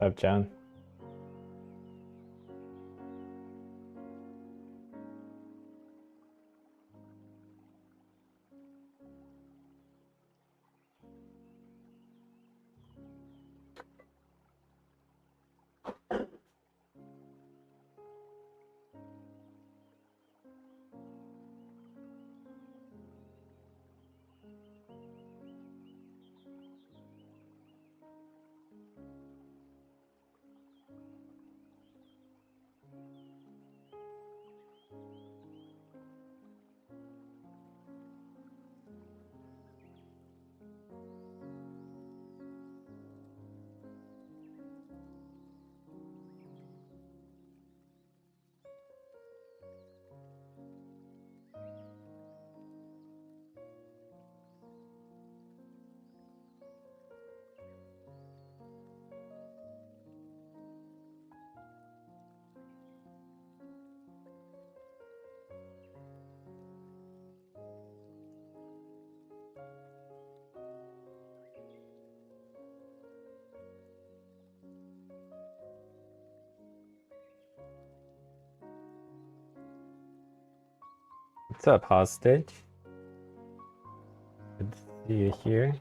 Up, John. What's up, hostage? Good to see you here.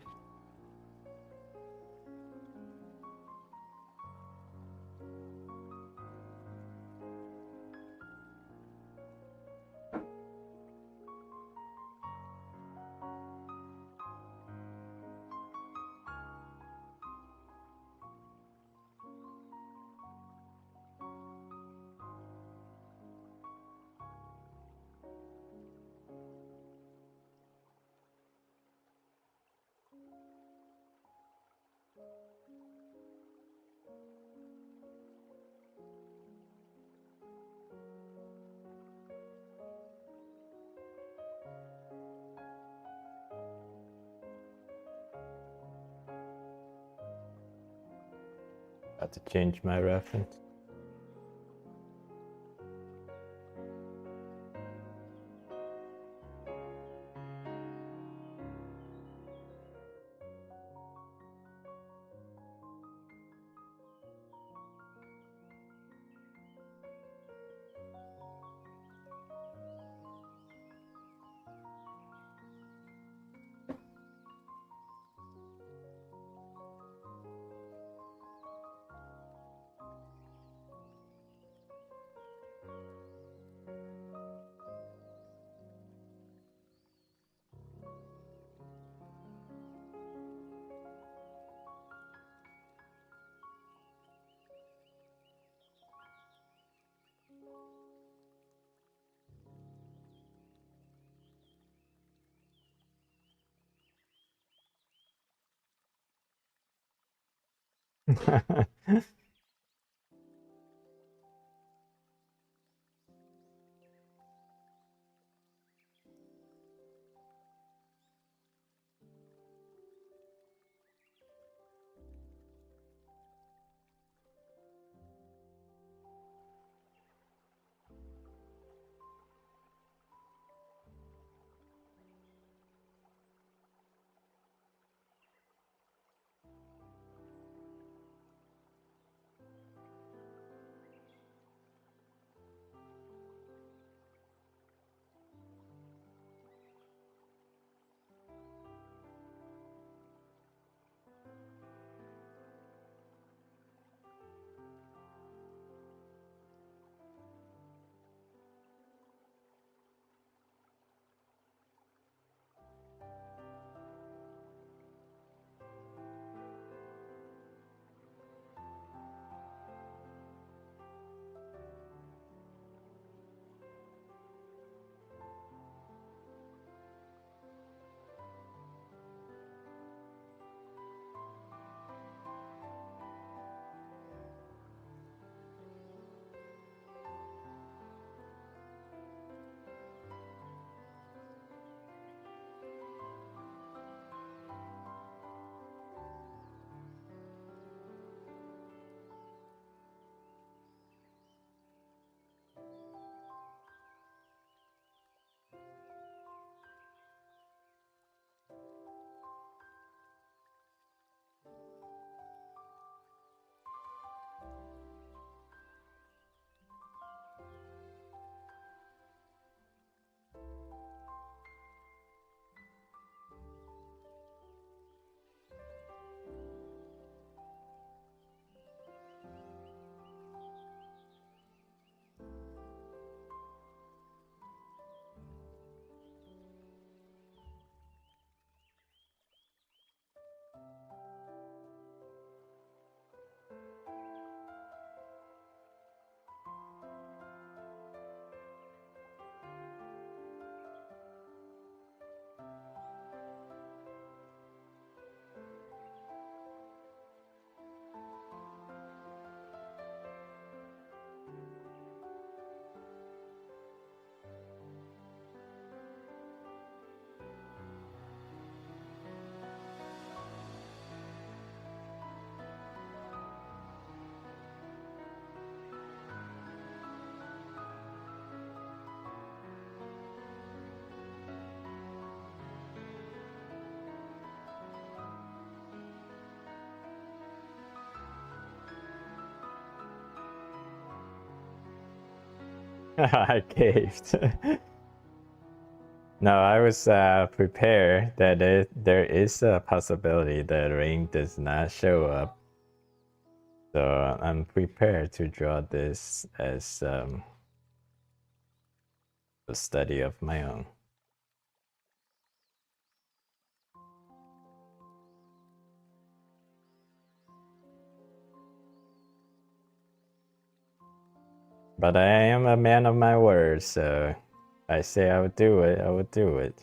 Got to change my reference. I caved. No, I was prepared that there is a possibility that rain does not show up. So I'm prepared to draw this as a study of my own. But I am a man of my word, so I say I would do it, I would do it.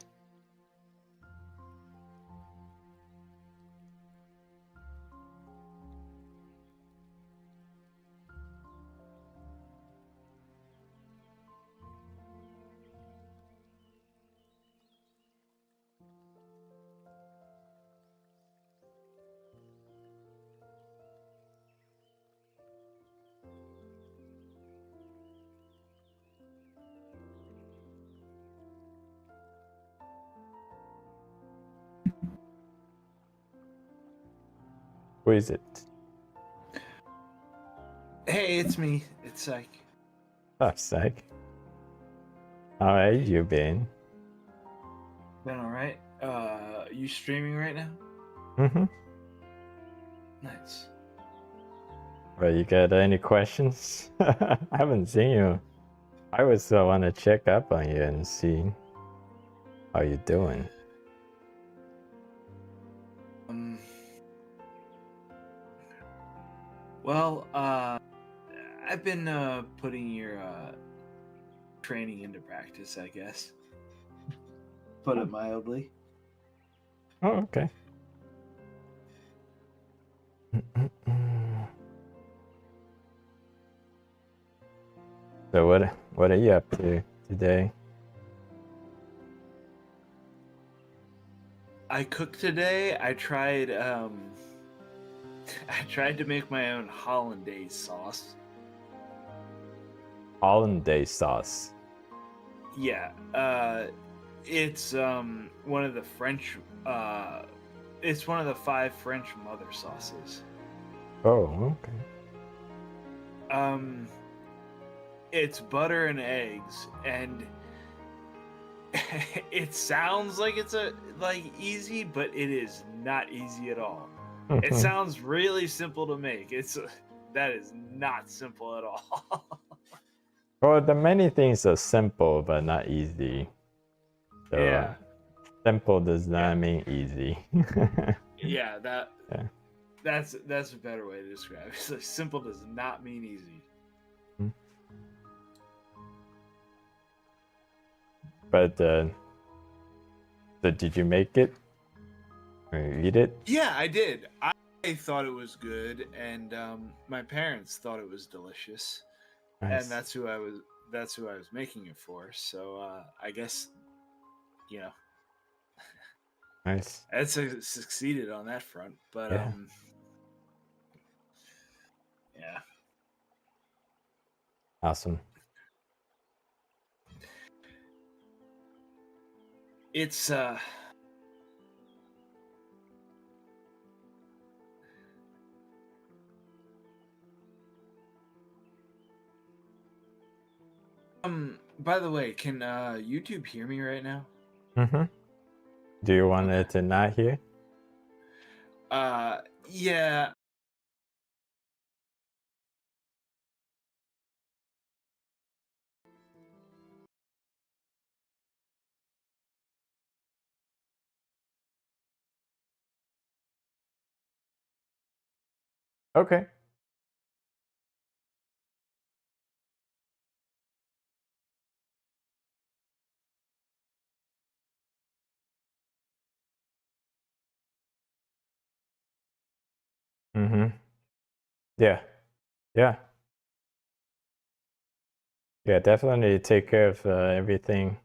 Who is it? Hey, it's me. It's Psych. Oh, Psych. How have you been? Been alright? You streaming right now? Mm-hmm. Nice. Well, you got any questions? I haven't seen you. I was want to check up on you and see how you doing. Well, I've been putting your training into practice, I guess. Put it mildly. Oh, okay. So what are you up to today? I cooked today. I tried I tried to make my own hollandaise sauce. Hollandaise sauce. Yeah. It's one of the French it's one of the 5 French mother sauces. Oh, okay. It's butter and eggs, and it sounds like it's easy, but it is not easy at all. It sounds really simple to make. That is not simple at all. Well, the many things are simple but not easy. So, yeah. Simple does not mean easy. Yeah, Yeah. that's a better way to describe it. It's like simple does not mean easy. But so did you make it or eat it? Yeah, I did. I thought it was good, and my parents thought it was delicious, Nice. and that's who I was making it for. So I guess, you know, Nice. I succeeded on that front. But Yeah. yeah. Awesome. It's by the way, can YouTube hear me right now? Mm-hmm. Do you want it to not hear? Yeah. Okay. Mm-hmm. Yeah. Yeah. Yeah, definitely take care of everything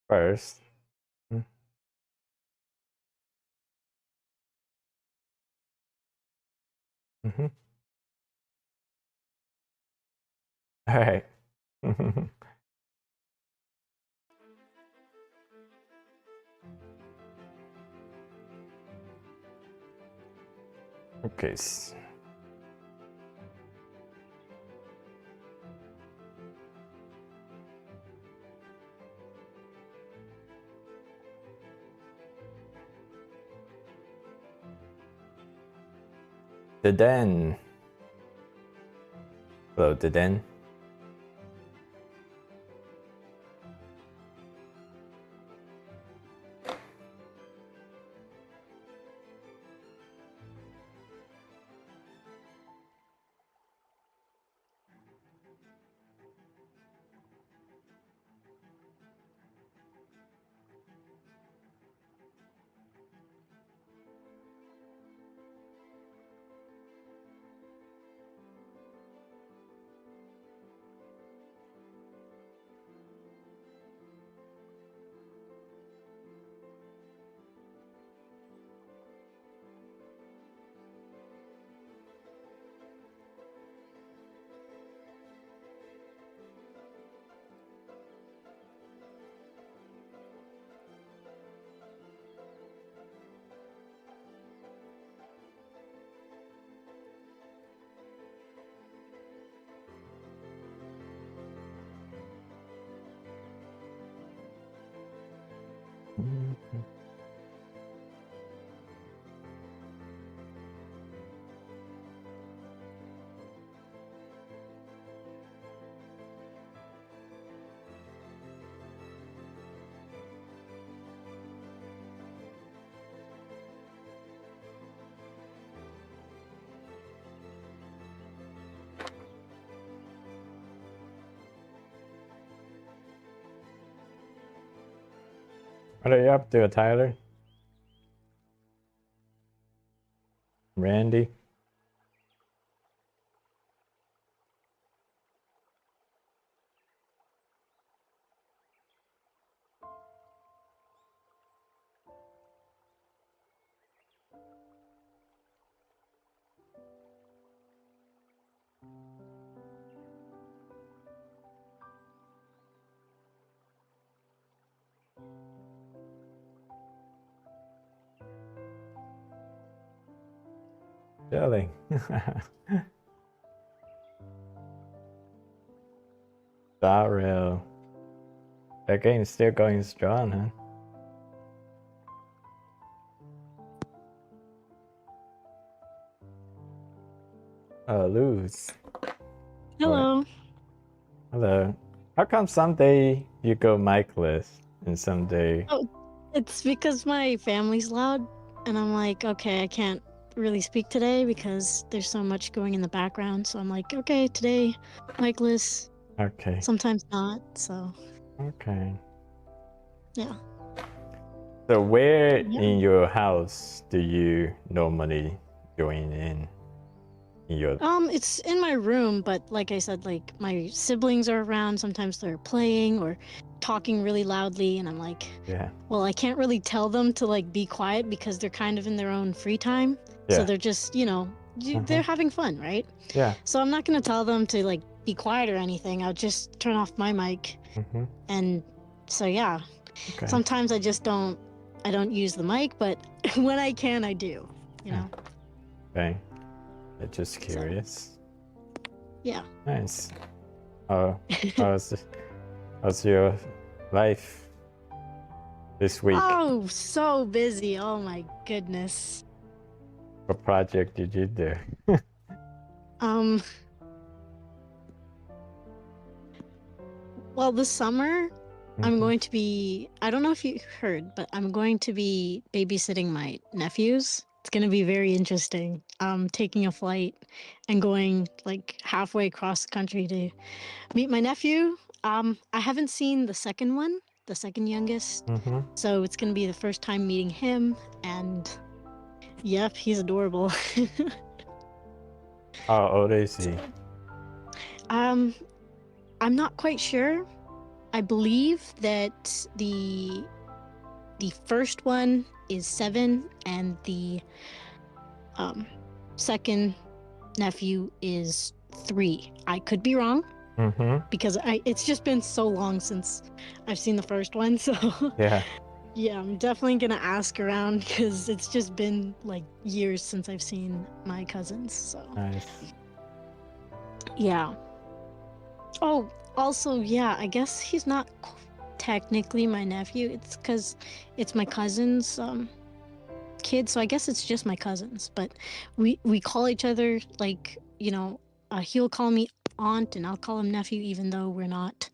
first. Mm-hmm. All right. Okay. Den. Hello, Den. What are you up to, Tyler? Randy? Chilling. Daryl. That game is still going strong, huh? Luz. Hello. Hello. How come someday you go micless and someday... Oh, it's because my family's loud, and I'm like, okay, I can't really speak today because there's so much going in the background. So I'm like, okay, today, micless. Okay. Sometimes not. So. Okay. Yeah. So where Yeah. in your house do you normally join in your... It's in my room, but like I said, like my siblings are around. Sometimes they're playing or talking really loudly, and I'm like, Yeah. well, I can't really tell them to like be quiet because they're kind of in their own free time. Yeah. So they're just, they're having fun, right? Yeah. So I'm not gonna tell them to like be quiet or anything. I'll just turn off my mic. And so yeah. Okay. Sometimes I don't use the mic, but when I can, I do. You know. Okay. I'm just curious. Yeah. Nice. How's your life this week? Oh, so busy. Oh my goodness. What project did you do? Well, this summer, I'm going to be, I don't know if you heard, but I'm going to be babysitting my nephews. It's going to be very interesting. Taking a flight and going like halfway across the country to meet my nephew. I haven't seen the second one, the second youngest. So it's going to be the first time meeting him. And yep, he's adorable. How old is he? I'm not quite sure. I believe that the first one is 7 and the second nephew is 3. I could be wrong because it's just been so long since I've seen the first one. So Yeah. Yeah, I'm definitely gonna ask around because it's just been like years since I've seen my cousins. So Nice. yeah. Oh, also, yeah, I guess he's not technically my nephew. It's because it's my cousin's kids, so I guess it's just my cousins, but we call each other like, he'll call me aunt and I'll call him nephew, even though we're not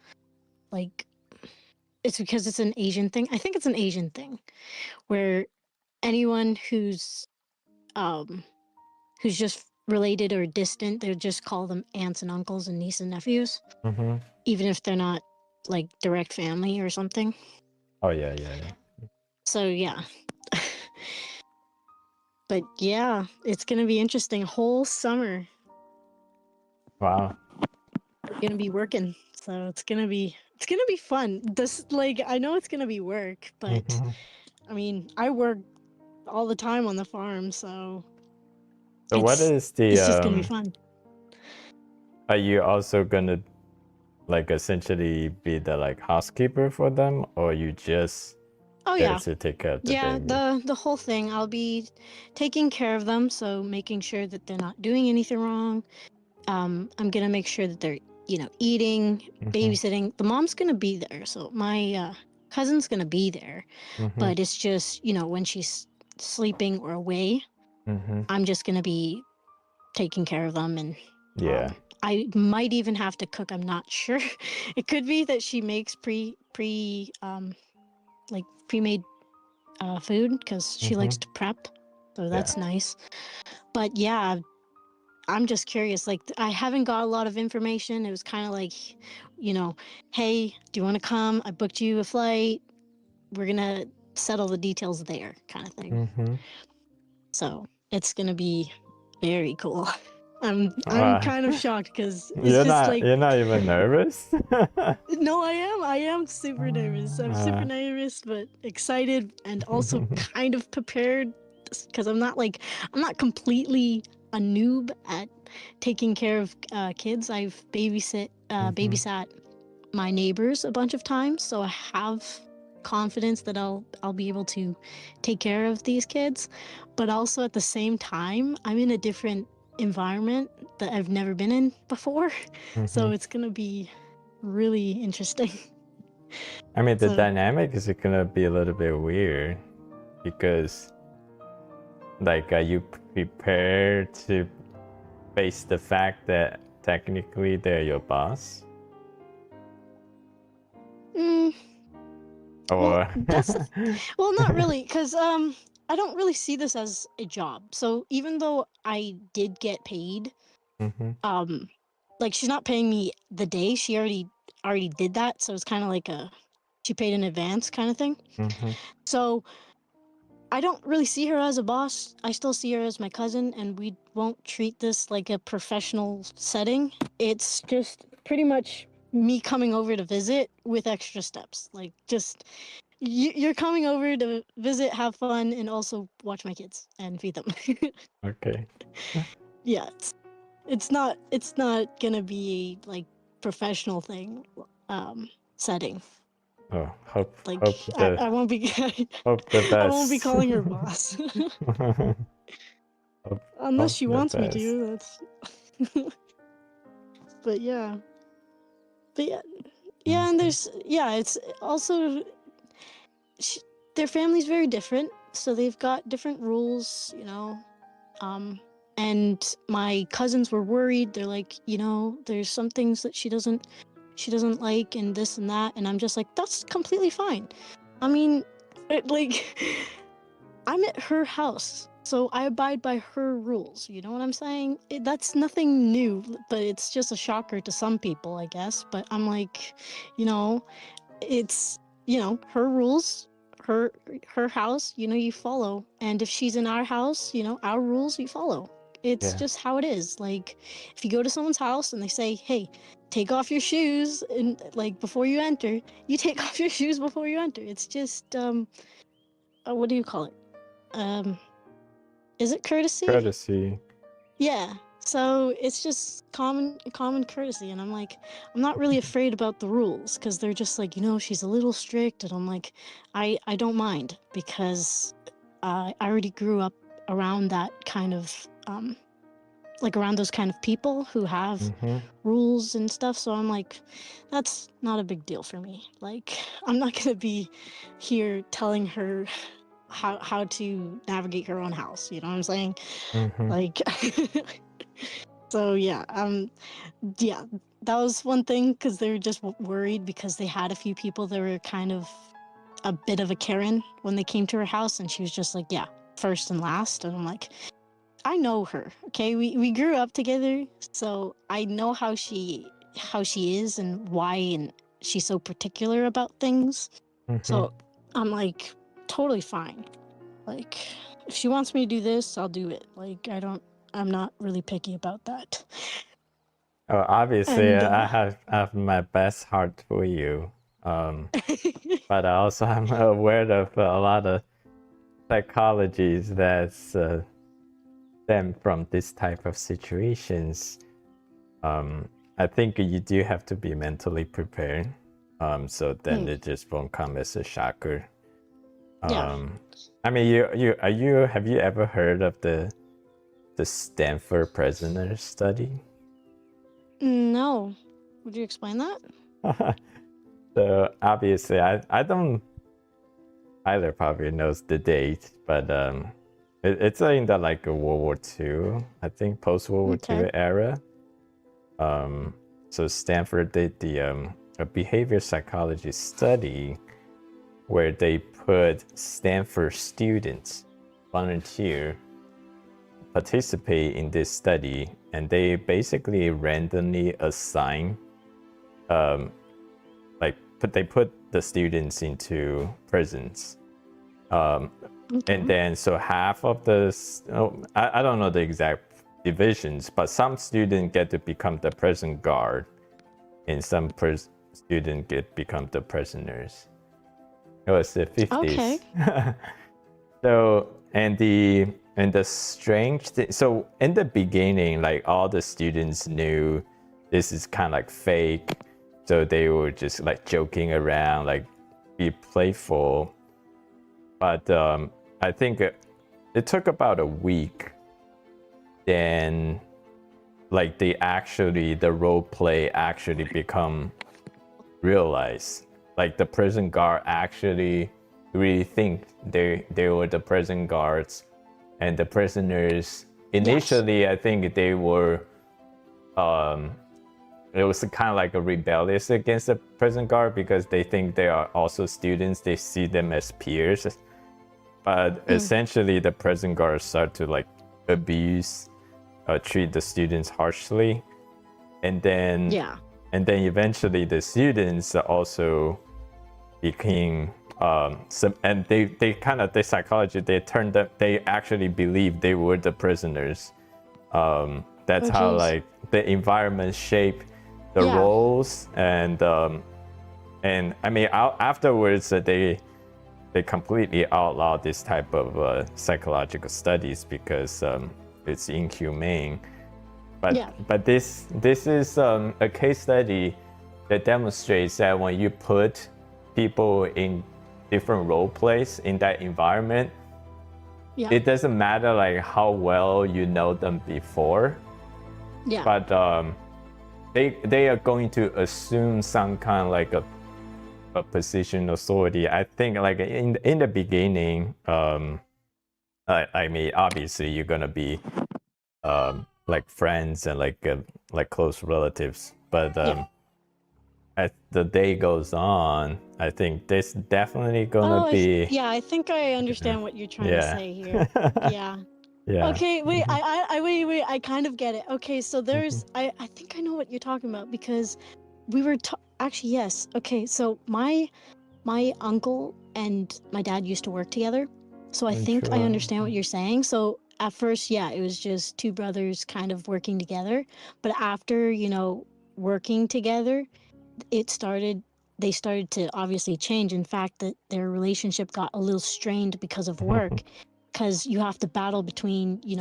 like. It's because it's an Asian thing. I think it's an Asian thing where anyone who's just related or distant, they just call them aunts and uncles and nieces and nephews, even if they're not like direct family or something. Oh yeah. So yeah. But yeah, it's gonna be interesting. Whole summer Wow. we're gonna be working, so it's gonna be fun. This I know it's gonna be work, but I mean I work all the time on the farm, so So what is the it's just gonna be fun. Are you also gonna like essentially be the like housekeeper for them, or you just Oh there yeah. to take care of the Yeah, baby? the whole thing. I'll be taking care of them, so making sure that they're not doing anything wrong. I'm gonna make sure that they're, eating, babysitting. The mom's gonna be there, so my cousin's gonna be there. But it's just, when she's sleeping or away, I'm just gonna be taking care of them, and Yeah. I might even have to cook. I'm not sure. It could be that she makes pre-made food because she likes to prep, so that's nice. But yeah, I'm just curious. Like, I haven't got a lot of information. It was kind of like, hey, do you want to come? I booked you a flight. We're gonna settle the details there, kind of thing. So it's gonna be very cool. I'm kind of shocked because it's you're not even nervous? No, I am super nervous. I'm super nervous, but excited and also kind of prepared because I'm not completely a noob at taking care of kids. I've babysat my neighbors a bunch of times, so I have confidence that I'll be able to take care of these kids. But also at the same time, I'm in a different environment that I've never been in before, so it's gonna be really interesting. I mean, the dynamic is gonna be a little bit weird because, like, are you prepared to face the fact that technically they're your boss? Or well, not really, because I don't really see this as a job. So even though I did get paid, like she's not paying me the day. She already did that, so it's kind of like she paid in advance kind of thing. So I don't really see her as a boss. I still see her as my cousin, and we won't treat this like a professional setting. It's just pretty much me coming over to visit with extra steps. Like, just you're coming over to visit, have fun, and also watch my kids and feed them. Okay. Yeah, it's not gonna be a like professional thing setting. Oh, hope I won't be hope the best. I won't be calling her boss. Unless she wants me to, that's but yeah, and it's also their family's very different, so they've got different rules, and my cousins were worried. They're like, there's some things that she doesn't like, and this and that, and I'm just like, that's completely fine. I mean, I'm at her house, so I abide by her rules. You know what I'm saying? That's nothing new, but it's just a shocker to some people, I guess. But I'm like, it's her rules, her house. You follow, and if she's in our house, our rules you follow. It's just how it is. Like, if you go to someone's house and they say, "Hey, take off your shoes," and before you enter, you take off your shoes before you enter. It's just what do you call it? Is it courtesy? Courtesy. Yeah. So it's just common courtesy, and I'm like, I'm not really afraid about the rules because they're just like, she's a little strict, and I'm like, I don't mind because I already grew up around that kind of around those kind of people who have rules and stuff. So I'm like, that's not a big deal for me. Like, I'm not gonna be here telling her how to navigate her own house. You know what I'm saying? Mm-hmm. Like, so yeah, yeah, that was one thing because they were just worried because they had a few people that were kind of a bit of a Karen when they came to her house, and she was just like, yeah, first and last. And I'm like, I know her, okay? We grew up together, so I know how she is and why, and she's so particular about things. Mm-hmm. So I'm like, totally fine. Like, if she wants me to do this, I'll do it. Like, I'm not really picky about that. Oh, obviously, And I have my best heart for you. But I also am aware of a lot of psychologies that stem from this type of situations. I think you do have to be mentally prepared. So then it just won't come as a shocker. yeah. I mean, have you ever heard of the Stanford prisoner study? No. Would you explain that? So obviously, I don't. Tyler probably knows the date, but it's in the like a World War II, I think, post World War II era. So Stanford did a behavior psychology study where they put Stanford students volunteer participate in this study, and they basically randomly assign they put the students into prisons, and then so half of the I don't know the exact divisions, but some students get to become the prison guard, and some students become the prisoners. It was the 50s. Okay. So and the strange thing, so in the beginning, like all the students knew this is kind of like fake, so they were just like joking around, like be playful. But I think it took about a week. Then like the role play actually become realized. Like the prison guard actually really think they were the prison guards, and the prisoners initially, yes. I think they were it was kind of like a rebellious against the prison guard because they think they are also students. They see them as peers, but essentially the prison guards start to like abuse, treat the students harshly, and then eventually the students also became and they kind of, the psychology, they actually believed they were the prisoners. That's how like the environment shaped the roles, and I mean afterwards they completely outlawed this type of psychological studies because it's inhumane. But this is a case study that demonstrates that when you put people in different role plays in that environment, it doesn't matter like how well you know them before, but they are going to assume some kind of like a position authority. I think like in the beginning, I mean obviously you're gonna be like friends and like close relatives, but as the day goes on, I think there's definitely gonna be. I think I understand what you're trying to say here. Yeah. Okay, wait, wait, I kind of get it. Okay, so there's, I think I know what you're talking about because we were, actually, yes. Okay, so my uncle and my dad used to work together. So I think I understand what you're saying. So at first, it was just two brothers kind of working together. But after, working together, they started to obviously change. In fact, that their relationship got a little strained because of work, because you have to battle between, you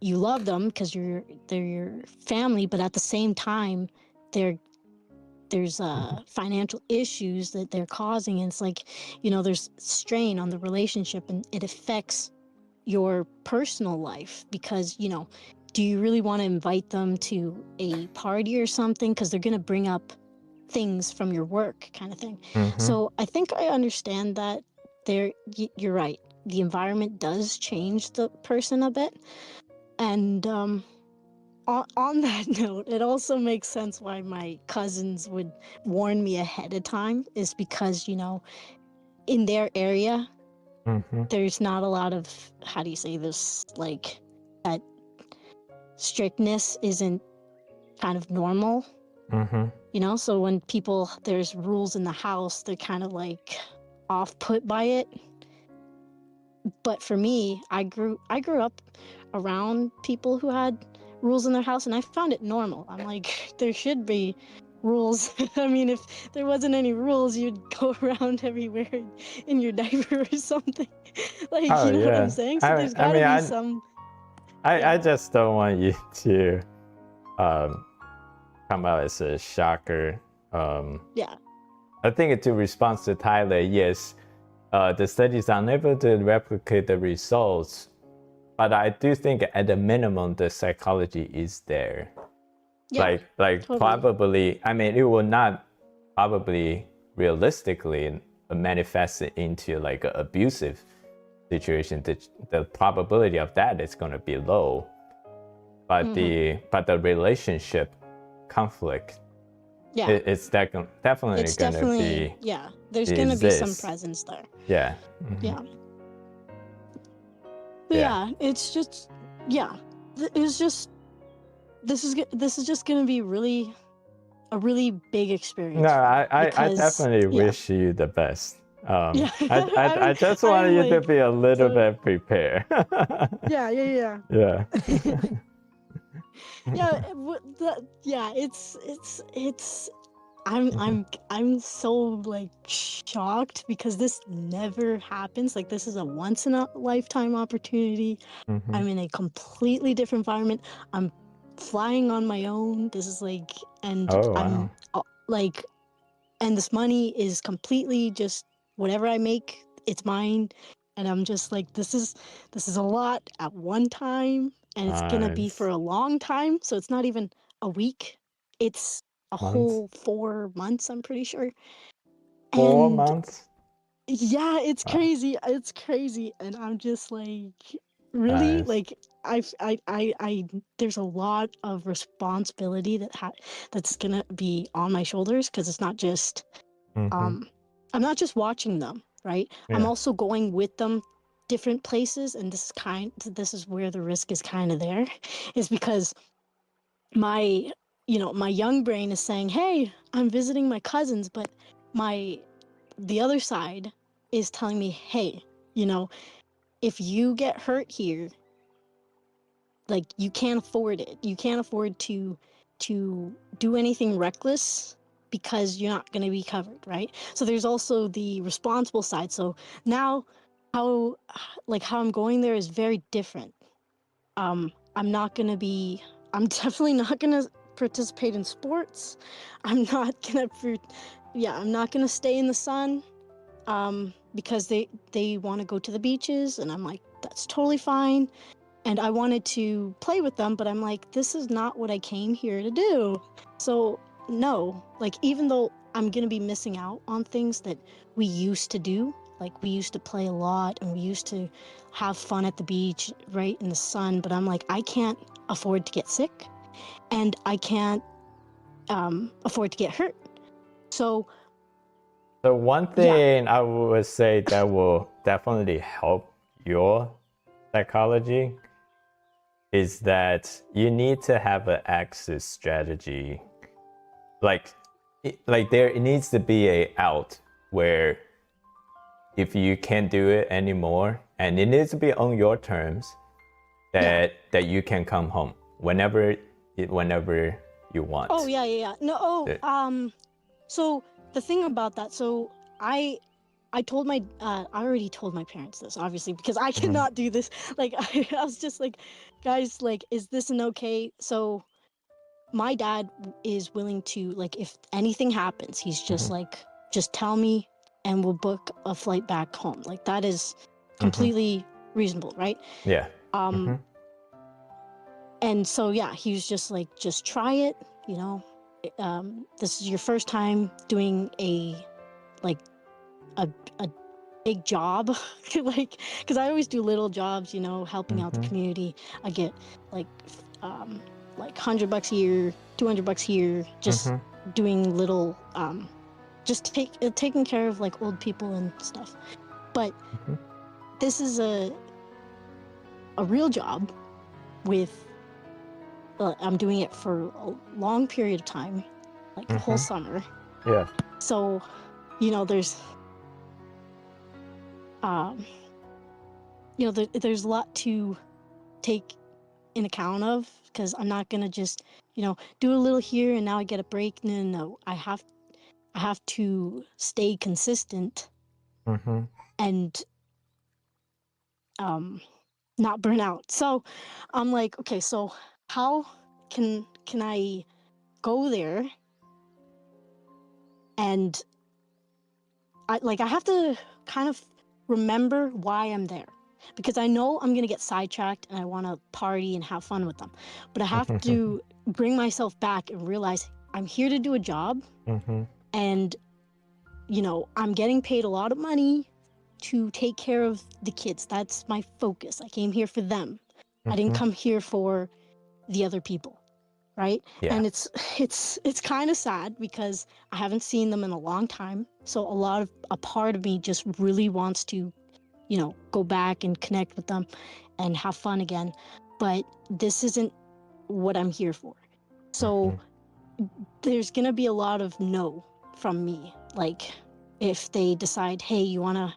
love them because they're your family, but at the same time, there's financial issues that they're causing, and it's like, there's strain on the relationship, and it affects your personal life because, do you really want to invite them to a party or something because they're going to bring up things from your work kind of thing. So I think I understand that you're right. The environment does change the person a bit, and on that note, it also makes sense why my cousins would warn me ahead of time, is because, in their area, there's not a lot of, how do you say this, like, that strictness isn't kind of normal, so when there's rules in the house, they're kind of like off put by it. But for me, I grew up around people who had rules in their house, and I found it normal. I'm like, there should be rules. I mean, if there wasn't any rules, you'd go around everywhere in your diaper or something. Like, Oh, you know what yeah. I'm saying? So there's gotta be some. I just don't want you to come out as a shocker. Yeah. I think to respond to Tyler, yes, the studies are unable to replicate the results, but I do think at the minimum the psychology is there. Yeah, like totally. Probably, I mean, it will not probably realistically manifest it into like an abusive situation. The probability of that is going to be low, but the relationship conflict, it's definitely going to be, there's going to be some presence there. Yeah. But it's just, it's just, this is just going to be a really big experience. No, I definitely wish you the best. I just want you to be a little bit prepared. Yeah. Yeah. It's I'm so like shocked, because this never happens. Like, this is a once in a lifetime opportunity. I'm in a completely different environment. I'm flying on my own. This is like, and I'm like, and this money is completely just whatever I make, it's mine. And I'm just like, this is a lot at one time, and it's gonna be for a long time. So it's not even a week. It's a whole 4 months, I'm pretty sure. 4 months? Yeah, it's crazy. It's crazy. And I'm just like, really? Like, I there's a lot of responsibility that's gonna be on my shoulders, because it's not just I'm not just watching them, right? I'm also going with them different places, and this is where the risk is kind of there, is because my young brain is saying, hey, I'm visiting my cousins, but the other side is telling me, hey, if you get hurt here, like, you can't afford it. You can't afford to do anything reckless, because you're not going to be covered, right? So there's also the responsible side. So now how I'm going there is very different. I'm definitely not going to participate in sports. I'm not going to stay in the sun, because they want to go to the beaches, and I'm like, that's totally fine. And I wanted to play with them, but I'm like, this is not what I came here to do. So no, like, even though I'm gonna be missing out on things that we used to do, like, we used to play a lot, and we used to have fun at the beach, right, in the sun, but I'm like, I can't afford to get sick, and I can't afford to get hurt. So one thing I would say that will definitely help your psychology is that you need to have an exit strategy. Like there needs to be a out where if you can't do it anymore, and it needs to be on your terms, that you can come home whenever you want. Oh yeah. No, so the thing about that, so I already told my parents this, obviously, because I cannot do this. Like, I was just like, guys, like, is this an okay? So my dad is willing to, like, if anything happens, he's just like, just tell me and we'll book a flight back home. Like, that is completely reasonable, right? Yeah. And so, yeah, he was just like, just try it, this is your first time doing a big job, like, because I always do little jobs, you know, helping out the community. I get like $100 a year, $200 here, just doing little, just taking care of like old people and stuff. But this is a real job with. I'm doing it for a long period of time, like the whole summer. Yeah. So, you know, there's, you know, there's a lot to take in account of, because I'm not gonna just, you know, do a little here and now I get a break. No. I have to stay consistent and not burn out. So I'm like, okay, so how can I go there? And I have to kind of remember why I'm there, because I know I'm gonna get sidetracked and I want to party and have fun with them, but I have to bring myself back and realize I'm here to do a job, and you know, I'm getting paid a lot of money to take care of the kids. That's my focus. I came here for them. I didn't come here for the other people, right? Yeah. And it's kind of sad because I haven't seen them in a long time. So a part of me just really wants to, you know, go back and connect with them and have fun again. But this isn't what I'm here for. So there's gonna be a lot of no from me. Like if they decide, hey, you wanna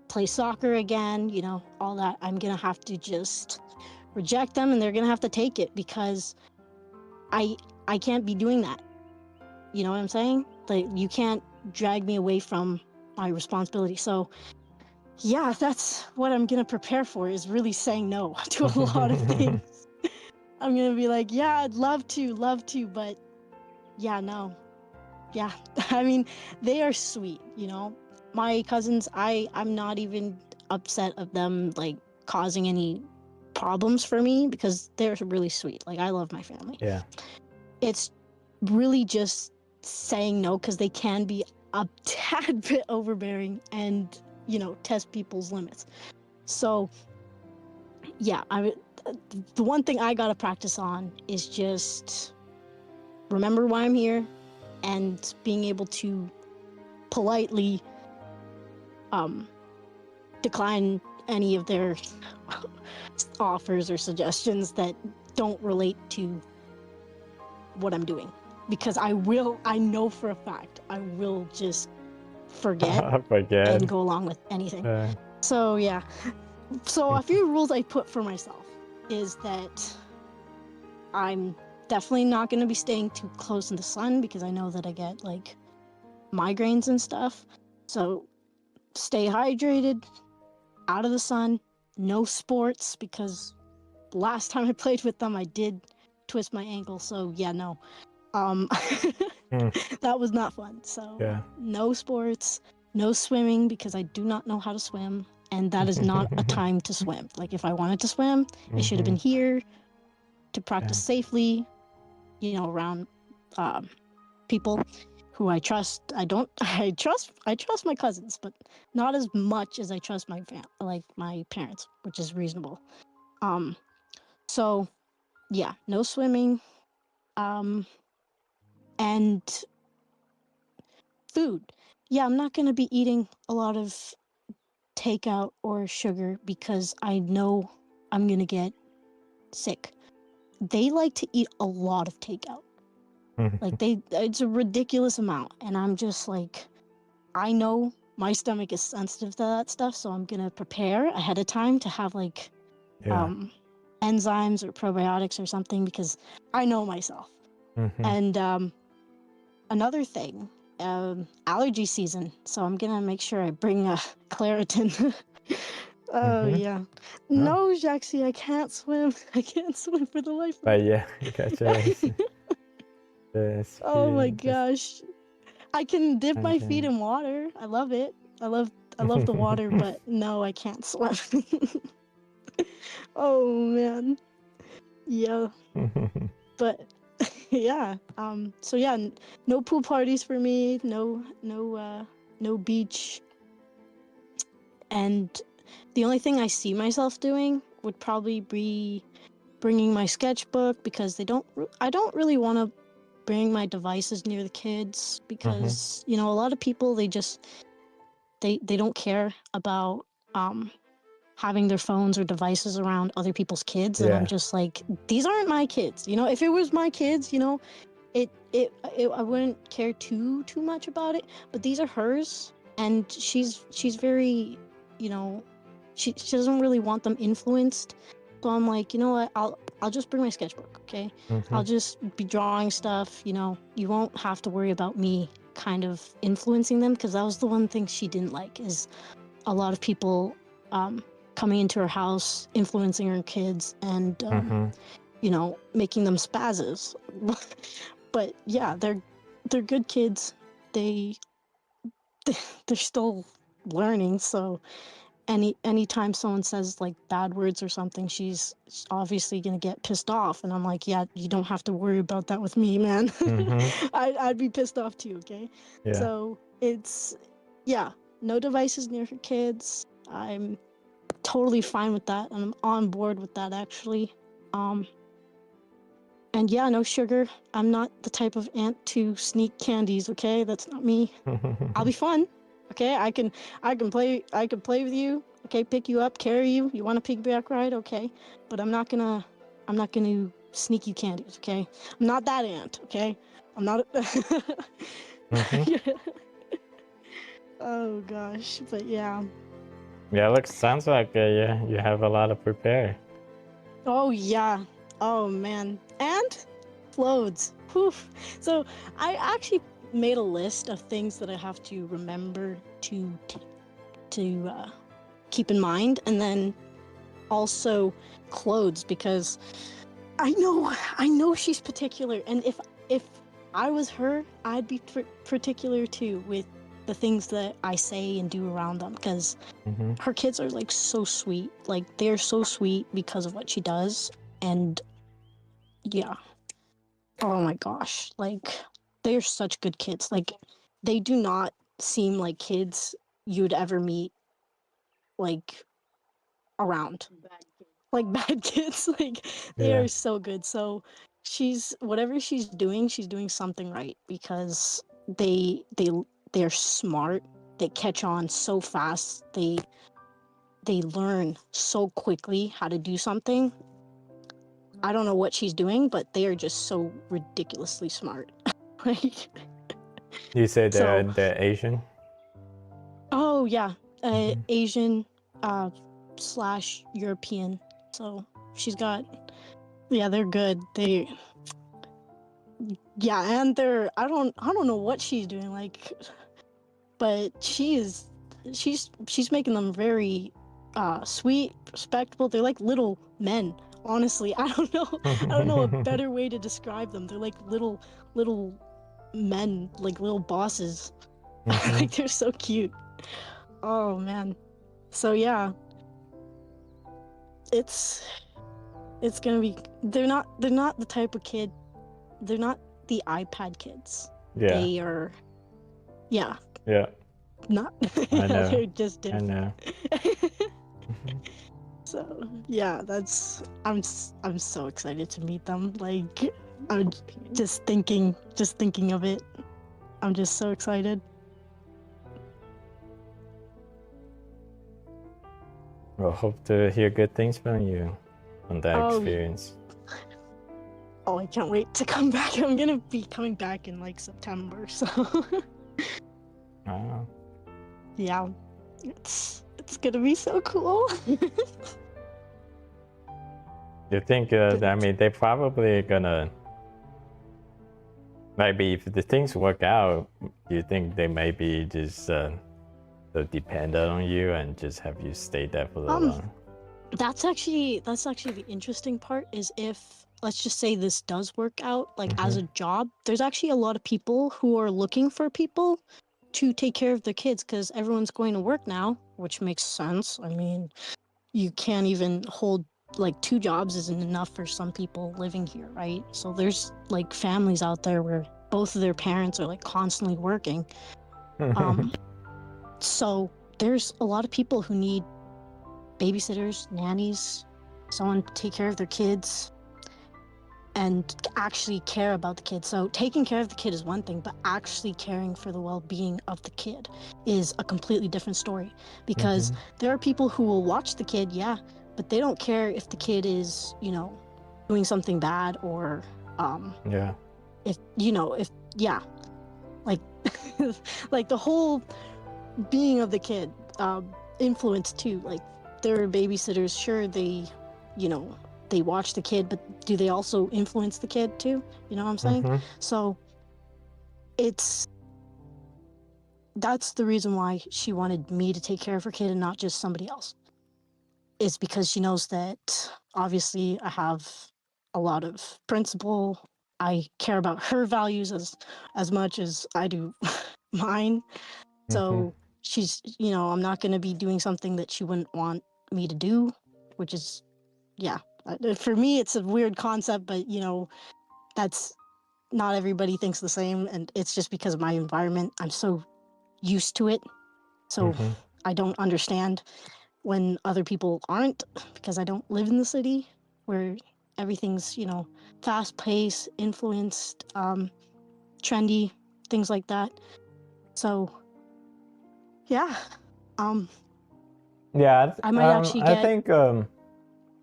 play soccer again, you know, all that, I'm gonna have to just reject them, and they're gonna have to take it, because I can't be doing that. You know what I'm saying? Like, you can't drag me away from my responsibility. So yeah, that's what I'm gonna prepare for, is really saying no to a lot of things. I'm gonna be like, yeah, I'd love to, but yeah, no. Yeah, I mean, they are sweet, you know? My cousins, I'm not even upset of them, like, causing any problems for me, because they're really sweet. Like, I love my family. Yeah. It's really just saying no, because they can be a tad bit overbearing and, you know, test people's limits. So, yeah, the one thing I gotta practice on is just remember why I'm here, and being able to politely decline any of their offers or suggestions that don't relate to what I'm doing, because I know for a fact I will just forget and go along with anything. So yeah, so a few rules I put for myself is that I'm definitely not going to be staying too close in the sun, because I know that I get like migraines and stuff. So stay hydrated, out of the sun, no sports, because last time I played with them I did twist my ankle. So yeah, no. That was not fun. So Yeah. no sports, no swimming, because I do not know how to swim, and that is not a time to swim. Like, if I wanted to swim, I should have been here to practice safely, you know, around people who I trust. I trust my cousins, but not as much as I trust my my parents, which is reasonable. So yeah, no swimming, and food. Yeah, I'm not gonna be eating a lot of takeout or sugar, because I know I'm gonna get sick. They like to eat a lot of takeout. Like, it's a ridiculous amount, and I'm just like, I know my stomach is sensitive to that stuff, so I'm gonna prepare ahead of time to have like enzymes or probiotics or something, because I know myself. And another thing, allergy season, so I'm gonna make sure I bring a Claritin. Oh yeah. No, Jaxie, I can't swim. I can't swim for the life of me. But yeah, congratulations. Oh my gosh. I can dip my feet in water. I love it. I love the water, but no, I can't swim. Oh man. Yeah. But yeah. So yeah, no pool parties for me. No beach. And the only thing I see myself doing would probably be bringing my sketchbook, because I don't really want to bring my devices near the kids, because you know, a lot of people, they don't care about having their phones or devices around other people's kids. And I'm just like, these aren't my kids, you know. If it was my kids, you know, it I wouldn't care too much about it, but these are hers, and she's very, you know, she doesn't really want them influenced. So I'm like, you know what, I'll just bring my sketchbook, okay? I'll just be drawing stuff, you know. You won't have to worry about me kind of influencing them, because that was the one thing she didn't like, is a lot of people coming into her house, influencing her kids, and you know, making them spazzes. But yeah, they're good kids. They're still learning, so anytime someone says like bad words or something, she's obviously gonna get pissed off. And I'm like, yeah, you don't have to worry about that with me, man. I'd be pissed off too, okay? Yeah. So it's, yeah, no devices near her kids. I'm totally fine with that, and I'm on board with that, actually. And yeah, no sugar. I'm not the type of aunt to sneak candies, okay? That's not me. I'll be fun, okay? I can play with you, okay? Pick you up, carry you. You want a piggyback ride, okay? But I'm not gonna sneak you candies, okay? I'm not that aunt, okay? I'm not. Oh gosh, but yeah. Yeah, sounds like you have a lot to prepare. Oh yeah. Oh man. And clothes. Whew. So I actually made a list of things that I have to remember to keep in mind, and then also clothes, because I know she's particular, and if I was her, I'd be particular too with the things that I say and do around them, because her kids are like so sweet. Like, they're so sweet because of what she does. And yeah, oh my gosh, like, they're such good kids. Like, they do not seem like kids you'd ever meet, like, around, like bad kids. Like, they are so good. So whatever she's doing something right, because they're smart. They catch on so fast. They learn so quickly how to do something. I don't know what she's doing, but they are just so ridiculously smart. Like, You say they're Asian? oh yeah, Asian slash European. So she's got, yeah, they're good. And I don't know what she's doing, like, but she's making them very sweet, respectable. They're like little men. Honestly, I don't know a better way to describe them. They're like little men, like little bosses. Like, they're so cute. Oh man. So yeah, it's gonna be. They're not the type of kid. They're not the iPad kids. Yeah. They are. Yeah. Yeah. Not. I know. They're just different. I know. So yeah, I'm so excited to meet them. Like, I'm just thinking of it. I'm just so excited. Well, hope to hear good things from you on that experience. Oh, I can't wait to come back. I'm gonna be coming back in like September, so Wow. yeah, it's gonna be so cool. You think? I mean, they're probably gonna. Maybe if the things work out, do you think they may be just so dependent on you and just have you stay there for the long? That's actually the interesting part, is if, let's just say, this does work out, like, as a job, there's actually a lot of people who are looking for people to take care of their kids, because everyone's going to work now, which makes sense. I mean, you can't even hold, like, 2 jobs isn't enough for some people living here, right? So there's like families out there where both of their parents are like constantly working. So there's a lot of people who need babysitters, nannies, someone to take care of their kids and actually care about the kid. So taking care of the kid is one thing, but actually caring for the well-being of the kid is a completely different story, because there are people who will watch the kid, yeah, but they don't care if the kid is, you know, doing something bad, or if, you know, if, yeah, like like the whole being of the kid influence too. Like, there are babysitters, sure, they, you know, they watch the kid, but do they also influence the kid too? You know what I'm saying? So that's the reason why she wanted me to take care of her kid and not just somebody else. It's because she knows that obviously I have a lot of principle. I care about her values as much as I do mine. So she's, you know, I'm not going to be doing something that she wouldn't want me to do, which is, yeah. For me, it's a weird concept, but, you know, that's not everybody thinks the same. And it's just because of my environment. I'm so used to it. So I don't understand when other people aren't, because I don't live in the city where everything's, you know, fast paced, influenced, trendy, things like that. So yeah. Yeah, I might actually I get. think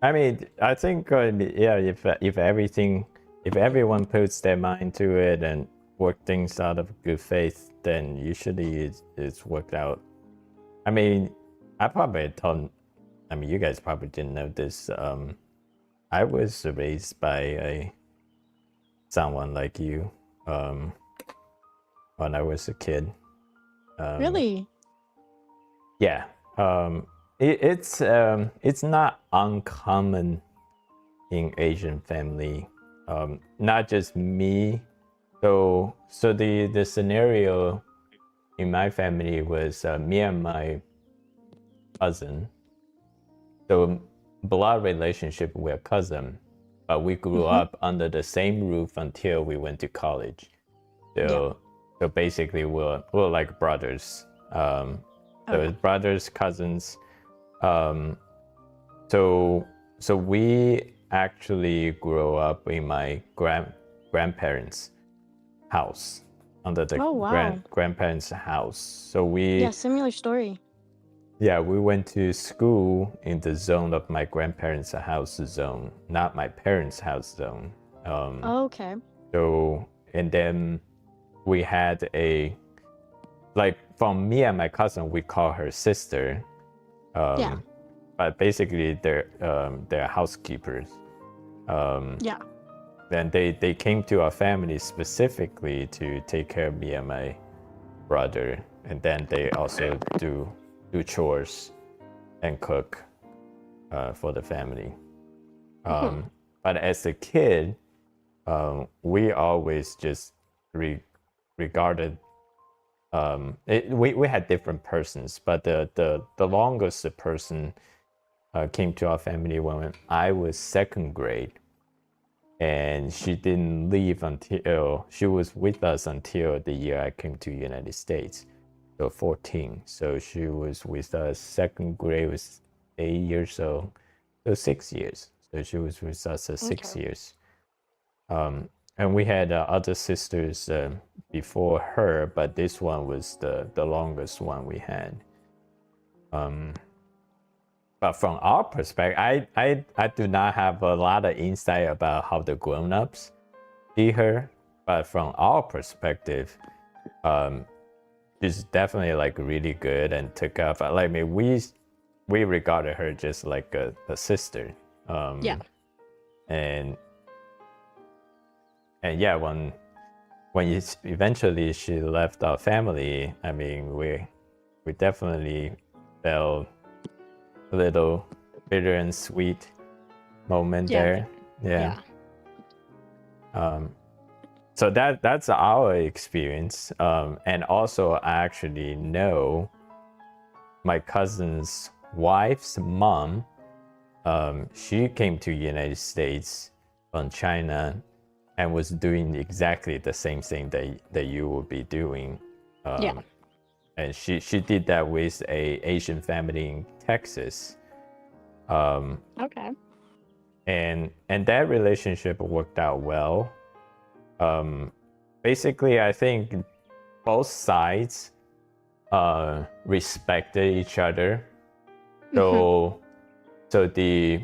I mean, I think yeah, if everyone puts their mind to it and work things out of good faith, then usually it's worked out. I mean, you guys probably didn't know this. I was raised by someone like you when I was a kid. Really? Yeah. It's not uncommon in Asian family. Not just me. So the scenario in my family was me and my cousin. So blood relationship, we're cousin, but we grew up under the same roof until we went to college. So basically we're like brothers. So brothers, cousins. So we actually grew up in my grandparents' house, under the grandparents' house. So similar story. Yeah, we went to school in the zone of my grandparents' house zone, not my parents' house zone. Okay. So, and then we had like, from me and my cousin, we call her sister. But basically they're housekeepers. Then they came to our family specifically to take care of me and my brother, and then they also do chores and cook for the family. But as a kid, we always just regarded we had different persons, but the longest person came to our family when I was second grade, and she didn't leave until she was with us until the year I came to United States, so 14. So she was with us. Second grade was 8 years old, so 6 years. So she was with us 6 years. And we had other sisters before her, but this one was the longest one we had. But from our perspective, I do not have a lot of insight about how the grown-ups see her. But from our perspective, she's definitely like really good and took up. Like, I mean, we regarded her just like a sister. And yeah, when eventually she left our family, I mean, we definitely felt a little bitter and sweet moment there. So that's our experience. And also, I actually know my cousin's wife's mom. She came to United States from China and was doing exactly the same thing that you will be doing. and she did that with a Asian family in Texas. Okay. And that relationship worked out well. Basically, I think both sides respected each other. So the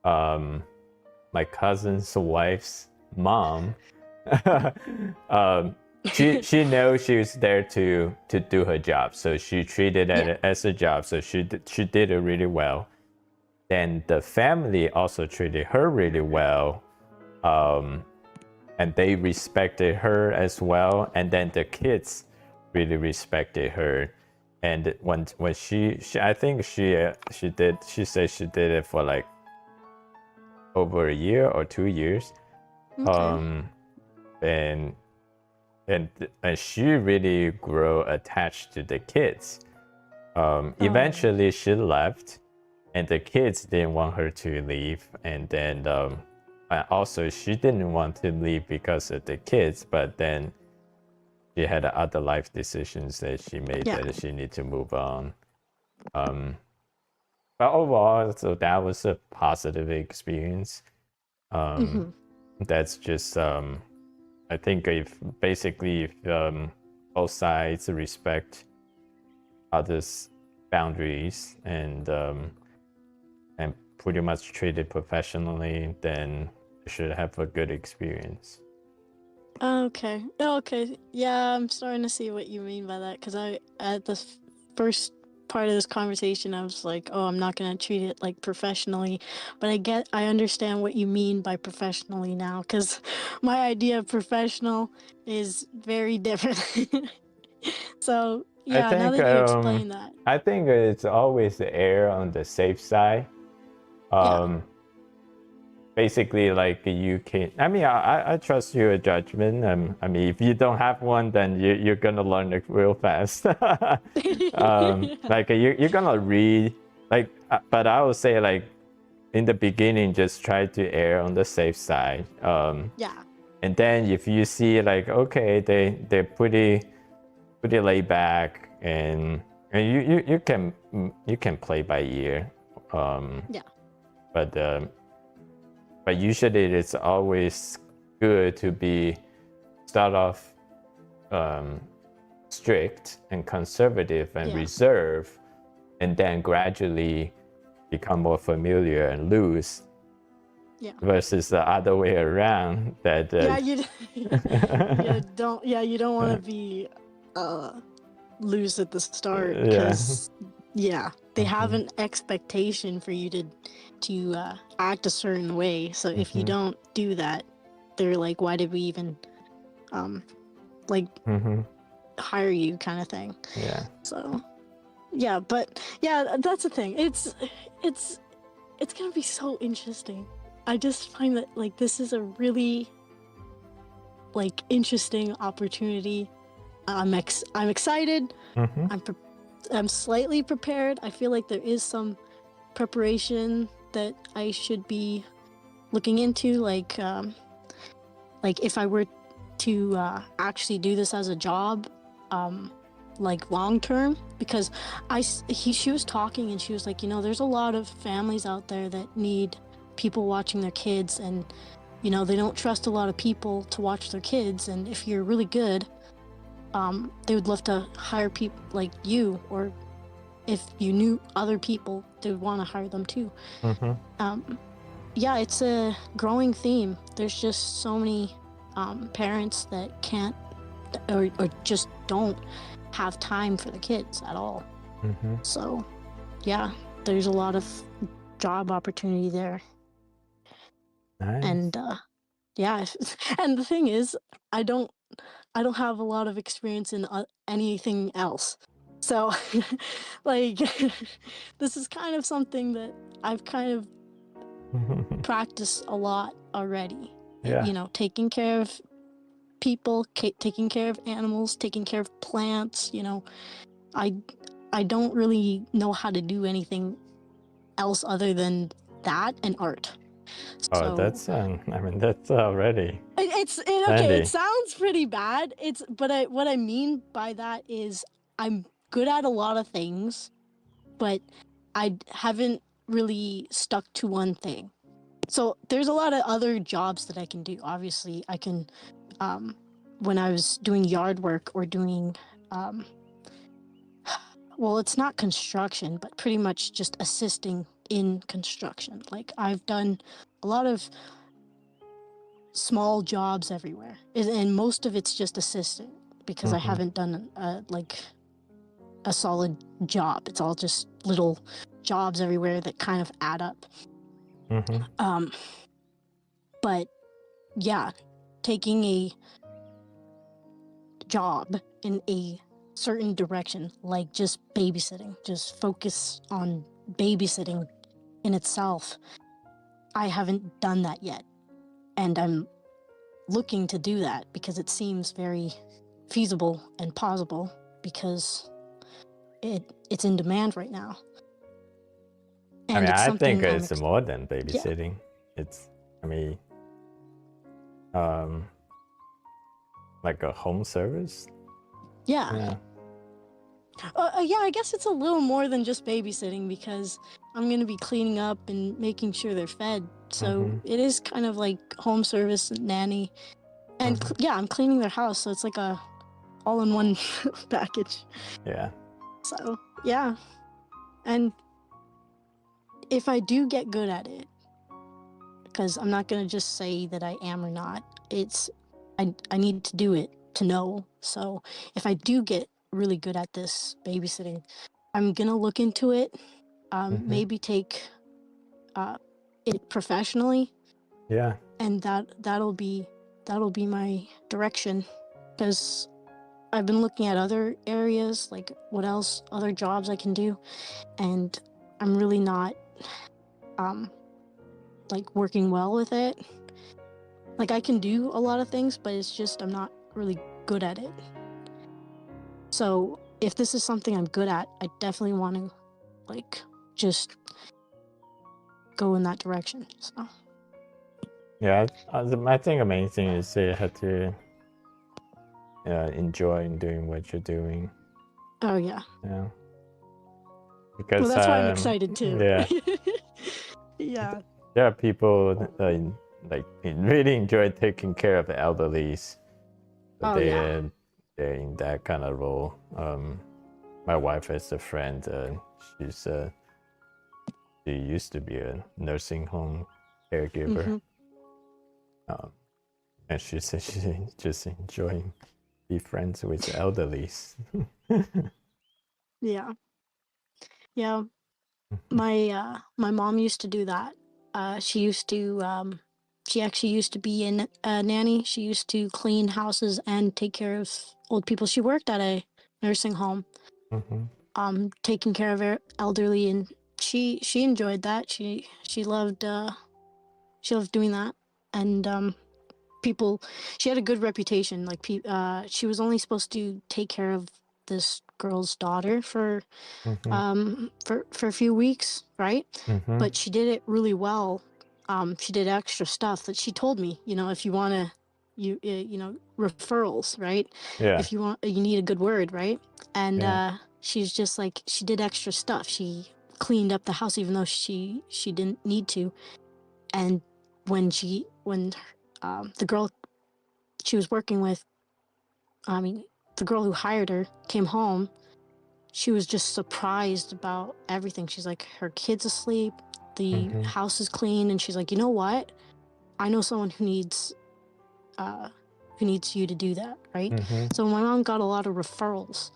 my cousin's wife's mom, she knows she was there to do her job, so she treated it as a job. So she did it really well. Then the family also treated her really well, and they respected her as well. And then the kids really respected her. And when she I think she said she did it for like over a year or 2 years. Okay. And she really grew attached to the kids. Eventually she left, and the kids didn't want her to leave. And then also she didn't want to leave because of the kids, but then she had other life decisions that she made that she needed to move on. But overall, so that was a positive experience. That's just I think if both sides respect others' boundaries and pretty much treat it professionally, then you should have a good experience. Okay. Yeah, I'm starting to see what you mean by that, because at the first part of this conversation, I was like, oh, I'm not gonna treat it like professionally, but I understand what you mean by professionally now, because my idea of professional is very different. So yeah, now that you explain that. I think it's always err on the safe side. Basically, like you can. I mean, I trust your judgment. I mean, if you don't have one, then you're gonna learn it real fast. Like you're gonna read, like, but I would say like in the beginning, just try to err on the safe side. And then if you see like okay, they're pretty laid back, and you can play by ear. But usually it's always good to start off strict and conservative and reserved, and then gradually become more familiar and loose. Versus the other way around. That you don't want to be loose at the start, because they have an expectation for you to act a certain way. So if you don't do that, they're like, why did we even hire you, kind of thing. So but that's the thing. It's gonna be so interesting. I just find that like this is a really like interesting opportunity. I'm excited. I'm slightly prepared. I feel like there is some preparation that I should be looking into, like if I were to actually do this as a job, like long term, because she was talking and she was like, there's a lot of families out there that need people watching their kids, and they don't trust a lot of people to watch their kids, and if you're really good, they would love to hire people like you, or if you knew other people, they would want to hire them too. It's a growing theme. There's just so many parents that can't or just don't have time for the kids at all. So there's a lot of job opportunity there. Nice. And and the thing is, I don't have a lot of experience in anything else. So like this is kind of something that I've kind of practiced a lot already. Taking care of people, taking care of animals, taking care of plants. I don't really know how to do anything else other than that and art. So, that's that's already okay. It sounds pretty bad. What I mean by that is I'm good at a lot of things, but I haven't really stuck to one thing. So there's a lot of other jobs that I can do. Obviously, I can, when I was doing yard work or doing, well, it's not construction, but pretty much just assisting in construction. Like I've done a lot of small jobs everywhere, and most of it's just assistant because I haven't done like a solid job. It's all just little jobs everywhere that kind of add up. But yeah, taking a job in a certain direction, like just babysitting, just focus on babysitting in itself, I haven't done that yet. And I'm looking to do that because it seems very feasible and possible because it's in demand right now. And I mean, it's I something think it's more than babysitting. Yeah. It's, I mean, like a home service. Yeah. Yeah, I guess it's a little more than just babysitting because I'm going to be cleaning up and making sure they're fed. So it is kind of like home service, nanny. And yeah, I'm cleaning their house. So it's like a all-in-one package. Yeah. So yeah. And if I do get good at it, because I'm not going to just say that I am or not, I need to do it to know. So if I do get really good at this babysitting, I'm going to look into it, maybe take it professionally. Yeah. And that'll be my direction, because I've been looking at other areas, like what else, other jobs I can do, and I'm really not like working well with it. Like I can do a lot of things, but it's just I'm not really good at it. So if this is something I'm good at, I definitely want to like just go in that direction. So yeah, I think the main thing is you have to enjoy doing what you're doing. Oh yeah. Yeah. Because well, that's why I'm excited too. Yeah. Yeah. There are people like really enjoy taking care of the elderlies. Oh, yeah. They're in that kind of role. My wife has a friend. She used to be a nursing home caregiver. And she said she's just enjoying be friends with the elderlies. Yeah. Yeah. My mom used to do that. She actually used to be a nanny. She used to clean houses and take care of old people. She worked at a nursing home, taking care of elderly, and she enjoyed that. She loved doing that, and people. She had a good reputation. Like she was only supposed to take care of this girl's daughter for a few weeks, right? But she did it really well. She did extra stuff that she told me, if you want to, referrals, right? Yeah. If you need a good word, right? And she's just like, she did extra stuff. She cleaned up the house even though she didn't need to. And when the girl she was working with, the girl who hired her came home, she was just surprised about everything. She's like, her kid's asleep, the house is clean, and she's like, you know what? I know someone who needs you to do that, right? So my mom got a lot of referrals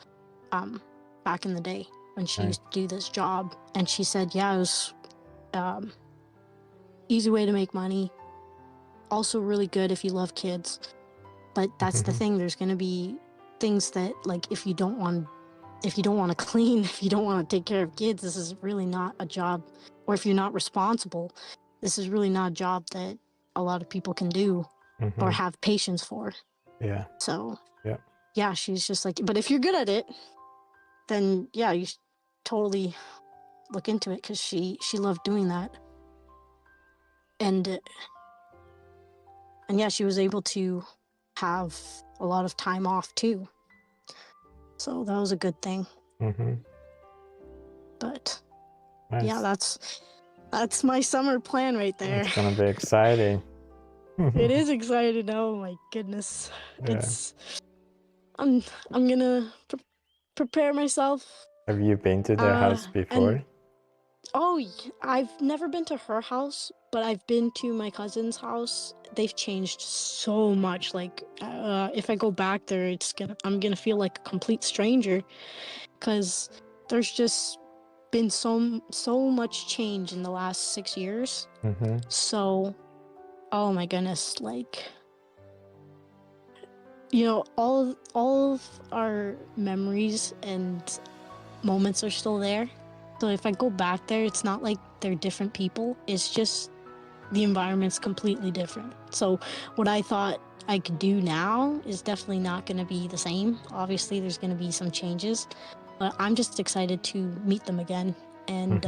back in the day when she used to do this job, and she said, yeah, it was easy way to make money. Also really good if you love kids. But that's the thing. There's going to be things that, like, if you don't want to clean, if you don't want to take care of kids, this is really not a job. Or if you're not responsible, this is really not a job that a lot of people can do or have patience for. Yeah. So, yeah, she's just like, but if you're good at it, then yeah, you should totally look into it, because she loved doing that. And yeah, she was able to have a lot of time off too. So that was a good thing. Mm-hmm. But Nice. yeah, that's my summer plan right there. It's gonna be exciting. It is exciting. Oh my goodness. Yeah. It's I'm gonna prepare myself. Have you been to their house before? And I've never been to her house, but I've been to my cousin's house. They've changed so much. Like, if I go back there, I'm gonna feel like a complete stranger, because there's just been so much change in the last 6 years. Mm-hmm. So, oh my goodness, like, all of our memories and moments are still there. So if I go back there, it's not like they're different people. It's just the environment's completely different. So what I thought I could do now is definitely not going to be the same. Obviously, there's going to be some changes, but I'm just excited to meet them again and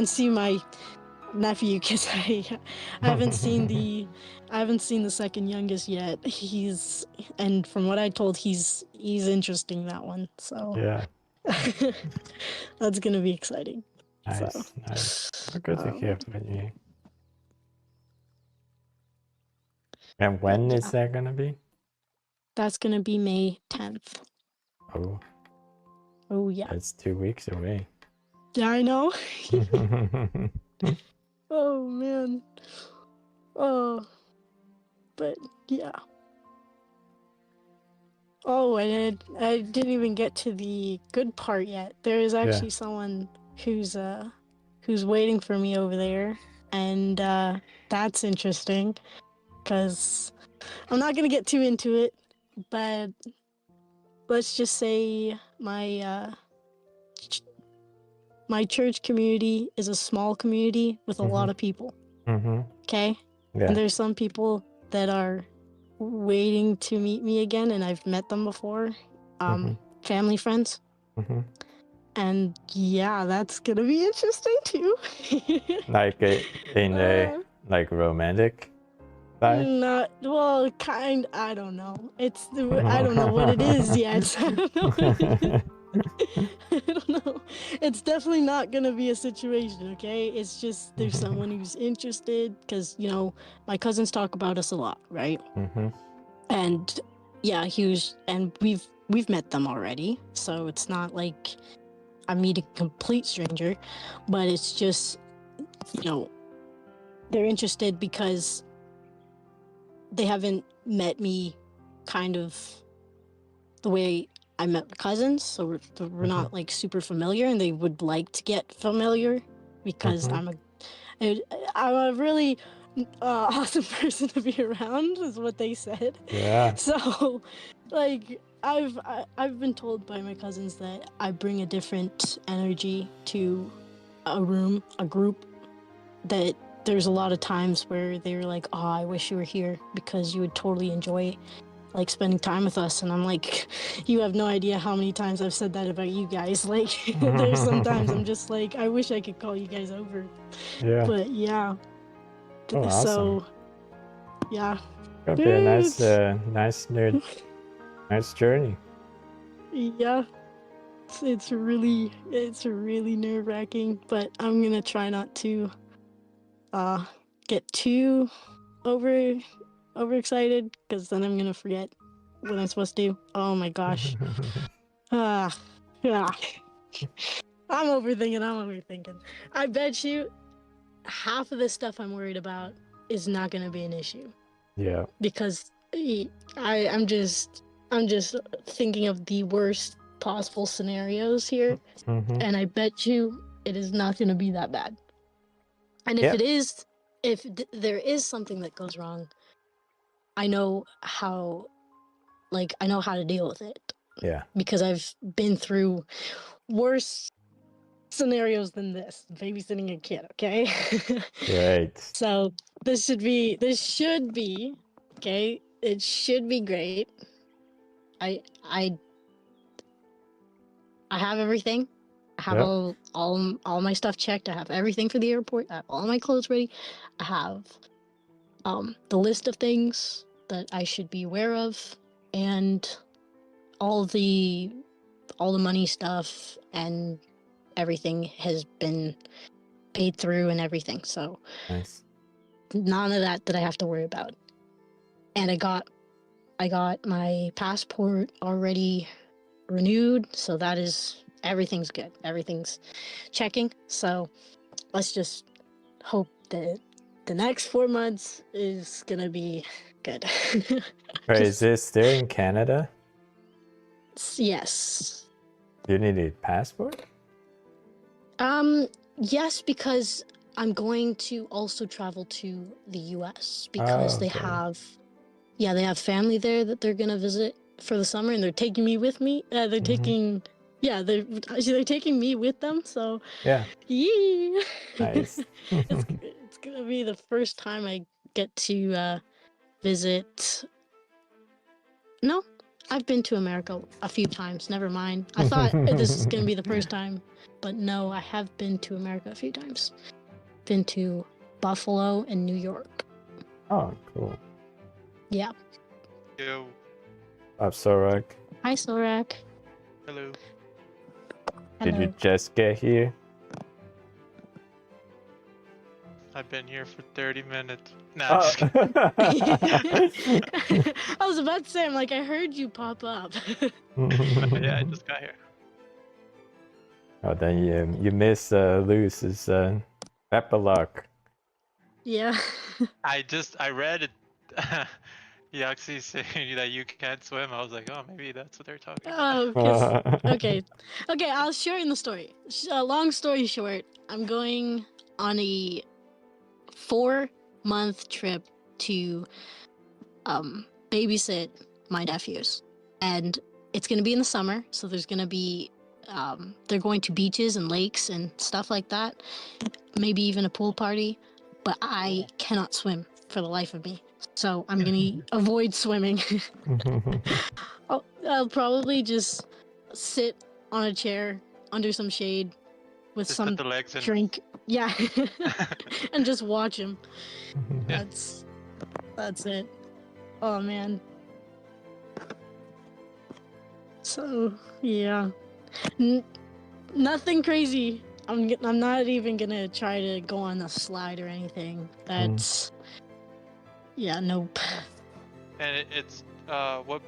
see my nephew, because I haven't seen the second youngest yet. And from what I told, he's interesting, that one. So Yeah. that's gonna be exciting. Nice. Well, good to hear from you. And when is that gonna be? That's gonna be May 10th. Oh yeah. That's 2 weeks away. Yeah, I know. Oh man. Oh, but yeah. Oh, and I didn't even get to the good part yet. There is actually someone who's waiting for me over there, and that's interesting, because I'm not gonna get too into it, but let's just say my church community is a small community with a lot of people. Okay? Yeah. And there's some people that are waiting to meet me again, and I've met them before. Family friends. And yeah, that's gonna be interesting too. Like in a like romantic side? Not well, I don't know. I don't know what it is yet. I don't know what it is. I don't know. It's definitely not gonna be a situation, okay? It's just there's someone who's interested, because my cousins talk about us a lot, right? And yeah, and we've met them already, so it's not like I'm meeting a complete stranger, but it's just they're interested because they haven't met me kind of the way I met my cousins, so we're not like super familiar, and they would like to get familiar, because I'm a really awesome person to be around, is what they said. Yeah. So like I've been told by my cousins that I bring a different energy to a group, that there's a lot of times where they're like, oh, I wish you were here, because you would totally enjoy like spending time with us. And I'm like, you have no idea how many times I've said that about you guys. Like, there's sometimes I'm just like, I wish I could call you guys over. Yeah. But yeah. Oh, awesome. So yeah. Gonna be a nice journey. Yeah. It's really nerve-wracking, but I'm gonna try not to get too overexcited, because then I'm gonna forget what I'm supposed to do. Oh my gosh. Yeah. I'm overthinking. I bet you half of the stuff I'm worried about is not gonna be an issue. Yeah. Because I'm just thinking of the worst possible scenarios here, and I bet you it is not gonna be that bad. And if it is, if there is something that goes wrong, I know how to deal with it. Yeah. Because I've been through worse scenarios than this, babysitting a kid, okay? Great. So this should be okay. It should be great. I have everything. I have all my stuff checked. I have everything for the airport. I have all my clothes ready. I have the list of things that I should be aware of, and all the money stuff and everything has been paid through and everything. So Nice. none of that I have to worry about. And I got my passport already renewed, so that is everything's good. Everything's checking. So let's just hope that the next 4 months is gonna be good. Wait, is it still in Canada? Yes. Do you need a passport? Yes, because I'm going to also travel to the US because they okay. have family there that they're gonna visit for the summer, and they're taking me with me. They're taking me with them. So Yeah. yeah, Nice. it's gonna be the first time I get to visit. No, I've been to America a few times. Never mind. I thought this is gonna be the first time, but no, I have been to America a few times. Been to Buffalo and New York. Oh, cool. Yeah. Yo, Up, Sorak. Hi, Sorak. hello. Did you Hello. just get here? I've been here for 30 minutes. Nah, Oh. just kidding. I was about to say, I'm like, I heard you pop up. Yeah, I just got here. Oh, then you miss Luce's epilogue. Yeah. I read it. Yaxi saying that you can't swim. I was like, oh, maybe that's what they're talking about. Oh, okay. I'll shorten the story. Long story short, I'm going on a 4-month trip to babysit my nephews, and it's gonna be in the summer. So there's gonna be they're going to beaches and lakes and stuff like that. Maybe even a pool party, but I cannot swim for the life of me. So I'm gonna avoid swimming. I'll probably just sit on a chair under some shade with Just some put the legs in. drink. Yeah. And just watch him. Yeah. That's it. Oh man. So yeah, nothing crazy. I'm not even gonna try to go on a slide or anything. That's yeah, nope. And it's what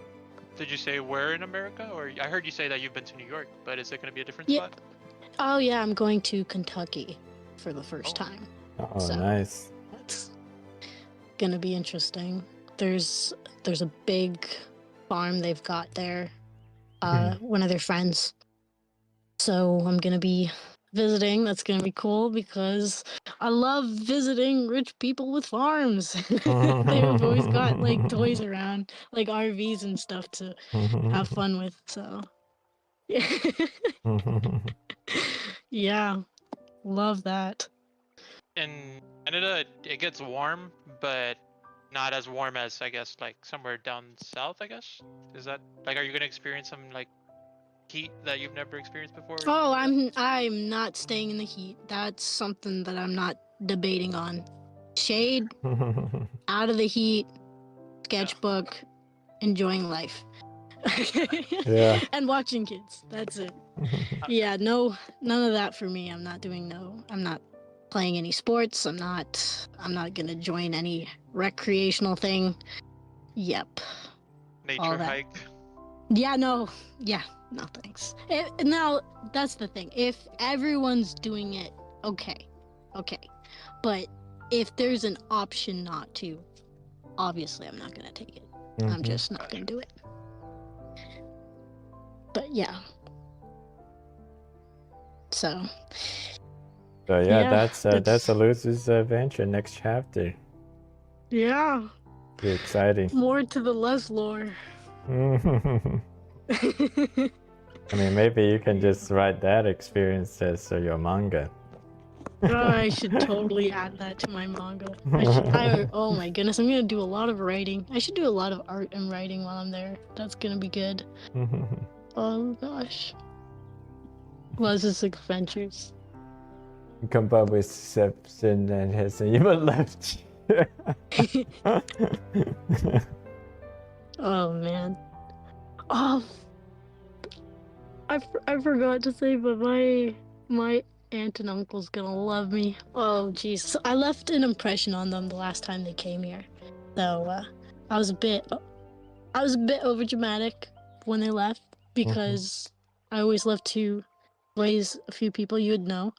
did you say? Where in America? Or I heard you say that you've been to New York, but is it going to be a different Yeah. spot? Oh yeah, I'm going to Kentucky for the first Oh. time. Oh, So- nice. That's gonna be interesting. There's a big farm they've got there. One of their friends. So I'm gonna be visiting. That's gonna be cool because I love visiting rich people with farms. They've always got like toys around, like RVs and stuff to have fun with. So yeah, yeah, love that. In Canada, it gets warm, but not as warm as I guess like somewhere down south. I guess is that like, are you gonna experience some like heat that you've never experienced before? Oh, I'm not staying in the heat. That's something that I'm not debating on. Shade, out of the heat, sketchbook, enjoying life. Yeah. And watching kids. That's it. Yeah, no, none of that for me. I'm not playing any sports. I'm not gonna join any recreational thing. Yep. all Nature that. hike. Yeah, no, thanks. Now, that's the thing. If everyone's doing it, okay. But if there's an option not to, obviously I'm not gonna take it. I'm just not gonna do it. But yeah. So So yeah, Yeah, that's it's- a Luce's adventure. Next chapter. yeah, Be exciting. more to the less lore. I mean, maybe you can just write that experience as your manga. Oh, I should totally add that to my manga. Oh my goodness, I'm gonna do a lot of writing. I should do a lot of art and writing while I'm there. That's gonna be good. Oh gosh. Luce's adventures. Come up with Sepson and has even left. Oh man. Oh, I forgot to say, but my aunt and uncle's gonna love me. Oh, jeez. So I left an impression on them the last time they came here. So I was a bit overdramatic when they left because I always love to raise a few people you would know.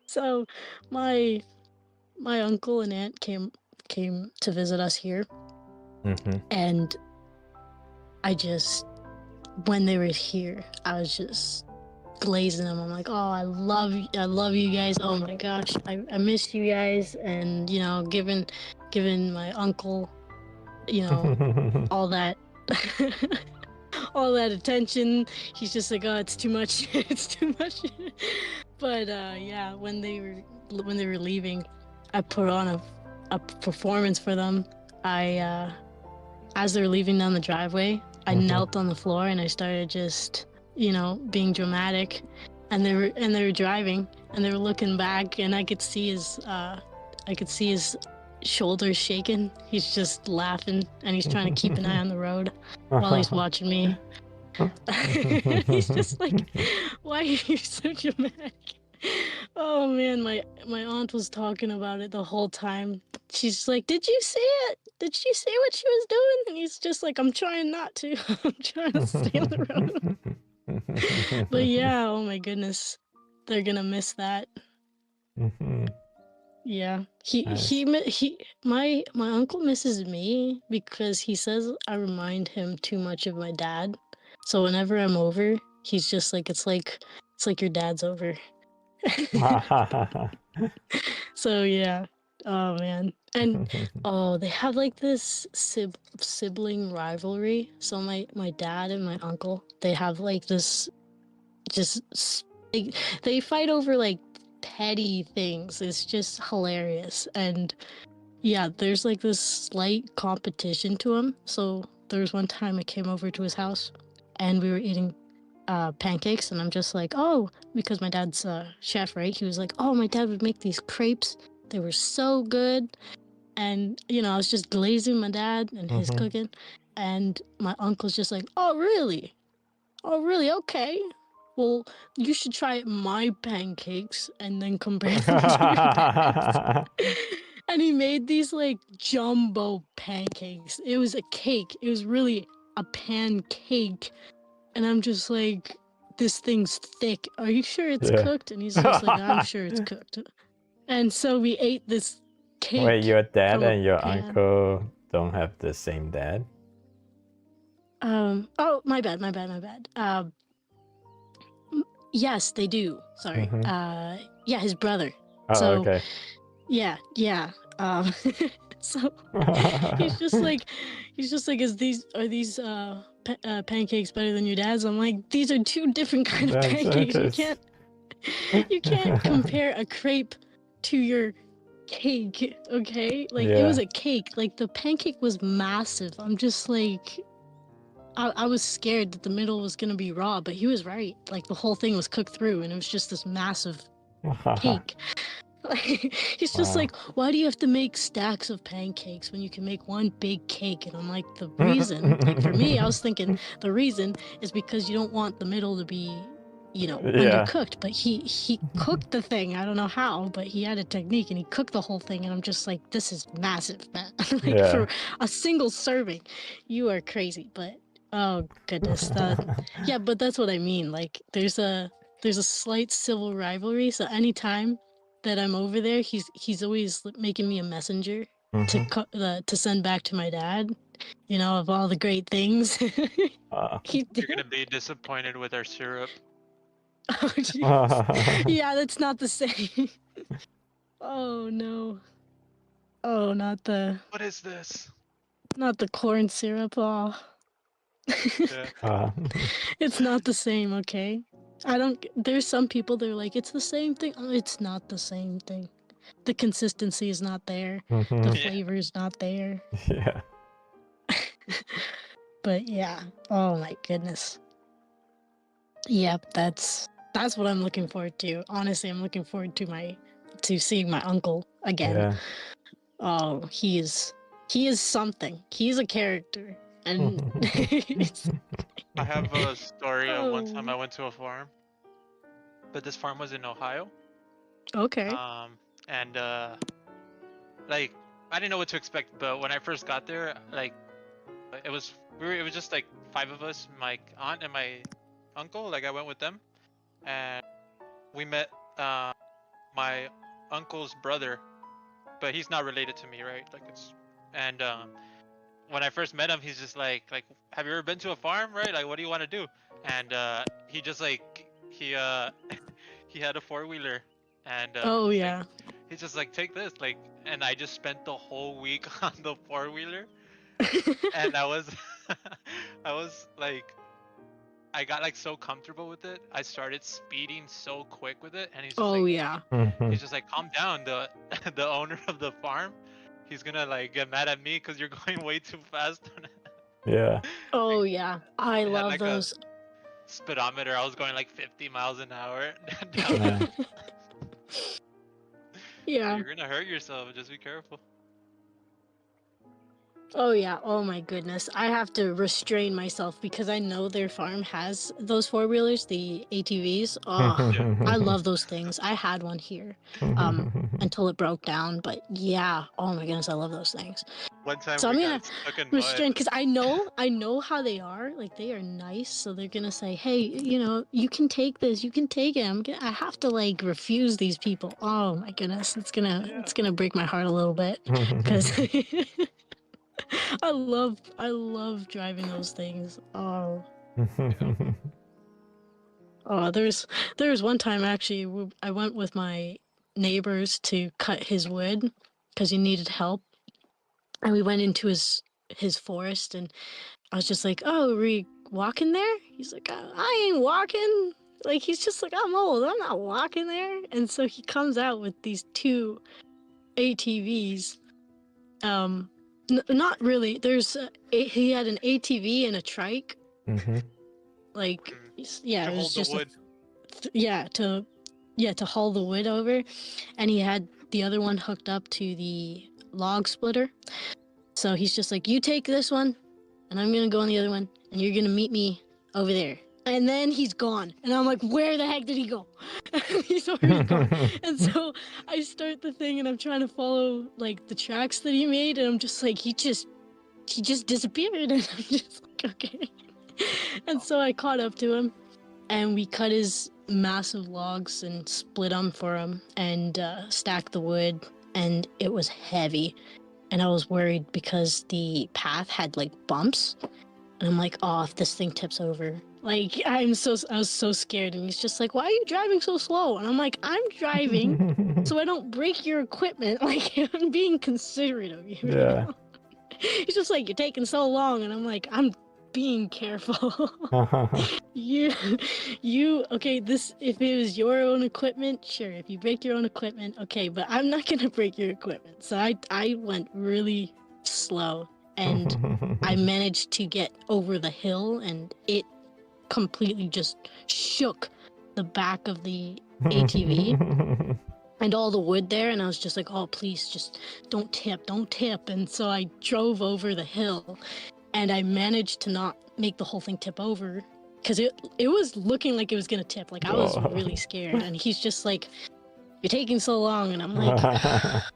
So my uncle and aunt came to visit us here, and when they were here, I was just glazing them. I'm like, oh, I love you guys. Oh my gosh, I miss you guys. And giving my uncle, all that all that attention. He's just like, oh, it's too much. It's too much. But yeah, when they were leaving, I put on a performance for them. I as they were leaving down the driveway, I knelt on the floor and I started just being dramatic, and they were driving and they were looking back, and I could see his shoulders shaking. He's just laughing and he's trying to keep an eye on the road while he's watching me. He's just like, why are you so dramatic? Oh man, my aunt was talking about it the whole time. She's like, did you see it? Did she see what she was doing? And he's just like, I'm trying not to. I'm trying to stay on the road. But yeah, oh my goodness, they're gonna miss that. Yeah, my uncle misses me because he says I remind him too much of my dad. So whenever I'm over, he's just like, it's like your dad's over. So yeah, oh man, and they have like this sibling rivalry. So my dad and my uncle, they have like this they fight over like petty things. It's just hilarious. And yeah, there's like this slight competition to him. So there was one time I came over to his house and we were eating pancakes, and I'm just like, oh, because my dad's a chef, right? He was like, oh, my dad would make these crepes. They were so good. And I was just glazing my dad and his cooking, and my uncle's just like, oh really, okay, well, you should try my pancakes and then compare them to your dad's. And he made these like jumbo pancakes. It was a cake. It was really a pancake. And I'm just like, this thing's thick. Are you sure it's cooked? And he's just like, I'm sure it's cooked. And so we ate this cake. Wait, your dad from a and your pan. uncle don't have the same dad? Oh, my bad. Yes, they do. Sorry. Yeah, his brother. Oh, So, okay. Yeah. So he's just like, are these pancakes better than your dad's? I'm like, these are two different kind of pancakes. You can't compare a crepe to your cake, okay? Like it was a cake. Like the pancake was massive. I'm just like, I was scared that the middle was gonna be raw, but he was right. Like the whole thing was cooked through, and it was just this massive cake. He's just like, why do you have to make stacks of pancakes when you can make one big cake? And I'm like, the reason, like for me, I was thinking the reason is because you don't want the middle to be, undercooked. But he cooked the thing. I don't know how, but he had a technique and he cooked the whole thing. And I'm just like, this is massive, man. Like for a single serving, you are crazy. But oh goodness, yeah. But that's what I mean. Like there's a slight civil rivalry. So anytime that I'm over there, he's always making me a messenger to send back to my dad, of all the great things. You're gonna be disappointed with our syrup. Oh, geez. Yeah, that's not the same. Oh no. Oh, not the. What is this? Not the corn syrup. Oh. Yeah. It's not the same, okay? There's some people that are like, it's the same thing. Oh, it's not the same thing. The consistency is not there. The flavor is not there. Yeah. But yeah, oh my goodness. Yep, that's what I'm looking forward to. Honestly, I'm looking forward to seeing my uncle again. Yeah. Oh, he is something. He's a character. And it's, I have a story of one time Oh. I went to a farm, but this farm was in Ohio. okay. And like I didn't know what to expect, but when I first got there, like it was just like 5 of us, my aunt and my uncle. Like I went with them, and we met my uncle's brother, but he's not related to me, right? Like it's and when I first met him, he's just like, have you ever been to a farm, right? Like, what do you want to do? And he just like he he had a 4-wheeler, and Oh yeah. he's just like, take this, like, and I just spent the whole week on the 4-wheeler, and I was I was like, I got like so comfortable with it. I started speeding so quick with it, and he's just Oh like, yeah. he's just like, calm down. The the owner of the farm, he's gonna like get mad at me because you're going way too fast. Yeah. Oh yeah. I It had love like a those. speedometer. I was going like 50 miles an hour. Yeah. Yeah. You're gonna hurt yourself. Just be careful. Oh yeah. Oh my goodness. I have to restrain myself because I know their farm has those 4-wheelers, the ATVs. Oh, I love those things. I had one here until it broke down, but yeah. Oh my goodness, I love those things. One time So we I'm got gonna stuck in restrain mud. because I know how they are. Like they are nice, so they're gonna say, "Hey, you know, you can take this. You can take it." I have to like refuse these people. Oh my goodness, it's gonna break my heart a little bit because I love driving those things. Oh, there's one time actually I went with my neighbors to cut his wood because he needed help, and we went into his forest, and I was just like, "Oh, are we walking there?" He's like, "I ain't walking." Like he's just like, "I'm old. I'm not walking there." And so he comes out with these 2 ATVs. Not really. He had an ATV and a trike. Like yeah, To it was hold the just wood. to haul the wood over, and he had the other one hooked up to the log splitter. So he's just like, "You take this one, and I'm gonna go on the other one, and you're gonna meet me over there." And then he's gone, and I'm like, "Where the heck did he go?" He's already gone. And so I start the thing, and I'm trying to follow like the tracks that he made, and I'm just like, he just disappeared, and I'm just like, okay. And so I caught up to him, and we cut his massive logs and split them for him, and stacked the wood, and it was heavy. And I was worried because the path had like bumps, and I'm like, "Oh, if this thing tips over." Like I was so scared, and he's just like, "Why are you driving so slow?" And I'm like, "I'm driving so I don't break your equipment. Like I'm being considerate of you." You Yeah. know? He's just like, "You're taking so long," and I'm like, "I'm being careful." You okay, this if it was your own equipment, sure. If you break your own equipment, okay, but I'm not gonna break your equipment. So I went really slow, and I managed to get over the hill, and it completely just shook the back of the ATV and all the wood there, and I was just like, "Oh, please just don't tip. And so I drove over the hill, and I managed to not make the whole thing tip over because it was looking like it was gonna tip. Like I was really scared, and he's just like, "You're taking so long," and I'm like,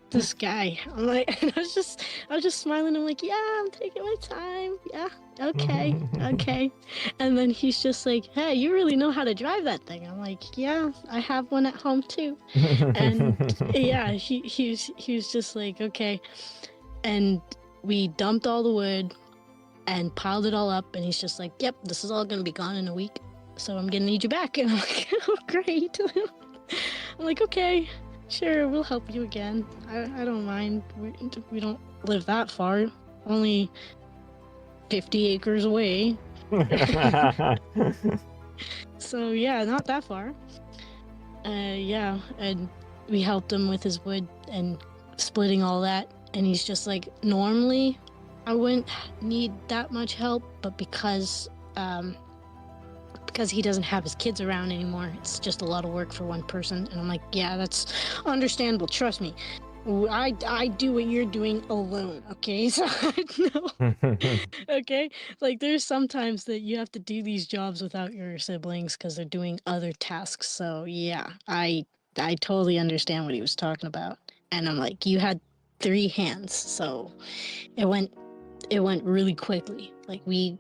"This guy." I'm like, and I was just smiling. I'm like, "Yeah, I'm taking my time. Yeah, okay." And then he's just like, "Hey, you really know how to drive that thing?" I'm like, "Yeah, I have one at home too." And yeah, he was just like, "Okay," and we dumped all the wood and piled it all up, and he's just like, "Yep, this is all gonna be gone in a week, so I'm gonna need you back." And I'm like, "Oh, great." I'm like, "Okay, sure, we'll help you again. I don't mind. We don't live that far, only 50 acres away." So yeah, not that far. Yeah, and we helped him with his wood and splitting all that, and he's just like, "Normally I wouldn't need that much help, but because he doesn't have his kids around anymore, it's just a lot of work for one person." And I'm like, "Yeah, that's understandable, trust me." I do what you're doing alone, okay? So no. Okay? Like there's sometimes that you have to do these jobs without your siblings because they're doing other tasks. So yeah, I totally understand what he was talking about. And I'm like, you had 3 hands, so it went really quickly. Like we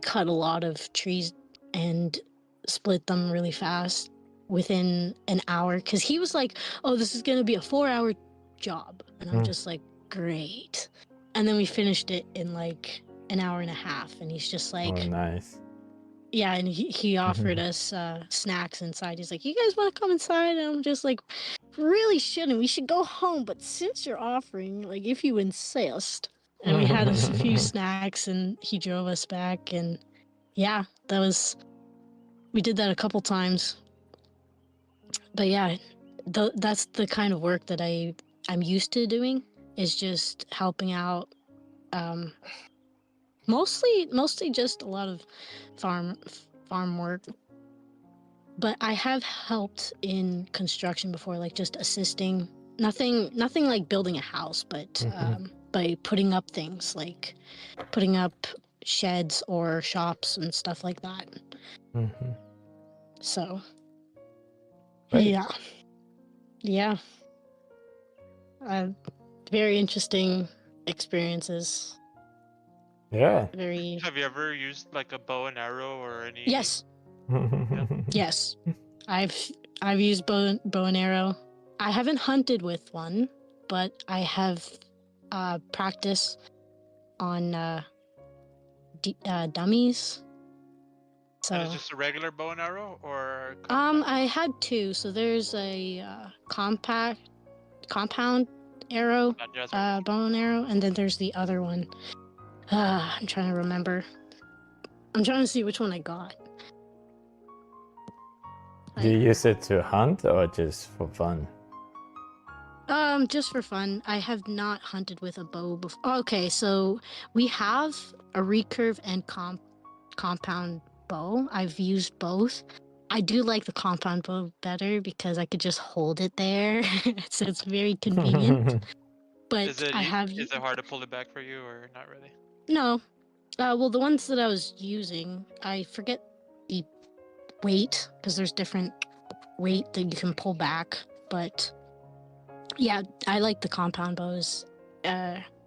cut a lot of trees and split them really fast within an hour because he was like, oh, this is gonna be a 4-hour job, and I'm just like, great. And then we finished it in like an hour and a half, and he's just Oh, like, nice. yeah, and he offered us snacks inside. He's like, you guys want to come inside? And I'm just like, really shouldn't. We should go home, but since you're offering, like, if you insist. And we had us a few snacks, and he drove us back, and yeah, we did that a couple times. But yeah, that's the kind of work that I'm used to doing, is just helping out. Mostly just a lot of farm work. But I have helped in construction before, like just assisting. Nothing like building a house, but by putting up things, like putting up sheds or shops and stuff like that. So, Right. yeah. Very interesting experiences. Yeah. Very. Have you ever used like a bow and arrow or any? Yes. Yes. I've used bow and arrow. I haven't hunted with one, but I have practice on dummies. So And it's just a regular bow and arrow, or? I had 2. So there's a compound arrow, bow and arrow, and then there's the other one. I'm trying to remember. I'm trying to see which one I got. Do you use it to hunt or just for fun? Just for fun. I have not hunted with a bow before. Okay, so we have a recurve and compound bow. I've used both. I do like the compound bow better because I could just hold it there, so it's very convenient. But Is it hard to pull it back for you, or not really? No. Well, the ones that I was using, I forget the weight because there's different weight that you can pull back. But yeah, I like the compound bows.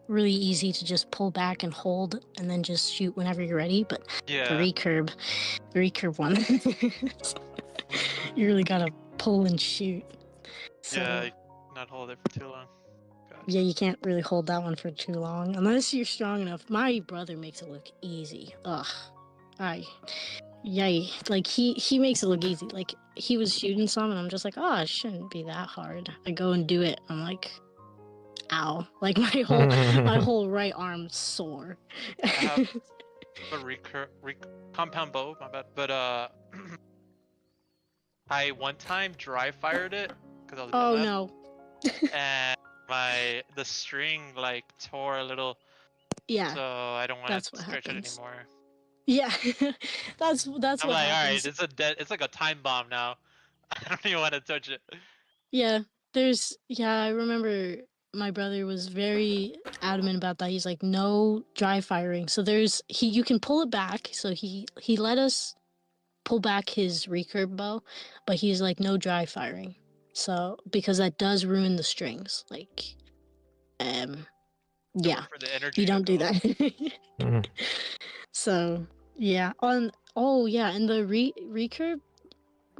Really easy to just pull back and hold, and then just shoot whenever you're ready. But Yeah. the recurve one, you really gotta pull and shoot. So, yeah, not hold it for too long. Yeah, you can't really hold that one for too long unless you're strong enough. My brother makes it look easy. Ugh, yay! Like he makes it look easy. Like he was shooting some, and I'm just like, oh, it shouldn't be that hard. I go and do it. I'm like, ow! Like my whole right arm's sore. I have a compound bow, my bad. But I one time dry fired it because I was. Oh no! And the string like tore a little. Yeah. So I don't want to stretch it anymore. Yeah, that's I'm what like, happens. all right, it's like a time bomb now. I don't even want to touch it. Yeah, I remember my brother was very adamant about that. He's like, no dry firing. So you can pull it back. So he let us pull back his recurve bow, but he's like, no dry firing. So because that does ruin the strings. Like, yeah, for the energy you don't do that. So yeah, and the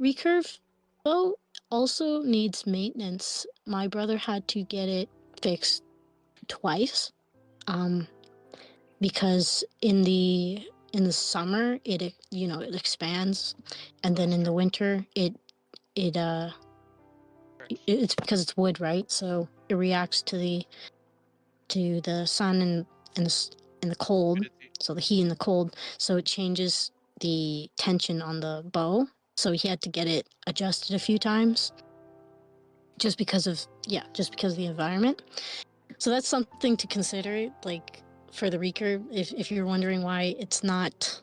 recurve bow also needs maintenance. My brother had to get it fixed twice, because in the summer it expands, and then in the winter it's because it's wood, right? So it reacts to the sun and the cold, so the heat and the cold. So it changes the tension on the bow. So he had to get it adjusted a few times, just because of the environment. So that's something to consider, like for the recurve, if you're wondering why it's not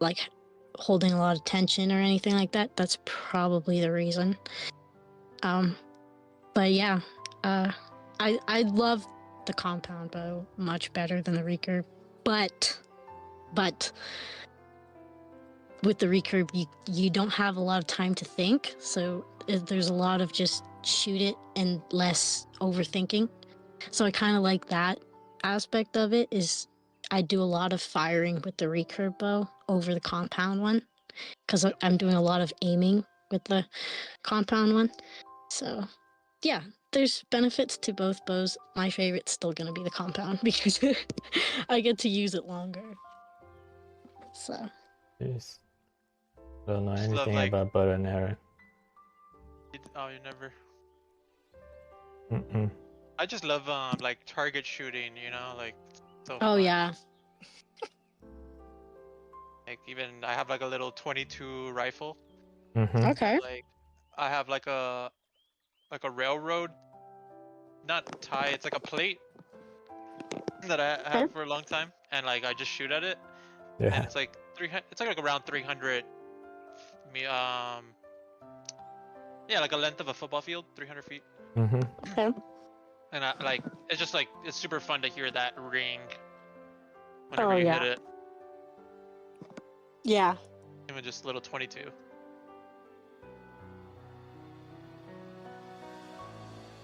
like holding a lot of tension or anything like that. That's probably the reason. But yeah, I love the compound bow much better than the recurve, but with the recurve you don't have a lot of time to think, so there's a lot of just shoot it and less overthinking. So I kind of like that aspect of it. Is I do a lot of firing with the recurve bow over the compound one because I'm doing a lot of aiming with the compound one. So yeah, there's benefits to both bows. My favorite's still gonna be the compound because I get to use it longer. So Jeez. Don't know Just love anything like about bow and arrow. oh, you never. Mm-mm. I just love like target shooting, you know, like so oh fun. yeah. Like even I have like a little 22 rifle. Mm-hmm. Okay. Like I have like a railroad, not tie. It's like a plate that I have for a long time, and like I just shoot at it, and Yeah. it's like 300. It's like around 300. Yeah, like a length of a football field, 300 feet. Mm-hmm. Okay. And I like it's just like it's super fun to hear that ring whenever Oh you yeah. hit it. Yeah. Even just little 22.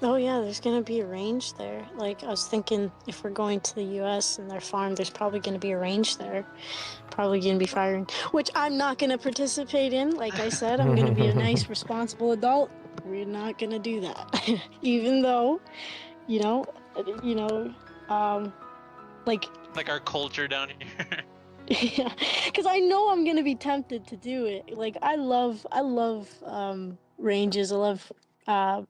Oh yeah, there's gonna be a range there. Like I was thinking, if we're going to the U.S. and their farm, there's probably gonna be a range there. Probably gonna be firing, which I'm not gonna participate in. Like I said, I'm gonna be a nice, responsible adult. We're not gonna do that, even though, you know, like Like our culture down here. yeah, because I know I'm gonna be tempted to do it. Like I love ranges. I love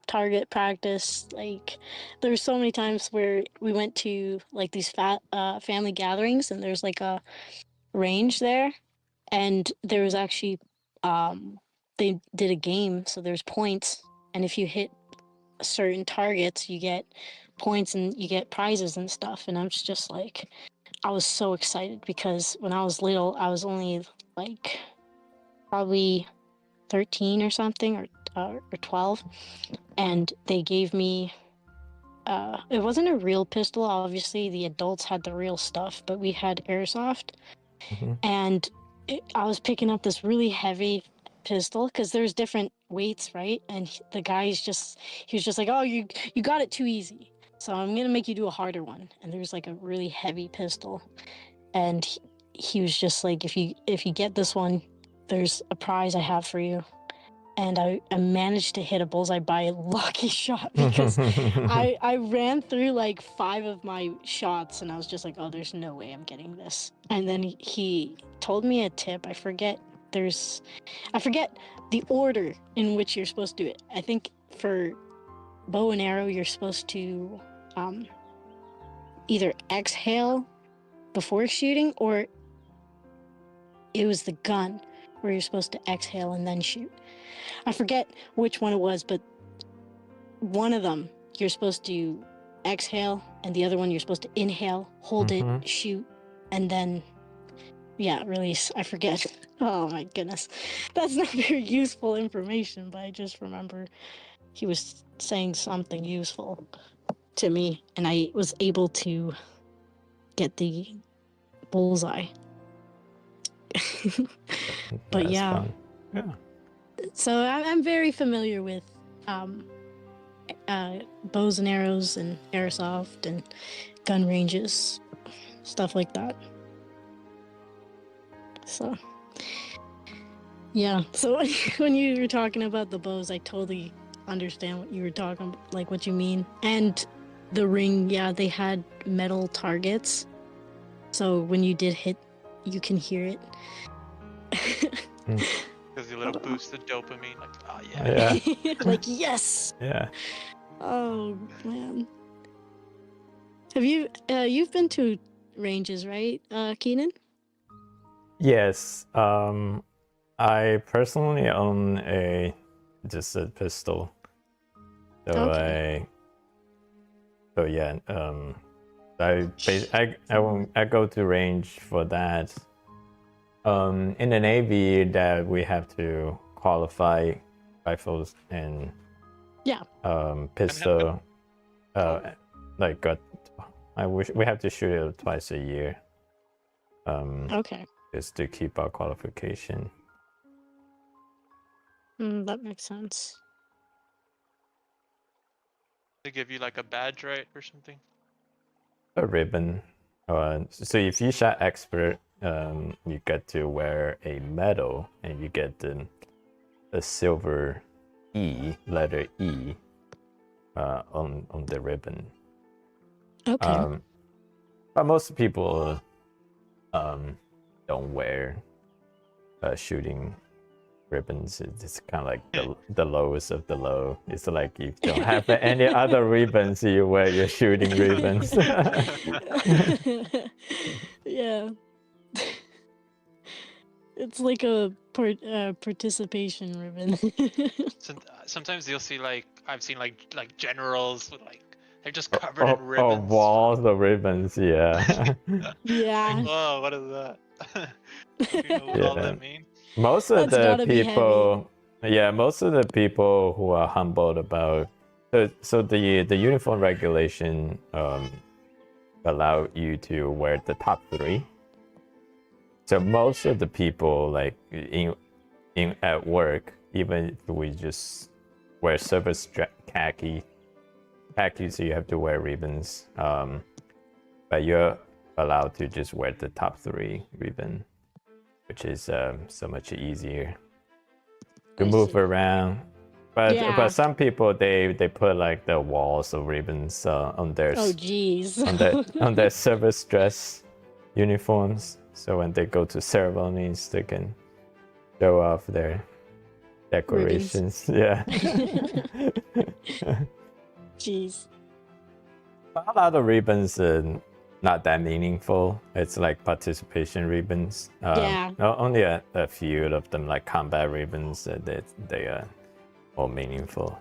target practice. Like there's so many times where we went to like these family gatherings, and there's like a range there, and there was actually they did a game, so there's points, and if you hit certain targets, you get points and you get prizes and stuff. And I'm just like, I was so excited because when I was little, I was only like probably 13 or something, or 12, and they gave me. It wasn't a real pistol. Obviously, the adults had the real stuff, but we had airsoft, Mm-hmm. and I was picking up this really heavy pistol because there's different weights, right? And the guy's he was just like, "Oh, you got it too easy, so I'm gonna make you do a harder one." And there's like a really heavy pistol, and he was just like, if you get this one, there's a prize I have for you. And I managed to hit a bullseye by a lucky shot because I ran through like 5 of my shots, and I was just like, oh, there's no way I'm getting this. And then he told me a tip. I forget the order in which you're supposed to do it. I think for bow and arrow, you're supposed to either exhale before shooting, or it was the gun where you're supposed to exhale and then shoot. I forget which one it was, but one of them you're supposed to exhale, and the other one you're supposed to inhale, hold it, shoot, and then release. I forget. Oh my goodness, that's not very useful information, but I just remember he was saying something useful to me, and I was able to get the bullseye. But That's yeah. fun. Yeah. So I'm very familiar with bows and arrows and airsoft and gun ranges, stuff like that. So yeah, so when you were talking about the bows, I totally understand what you were talking, like what you mean. And the ring, yeah, they had metal targets, so when you did hit, you can hear it. Because you little boost of dopamine, like oh yeah. Yeah. Like yes. Yeah. Oh man. Have you've been to ranges, right, Kenan? Yes. I personally own just a pistol. So Okay. I go to range for that. In the Navy, that we have to qualify rifles and Yeah. pistol. like I wish we have to shoot it twice a year. Okay. Just to keep our qualification. That makes sense. They give you like a badge, right, or something? A ribbon. So if you shot expert, you get to wear a medal, and you get a silver letter E, on the ribbon. Okay. But most people don't wear shooting ribbons. It's kind of like the lowest of the low. It's like you don't have any other ribbons, you wear your shooting ribbons. Yeah. It's like a participation ribbon. Sometimes you'll see like I've seen like generals with like they're just covered in Or ribbons. walls of ribbons, yeah. Yeah. Like, oh, what is that? You know what all Yeah. that means? Most of That's the gotta be people, most of the people who are humbled about, so the uniform regulation allow you to wear the top 3. So most of the people, like in at work, even if we just wear service khaki, so you have to wear ribbons. But you're allowed to just wear the top 3 ribbon, which is so much easier to move around. But some people they put like the walls of ribbons on their on their service dress uniforms, so when they go to ceremonies they can show off their decorations. Yeah. Jeez. A lot of ribbons are not that meaningful. It's like participation ribbons. Only a few of them, like combat ribbons, they are more meaningful.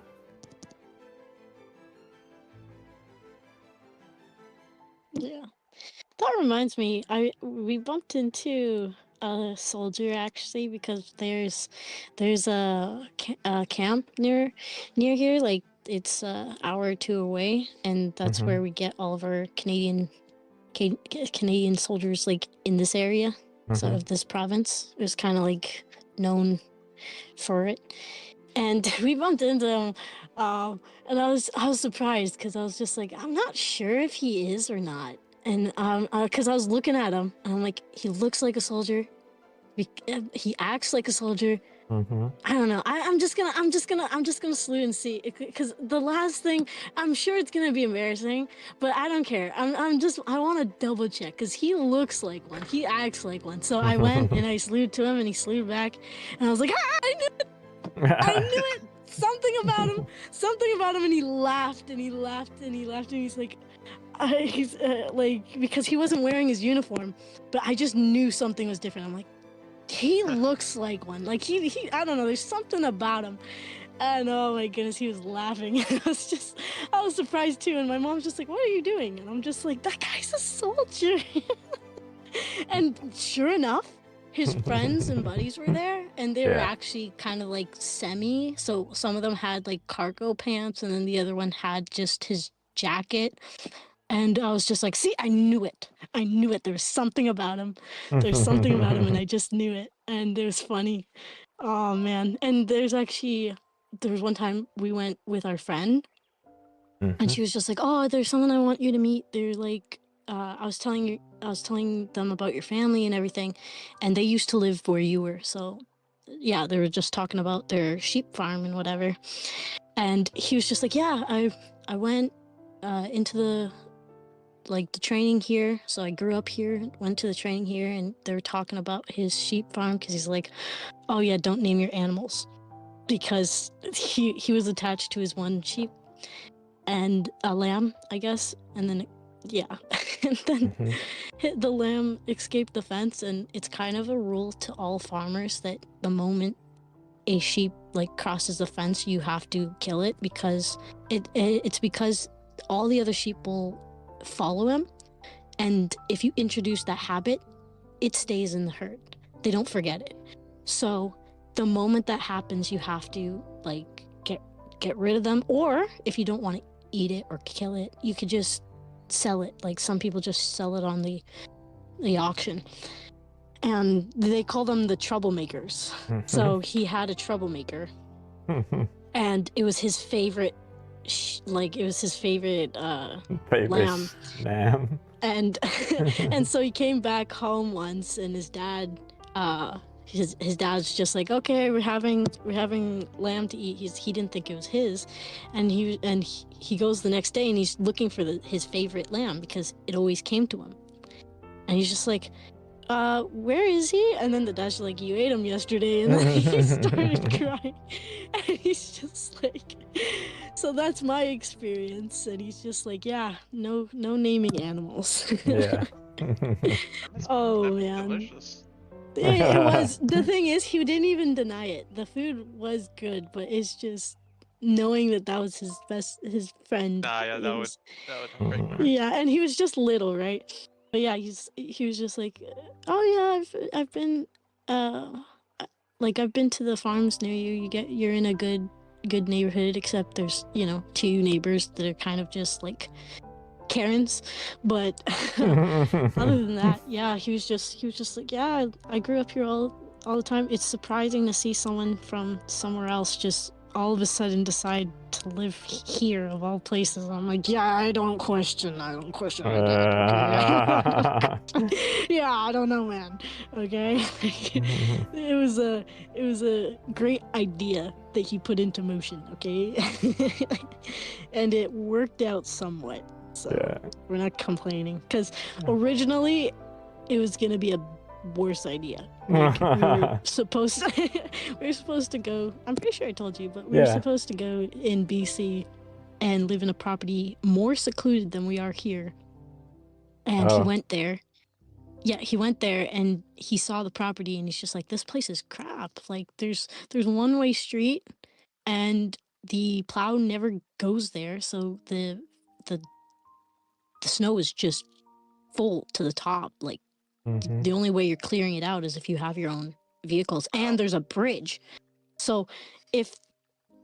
Yeah. That reminds me, we bumped into a soldier actually, because there's a camp near here, like it's an hour or 2 away, and that's where we get all of our Canadian soldiers, like in this area. So of this province, it was kind of like known for it, and we bumped into him, and I was surprised, because I was just like, I'm not sure if he is or not. And because I was looking at him, and I'm like, he looks like a soldier. He acts like a soldier. I don't know. I'm just gonna salute and see, because the last thing, I'm sure it's gonna be embarrassing, but I don't care. I want to double check, because he looks like one. He acts like one. So I went and I saluted to him, and he saluted back, and I was like, I knew it. I knew it. Something about him, and he laughed, and he's like. He's like, because he wasn't wearing his uniform, but I just knew something was different. I'm like, he looks like one. Like he I don't know, there's something about him. And oh my goodness, he was laughing. I was surprised too. And my mom's just like, what are you doing? And I'm just like, that guy's a soldier. And sure enough, his friends and buddies were there, and they were actually kind of like semi. So some of them had like cargo pants, and then the other one had just his jacket. And I was just like, see, I knew it. There was something about him. And I just knew it. And it was funny. Oh, man. And there was one time we went with our friend, and she was just like, oh, there's someone I want you to meet. They're like, I was telling them about your family and everything, and they used to live where you were. So, yeah, they were just talking about their sheep farm and whatever. And he was just like, yeah, I went into the training here. So I grew up here, went to the training here, and they were talking about his sheep farm, because he's like, oh yeah, don't name your animals, because he was attached to his one sheep and a lamb, I guess, and then and then the lamb escaped the fence. And it's kind of a rule to all farmers that the moment a sheep like crosses the fence, you have to kill it, because it's because all the other sheep will follow him, and if you introduce that habit, it stays in the herd. They don't forget it. So the moment that happens, you have to like get rid of them, or if you don't want to eat it or kill it. You could just sell it. Like some people just sell it on the auction. And they call them the troublemakers. So he had a troublemaker, and it was his favorite, it was his favorite lamb. And and so he came back home once, and his dad, his dad's just like, okay, we're having lamb to eat. He didn't think it was his, and he goes the next day and he's looking for his favorite lamb because it always came to him, and he's just like, where is he? And then the dad's like, you ate him yesterday. And then he started crying. And he's just like, so that's my experience. And he's just like, yeah, no naming animals. Yeah. Oh, That'd be man. delicious. It was. The thing is, he didn't even deny it. The food was good, but it's just knowing that was his friend. Nah, yeah, that would break my heart. Yeah, and he was just little, right? But yeah, he was just like, oh yeah, I've been I've been to the farms near you. You're in a good neighborhood, except there's 2 neighbors that are kind of just like Karens. But other than that, yeah, he was just like, yeah, I grew up here all the time. It's surprising to see someone from somewhere else just all of a sudden decide to live here of all places. I'm like, yeah, I don't question my dad. Okay? Yeah, I don't know, man. Okay. It was a great idea that he put into motion. Okay. And it worked out somewhat. So we're not complaining, because originally it was gonna be a worse idea. Like, we were supposed to go, I'm pretty sure I told you, but we were supposed to go in BC and live in a property more secluded than we are here. And he went there. Yeah, he went there and he saw the property and he's just like, this place is crap. Like there's one-way street and the plow never goes there, so the snow is just full to the top. Like the only way you're clearing it out is if you have your own vehicles, and there's a bridge. So if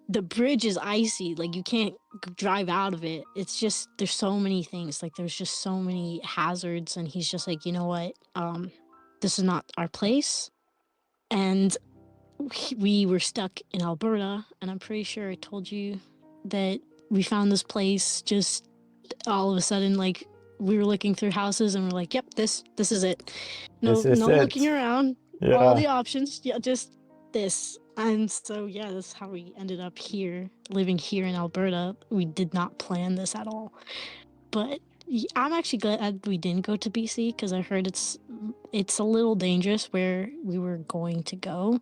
the bridge is icy, like you can't drive out of it. It's just, there's so many things, like there's just so many hazards. And he's just like, you know what, this is not our place. And we were stuck in Alberta, and I'm pretty sure I told you that we found this place just all of a sudden. Like we were looking through houses and we're like, yep, this is it. No looking around. All the options, just this. And so that's how we ended up here, living here in Alberta. We did not plan this at all, but I'm actually glad we didn't go to BC, because I heard it's a little dangerous where we were going to go.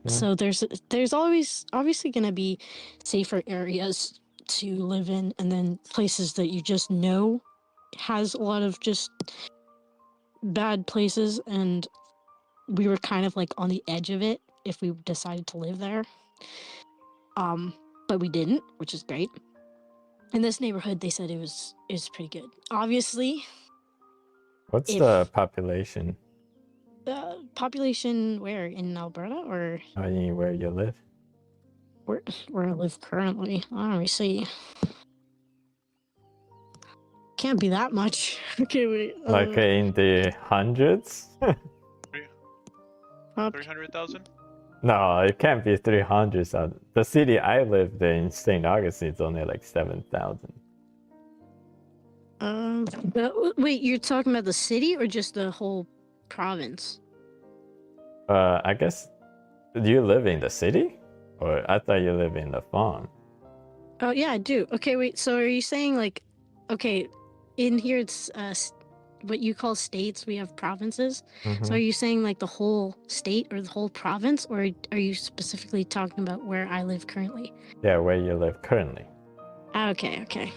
So there's always obviously going to be safer areas to live in, and then places that you just know has a lot of just bad places, and we were kind of like on the edge of it if we decided to live there. But we didn't, which is great. In this neighborhood, they said it was pretty good. Obviously. What's the population? Population where? In Alberta, or? I mean, where you live? Where I live currently. Let me see. Can't be that much. Okay, wait. Like in the hundreds? 300,000? No, it can't be 300. The city I lived in, St. Augustine, is only like 7,000. Wait, you're talking about the city or just the whole province? I guess, do you live in the city? Or I thought you live in the farm. Oh, yeah, I do. Okay, wait, so are you saying like, okay, in here it's what you call states, we have provinces. So are you saying like the whole state or the whole province, or are you specifically talking about where I live currently? Yeah, where you live currently. Okay.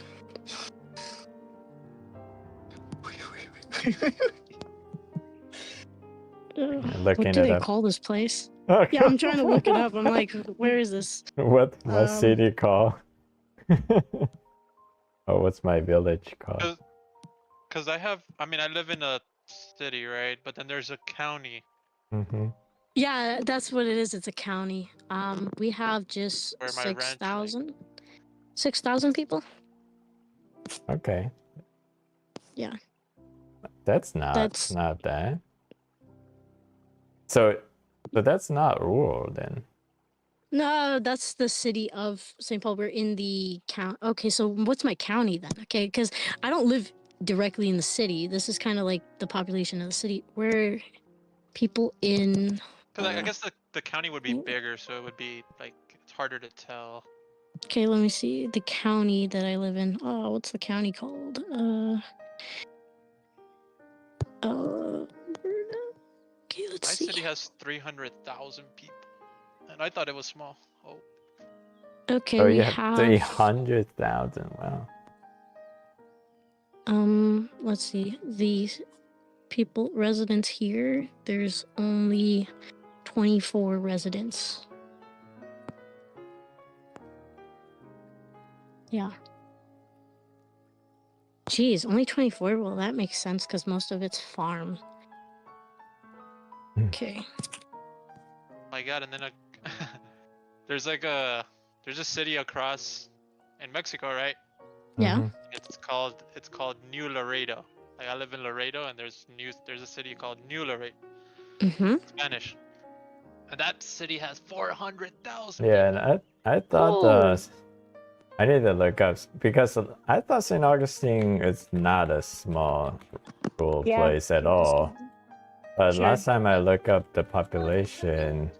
What do they call this place? Okay. Yeah, I'm trying to look it up. I'm like, where is this? What city called? Oh, what's my village called? Because I live in a city, right? But then there's a county. Yeah, that's what it is. It's a county. We have just 6,000 people. Okay. Yeah. That's That's not bad. So, but that's not rural then. no, that's the city of St. Paul. We're in the count. Okay, so what's my county then? Okay, because I don't live directly in the city. This is kind of like the population of the city. Where people in. Because I guess the county would be bigger, so it would be like it's harder to tell. Okay, let me see the county that I live in. Oh, what's the county called? Okay, let's My see. city has 300,000 people, and I thought it was small. Oh, Okay, Oh, we you have have 300,000. Wow. let's see. The people residents here, there's only 24 residents. Yeah. Geez, only 24? Well, that makes sense because most of it's farm. Okay. my God! And then there's like there's a city across in Mexico, right? Yeah. Mhm. It's called New Laredo. Like I live in Laredo, and there's a city called New Laredo, Mm-hmm. Spanish, and that city has 400,000 Yeah, people. and I thought Oh. I need to look up because I thought St. Augustine is not a small rural Yeah. place at all. But Sure. last time I looked up the population.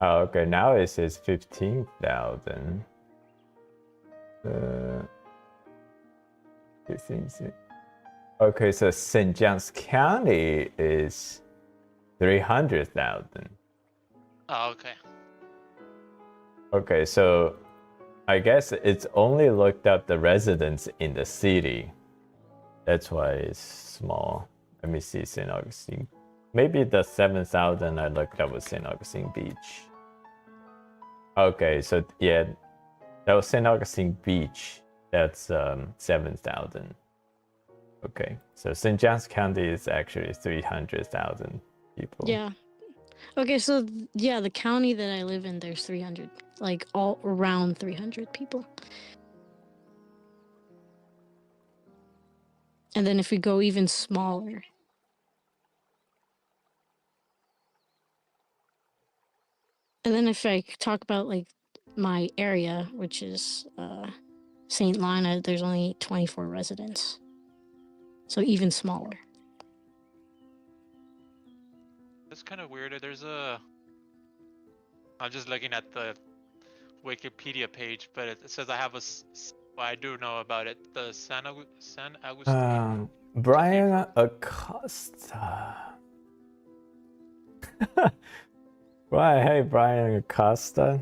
Oh, okay. Now it says 15,000. 15. Okay, so St. John's County is 300,000. Oh, okay. Okay, so I guess it's only looked up the residents in the city. That's why it's small. Let me see St. Augustine. Maybe the 7,000 I looked up was St. Augustine Beach. Okay, so yeah, that was St. Augustine Beach. That's 7,000. Okay, so St. John's County is actually 300,000 people. Yeah. Okay, so yeah, the county that I live in, there's 300, like all around 300 people. And then if we go even smaller, and then if I talk about like my area, which is St. Lana, there's only 24 residents. So even smaller. That's kind of weird. I'm just looking at the Wikipedia page, but it says I have well, I do know about it. The San Agustin. Brian Acosta. Right, hey Brian Acosta.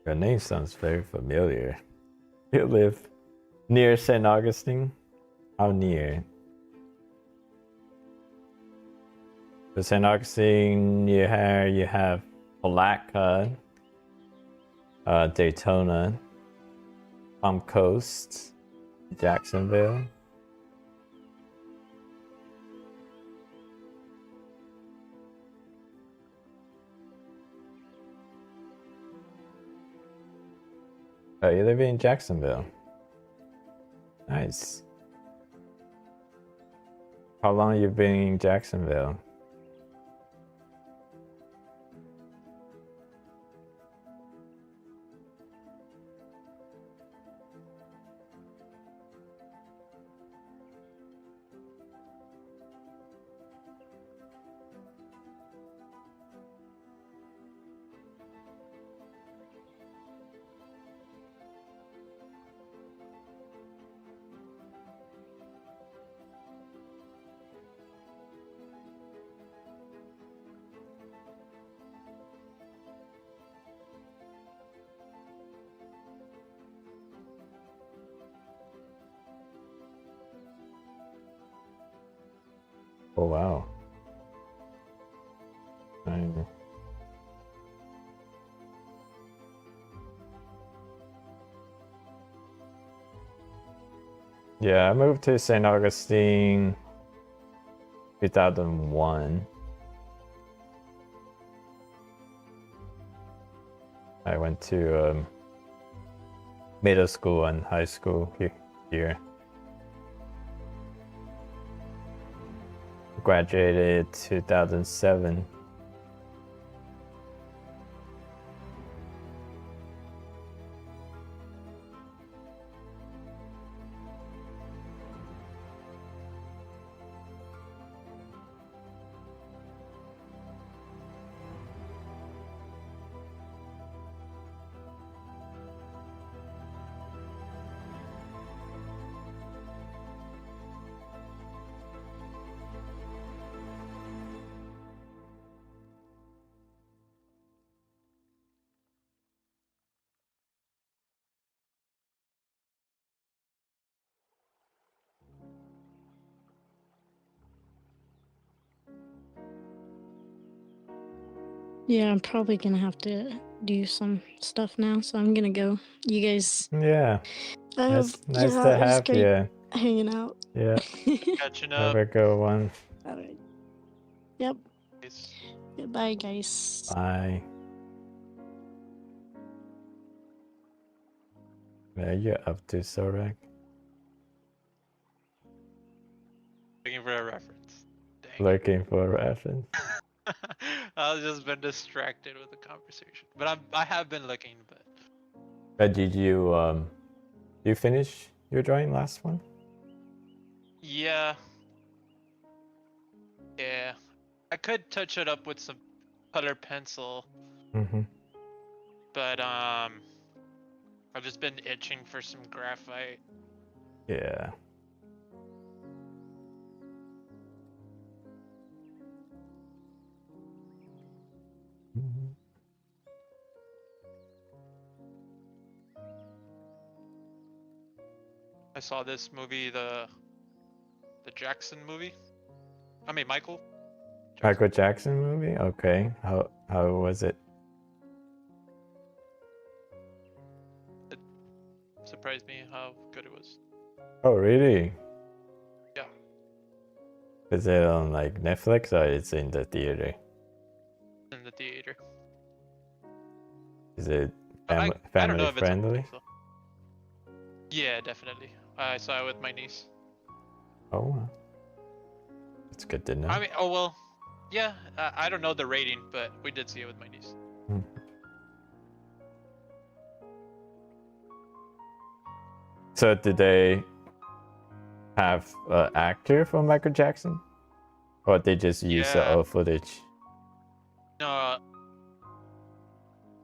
Your name sounds very familiar. You live near St. Augustine? How near? For St. Augustine, you have Palatka, Daytona, Palm Coast, Jacksonville. Oh, you live in Jacksonville. Nice. How long you been in Jacksonville? Oh wow. Yeah, I moved to St. Augustine 2001. I went to middle school and high school here. Graduated 2007. Yeah, I'm probably gonna have to do some stuff now, so I'm gonna go. You guys, Yeah, nice yeah, to it was have great you. hanging out. Yeah, Catching have up. a good one. All right. Yep. Peace. Goodbye, guys. Bye. What are you up to, Sorek? Looking for a reference. Dang. Looking for a reference. I've just been distracted with the conversation, but I have been looking. But But did you finish your drawing last one? yeah, I could touch it up with some color pencil, Mm-hmm. but I've just been itching for some graphite. Yeah. Mhm. I saw this movie, the Jackson movie. I mean Michael. Michael Jackson movie? Okay. How was it? It surprised me how good it was. Oh, really? Yeah. Is it on like Netflix or it's in the theater? In the theater. Is it I don't family know if it's on friendly? Netflix, though. Yeah, definitely. I saw it with my niece. Oh, it's good to know. I mean, oh well, yeah. I don't know the rating, but we did see it with my niece. Hmm. So did they have an actor for Michael Jackson, or they just use the Yeah. old footage? No,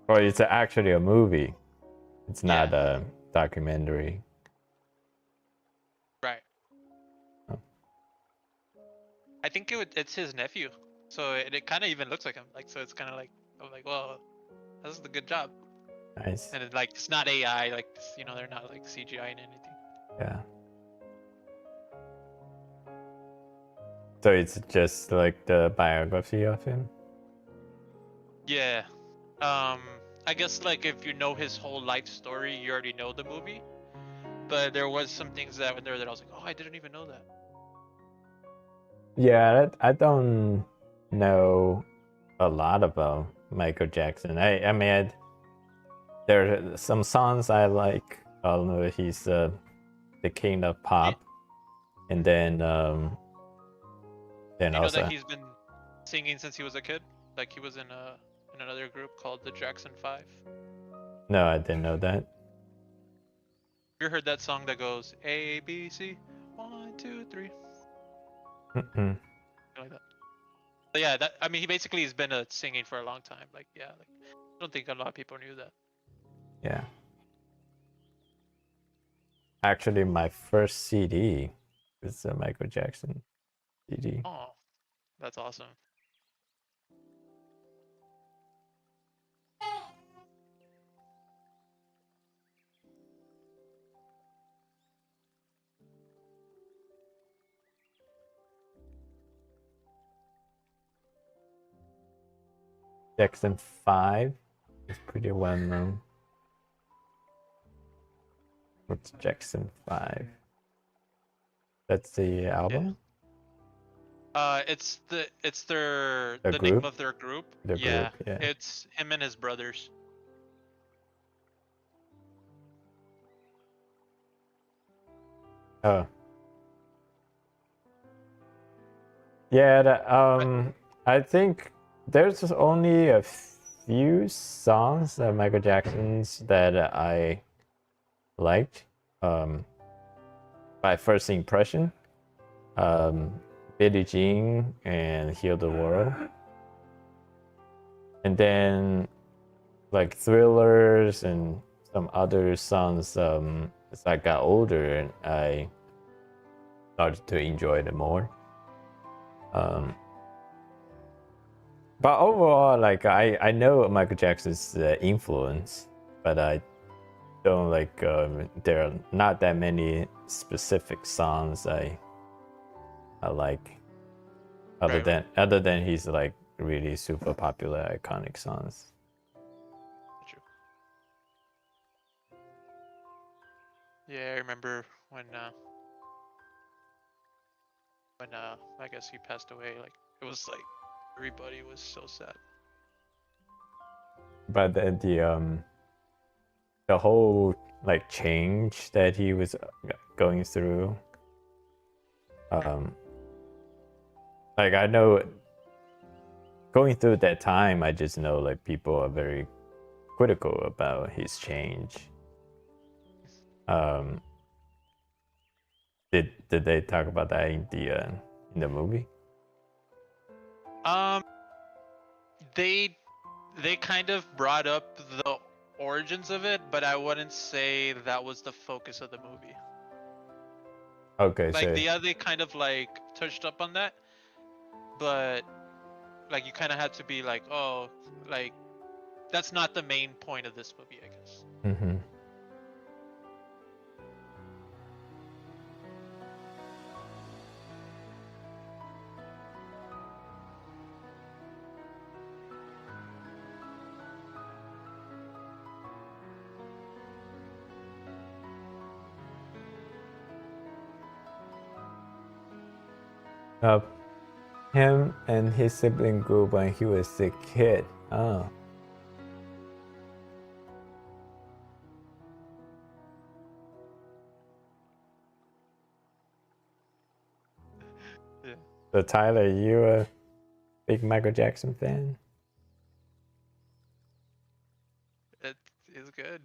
Or it's actually a movie. It's not Yeah. a documentary. right. Oh. I think it's his nephew, so it kind of even looks like him. Like, so it's kind of like, I'm like, well, this is a good job. Nice. And it's not AI, like, they're not like CGI and anything. Yeah. So it's just like the biography of him? Yeah. I guess like if you know his whole life story, you already know the movie. But there was some things that were there that I was like, oh, I didn't even know that. Yeah, I don't know a lot about Michael Jackson. I mean, there are some songs I like. I don't know, he's the king of pop. And then You know also that he's been singing since he was a kid? Like he was in another group called the Jackson 5. no, I didn't know that. You heard that song that goes A B C 1 2 3, Mm-mm. something like that. But yeah, I mean he basically has been singing for a long time. Like I don't think a lot of people knew that. Yeah. Actually, my first CD was a Michael Jackson CD. Oh, that's awesome. Jackson 5 is pretty well known. What's Jackson 5? That's the album? It's their The name group? of their group. The Yeah, group, yeah. it's him and his brothers. Oh. Yeah, I think there's only a few songs of Michael Jackson's that I liked by first impression. Billie Jean and Heal the World. And then like Thrillers and some other songs as I got older and I started to enjoy them more. But overall, like I know Michael Jackson's influence, but I don't like. There are not that many specific songs I like, other than his like really super popular iconic songs. True. Yeah, I remember when I guess he passed away. Like it was like everybody was so sad. But the whole like change that he was going through, like I know going through that time, I just know like people are very critical about his change. Did they talk about that in the movie? They kind of brought up the origins of it, but I wouldn't say that was the focus of the movie. Okay, Like so they kind of like touched up on that, but like you kind of had to be like, oh, like that's not the main point of this movie, I guess. mm-hmm. Him and his sibling group when he was a kid. Oh. Yeah. So Tyler, you a big Michael Jackson fan? It is good.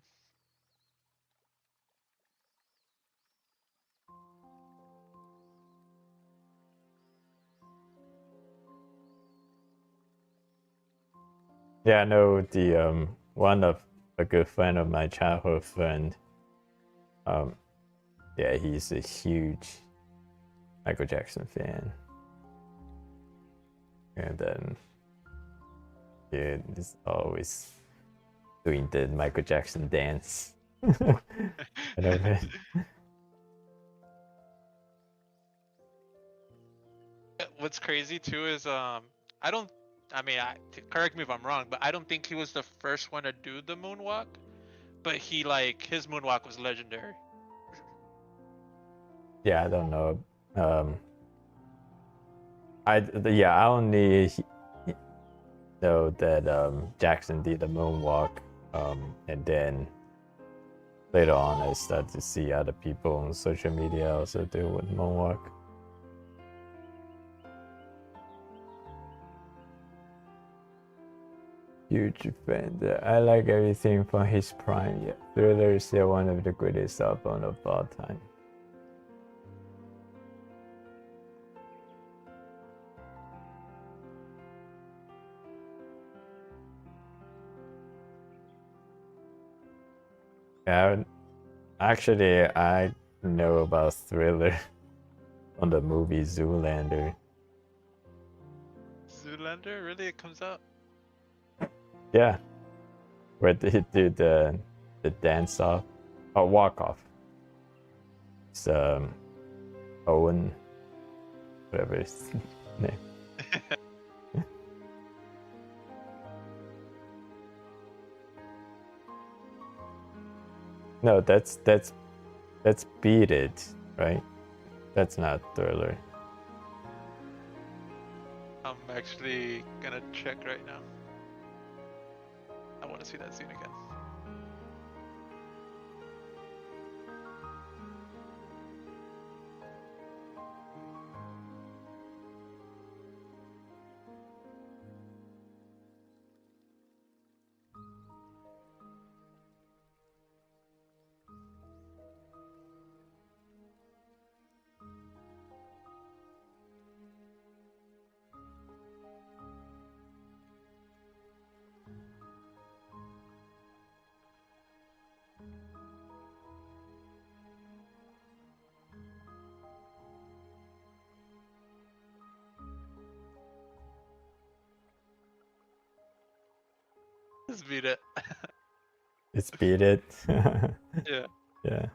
Yeah, I know the one of a good friend of my childhood friend. Yeah, he's a huge Michael Jackson fan. And then yeah, he's always doing the Michael Jackson dance. I don't know. What's crazy too is correct me if I'm wrong, but I don't think he was the first one to do the moonwalk, but he like his moonwalk was legendary. Yeah, I don't know. I only know that Jackson did the moonwalk, and then later on I started to see other people on social media also do with moonwalk. Huge fan. I like everything from his prime. Yeah, Thriller is still one of the greatest albums of all time. Yeah, actually, I know about Thriller on the movie Zoolander. Zoolander, really? It comes out? Yeah, where they do the dance off or walk off. It's Owen, whatever his name. No, that's Beat It, right? That's not Thriller. I'm actually gonna check right now. I want to see that scene again. I Just beat it. It's beat it. Yeah. Yeah.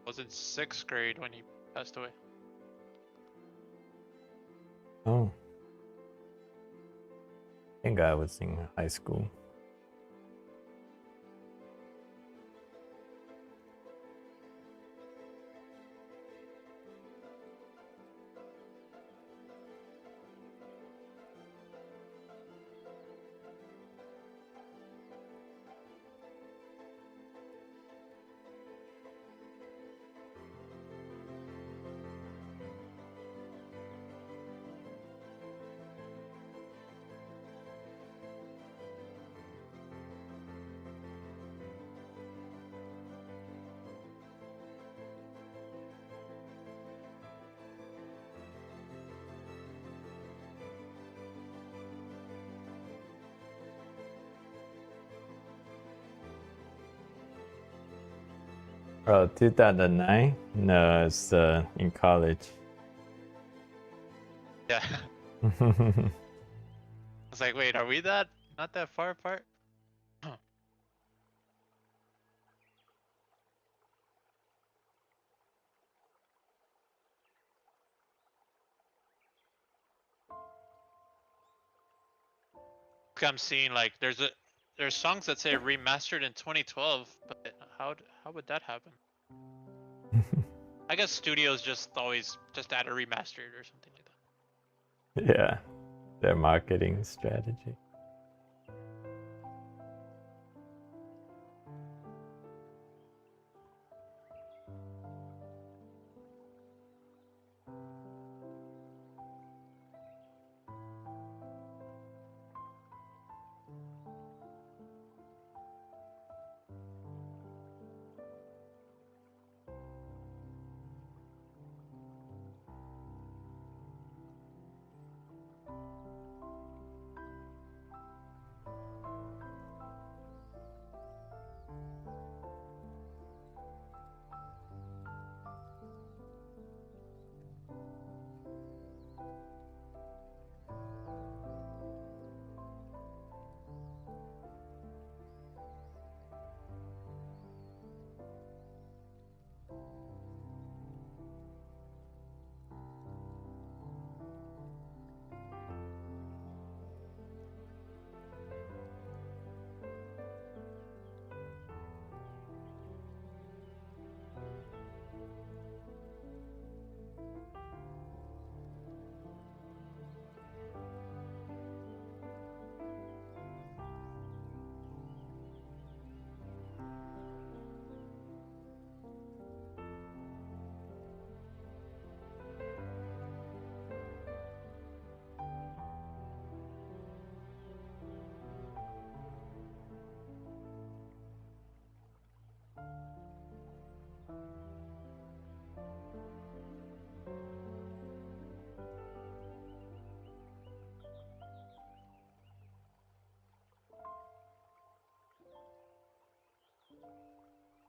I was in 6th grade when he passed away. Oh. I think I was in high school. Oh, 2009? No, it's in college. Yeah. I was like, wait, are we not that far apart? I'm seeing like there's songs that say remastered in 2012, but how would that happen? I guess studios just always just add a remastered or something like that. Yeah, their marketing strategy.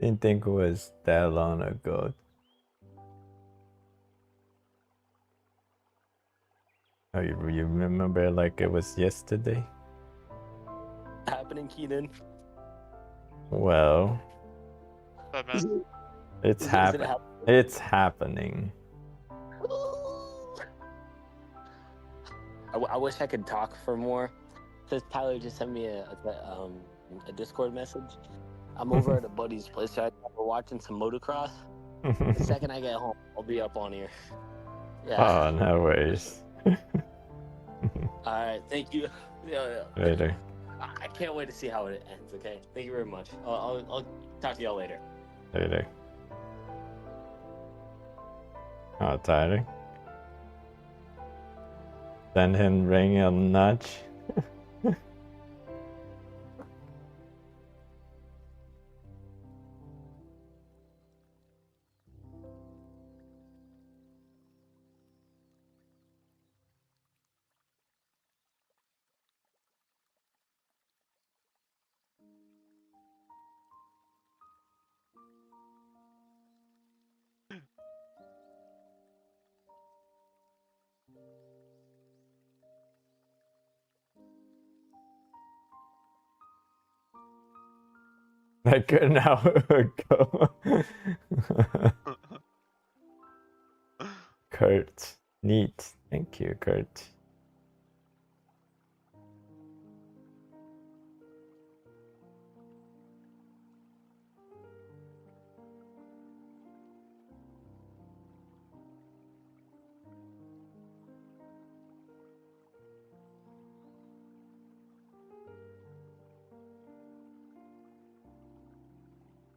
Didn't think it was that long ago. Oh, you remember like it was yesterday? Happening, Kenan. Well, But man, it's Is it happening. hap- It's happening. I wish I could talk for more. Because Tyler just sent me a Discord message. I'm over at a buddy's place right now. We're watching some motocross. The second I get home, I'll be up on here. Yeah. Oh, no worries. All right. Thank you. Yeah. Later. I can't wait to see how it ends. Okay. Thank you very much. I'll talk to y'all later. Later. Oh, Tyler. Send him ring a nudge. Like an hour ago. Kurt. Neat. Thank you, Kurt.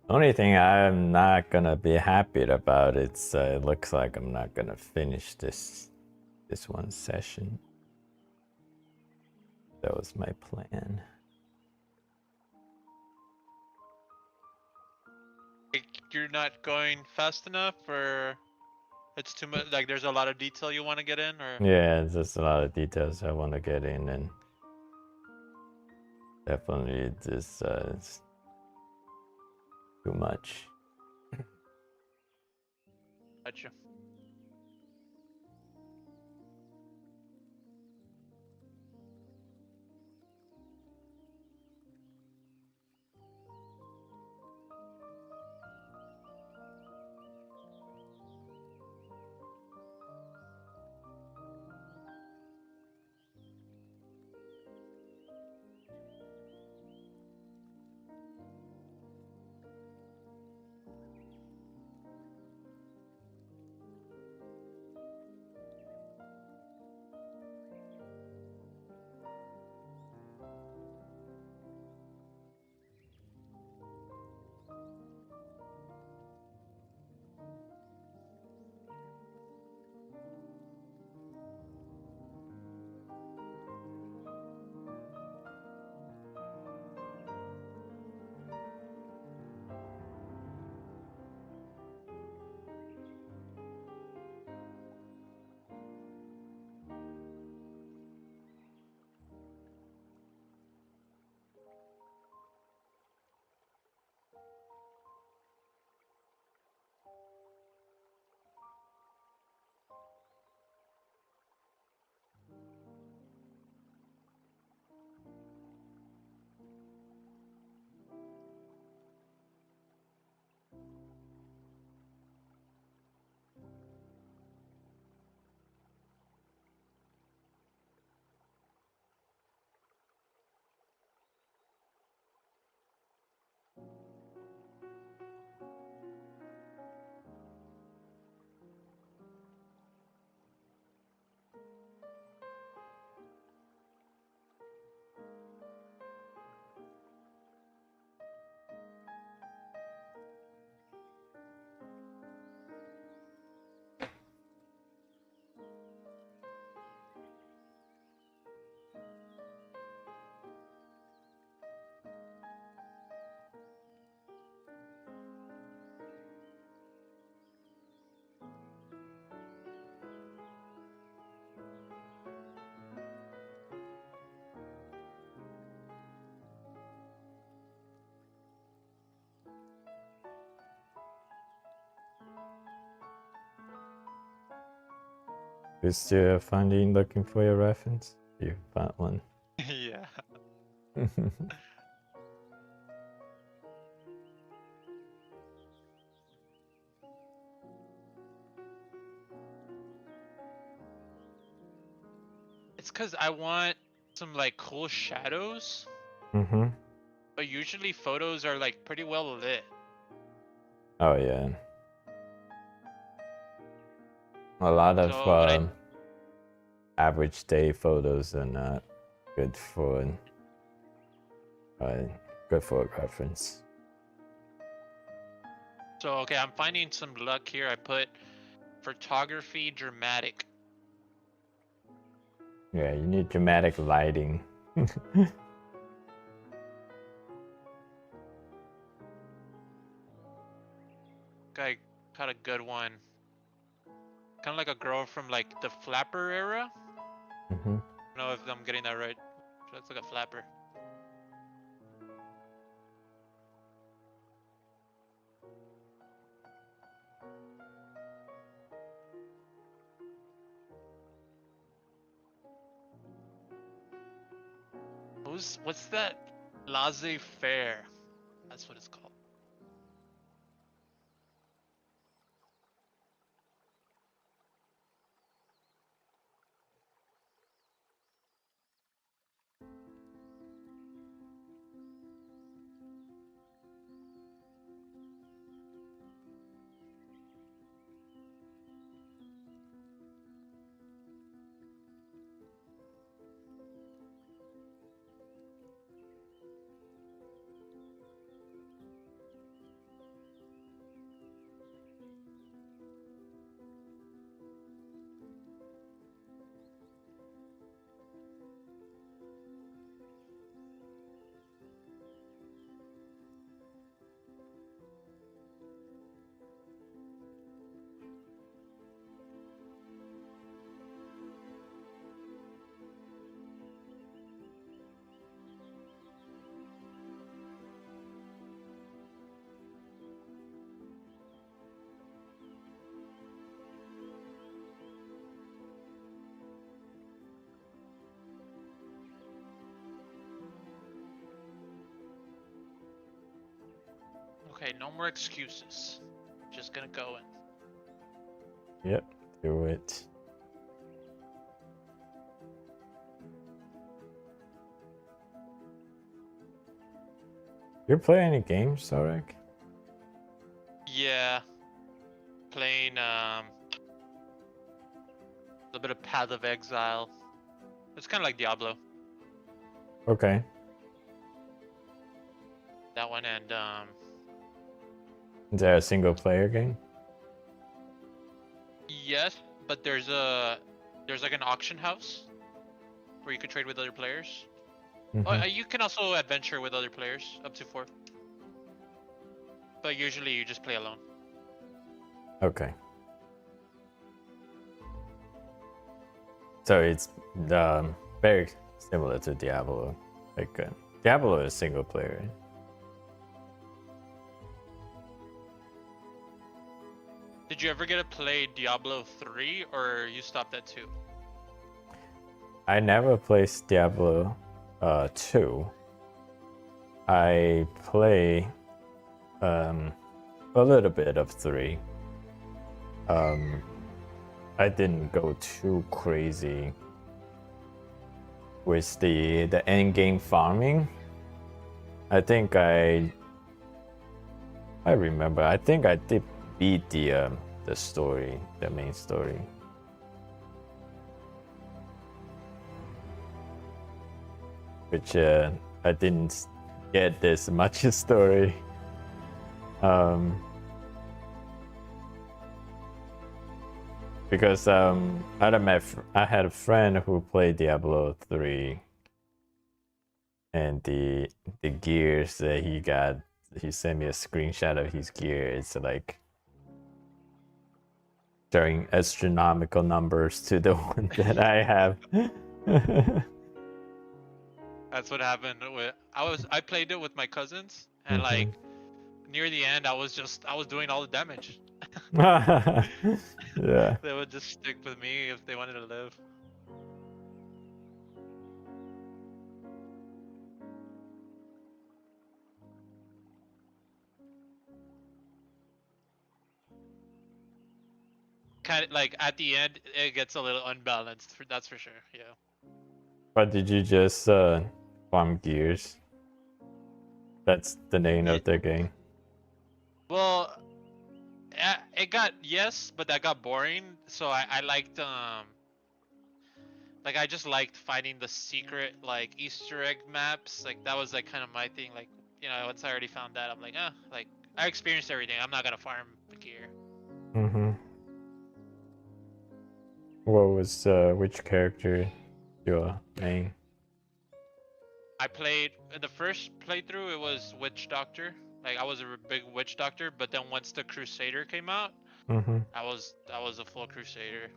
Only thing I'm not gonna be happy about it's it looks like I'm not gonna finish this one session. That was my plan. like, you're not going fast enough, or it's too much. Like, there's a lot of detail you want to get in, or Yeah, there's a lot of details I want to get in, and definitely this it's too much. gotcha. You still looking for your reference? You found one. Yeah. It's because I want some like cool shadows, Mm-hmm. but usually photos are like pretty well lit. Oh yeah. A lot of So what average day photos are not good for a reference. So okay, I'm finding some luck here. I put photography dramatic. Yeah, you need dramatic lighting. I got a good one. Kind of like a girl from like the flapper era. Mm-hmm. I don't know if I'm getting that right. Looks like a flapper. What's that? Laissez-faire. That's what it's called. Okay, no more excuses. Just gonna go in. Yep, do it. You play any games, Sarek? Yeah. Playing a bit of Path of Exile. It's kind of like Diablo. Okay. That one and Is there a single player game? yes, but there's like an auction house where you can trade with other players. Mhm. Oh, you can also adventure with other players, up to 4. But usually you just play alone. Okay. So it's very similar to Diablo. Like Diablo is single player. Right? Did you ever get to play Diablo 3 or you stopped at 2? I never played Diablo 2. I play a little bit of 3. I didn't go too crazy with the end game farming. I think I remember. I think I did beat the story, the main story. Which I didn't get this much story. Because I had a friend who played Diablo 3, and the gears that he got, he sent me a screenshot of his gear. It's like showing astronomical numbers to the one that I have. That's what happened with I played it with my cousins and like near the end I was doing all the damage. Yeah. They would just stick with me if they wanted to live. Kind of like at the end, it gets a little unbalanced. That's for sure. Yeah. But did you just farm gears? That's the name of the game. Well, it got yes, but that got boring. So I liked like I just liked finding the secret like Easter egg maps. Like that was like kind of my thing. Like once I already found that, I'm like like I experienced everything. I'm not gonna farm the gear. Mm-hmm. What was which character your main? I played in the first playthrough. It was Witch Doctor. Like I was a big Witch Doctor, but then once the Crusader came out, Mm-hmm. I was a full Crusader.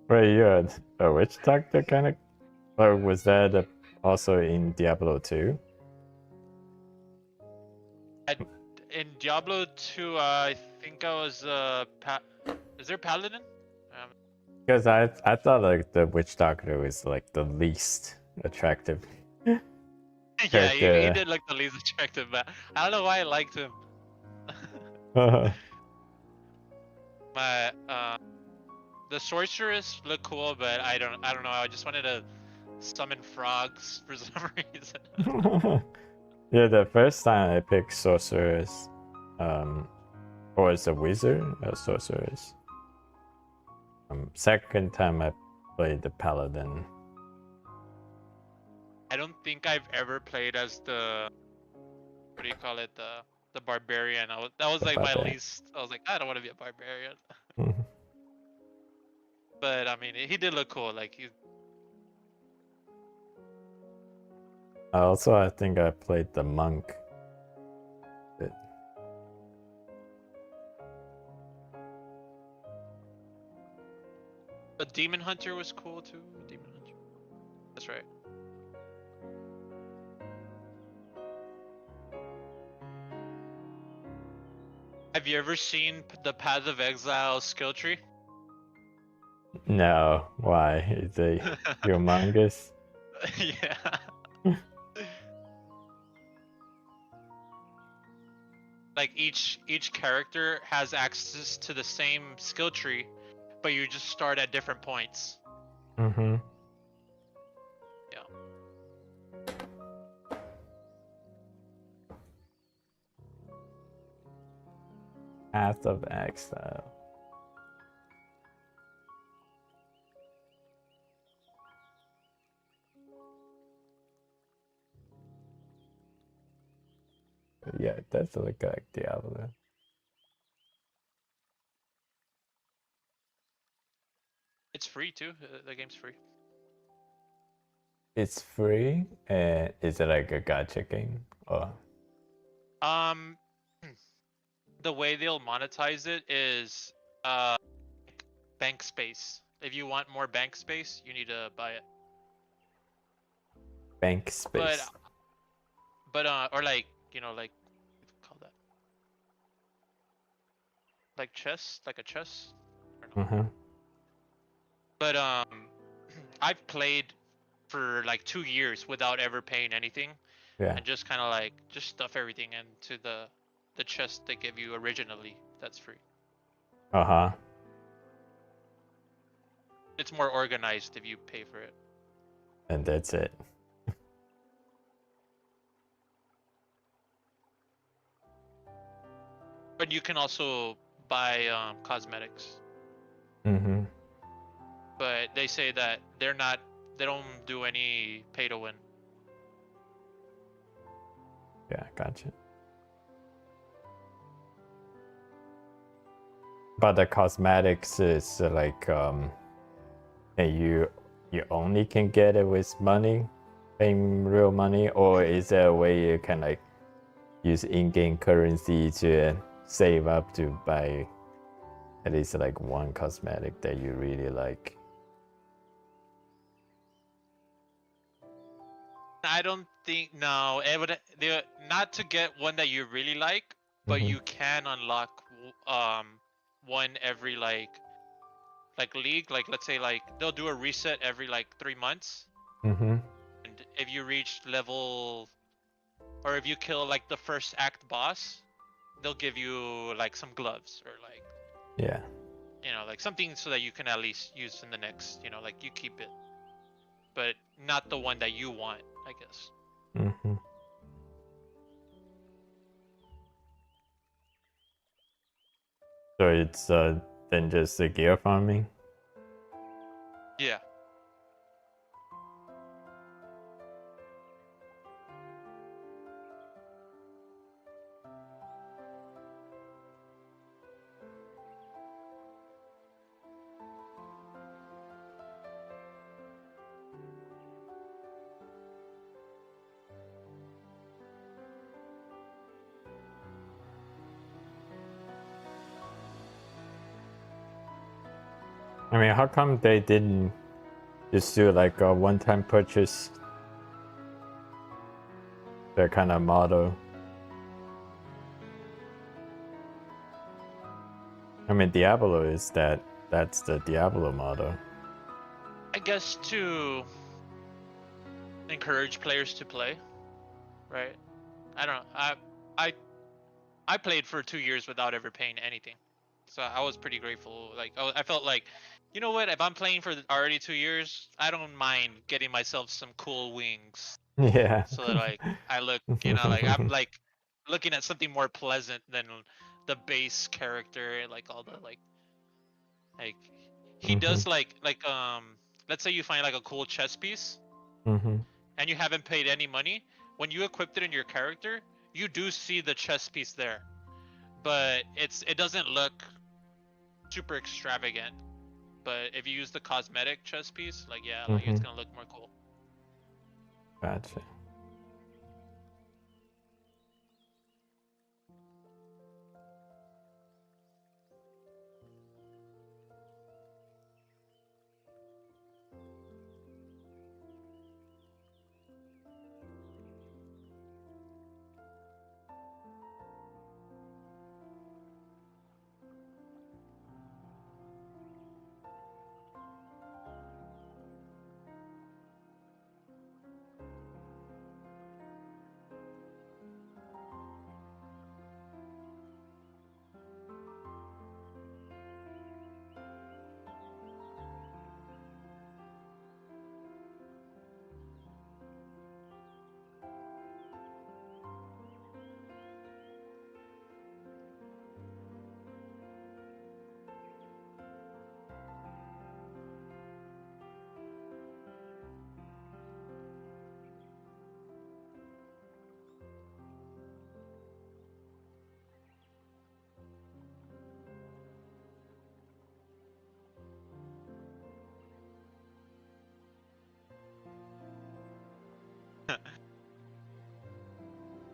Wait, you're a witch doctor kind of, or was that also in Diablo 2? In Diablo 2, I think I was is there Paladin? Because I thought like the witch doctor was like the least attractive. Yeah, he character. did look the least attractive, but I don't know why I liked him. The sorceress looked cool, but I don't know. I just wanted to summon frogs for some reason. Yeah, the first time I picked sorceress, or as a wizard, a sorceress. Second time I played the paladin. I don't think I've ever played as the what do you call it, the barbarian. That was like my least. I was like, I don't want to be a barbarian. Mhm. But I mean, he did look cool. Like he. Also, I think I played the monk. The demon hunter was cool too. Demon hunter. That's right. Have you ever seen the Path of Exile skill tree? No, why? Is it humongous? Yeah. Like each character has access to the same skill tree, but you just start at different points. Mm-hmm. Yeah. Path of Exile. Yeah, it does look like Diablo. It's free too. The game's free. It's free, and is it like a gacha game? Or The way they'll monetize it is bank space. If you want more bank space, you need to buy it. bank space? But or like like what do you call that? Like chess, like a chess. I don't know. Mm-hmm. But I've played for like 2 years without ever paying anything, Yeah. and just kind of like just stuff everything into the chest they give you originally. That's free. Uh-huh. It's more organized if you pay for it. And that's it. But you can also buy cosmetics. Mm-hmm. But they say that they don't do any pay to win. Yeah, gotcha. But the cosmetics is like and you only can get it with money, paying real money, or is there a way you can like use in-game currency to save up to buy at least like one cosmetic that you really like? I don't think no. It would not to get one that you really like, but Mhm. you can unlock one every like league. Like let's say like they'll do a reset every like 3 months. Mm-hmm. And if you reach level, or if you kill like the first act boss, they'll give you like some gloves or like, Yeah. you know, like something so that you can at least use in the next, you know, like you keep it, but not the one that you want, I guess. Mm-hmm. So it's then just the gear farming. Yeah. I mean, how come they didn't just do like a one-time purchase? That kind of model. I mean, Diablo is that. That's the Diablo model. I guess to encourage players to play, right? I don't know. I played for 2 years without ever paying anything, so I was pretty grateful. Like I felt like, you know what? If I'm playing for already 2 years, I don't mind getting myself some cool wings, Yeah. so that like I look, you know, like I'm like looking at something more pleasant than the base character, like all the like he does like let's say you find like a cool chess piece. Mm-hmm. And you haven't paid any money, when you equipped it in your character, you do see the chess piece there, but it doesn't look super extravagant. But if you use the cosmetic chess piece, like yeah, like it's gonna look more cool. Gotcha.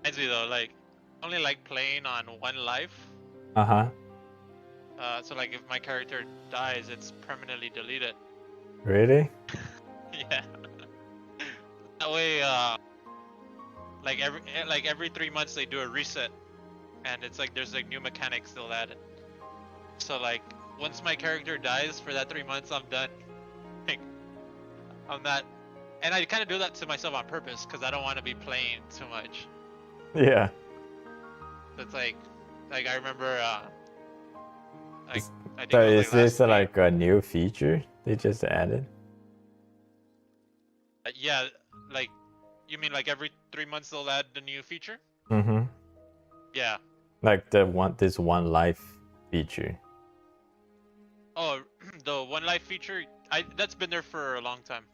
Reminds me though, like only like playing on one life. Uh-huh. So like if my character dies, it's permanently deleted. Really? Yeah. That way, like every 3 months they do a reset, and it's like there's like new mechanics still added. So like once my character dies for that 3 months, I'm done. Like I'm not, and I kind of do that to myself on purpose because I don't want to be playing too much. Yeah. It's like I remember, like I think So it was is like this last week. like a new feature they just added? Yeah, like you mean like every 3 months they'll add the new feature? Mm-hmm. Yeah. Like this one life feature. Oh, the one life feature. That's been there for a long time.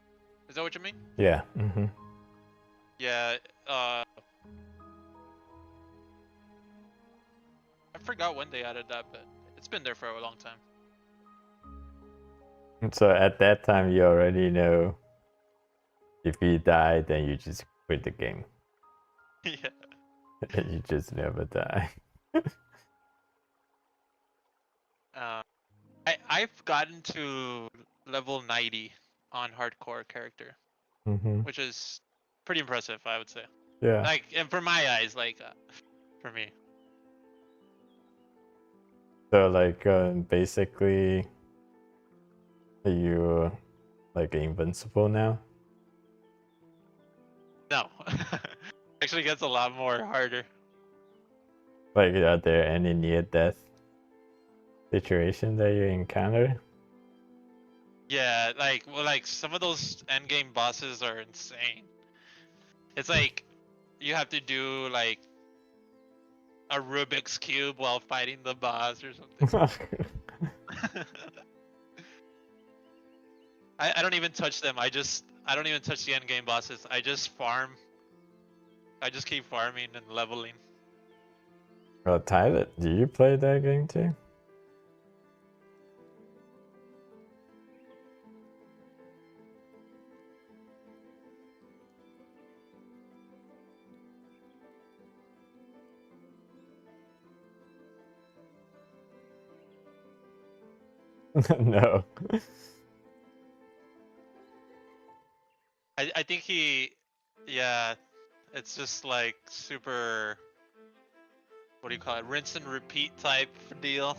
Is that what you mean? Yeah. Mm-hmm. Yeah. I forgot when they added that, but it's been there for a long time. So at that time you already know if you die, then you just quit the game. Yeah. And you just never die. I've gotten to level 90 on hardcore character, Mm-hmm. which is pretty impressive, I would say. Yeah. Like, and for my eyes, like, for me. So like basically, you like invincible now? No. Actually gets a lot more harder. Like, are there any near-death situations that you encounter? Yeah, like some of those endgame bosses are insane. It's like you have to do like a Rubik's cube while fighting the boss or something. I don't even touch them. I don't even touch the endgame bosses. I just farm. I just keep farming and leveling. Well, Tyler, do you play that game too? No. I think yeah, it's just like super, what do you call it, rinse and repeat type deal.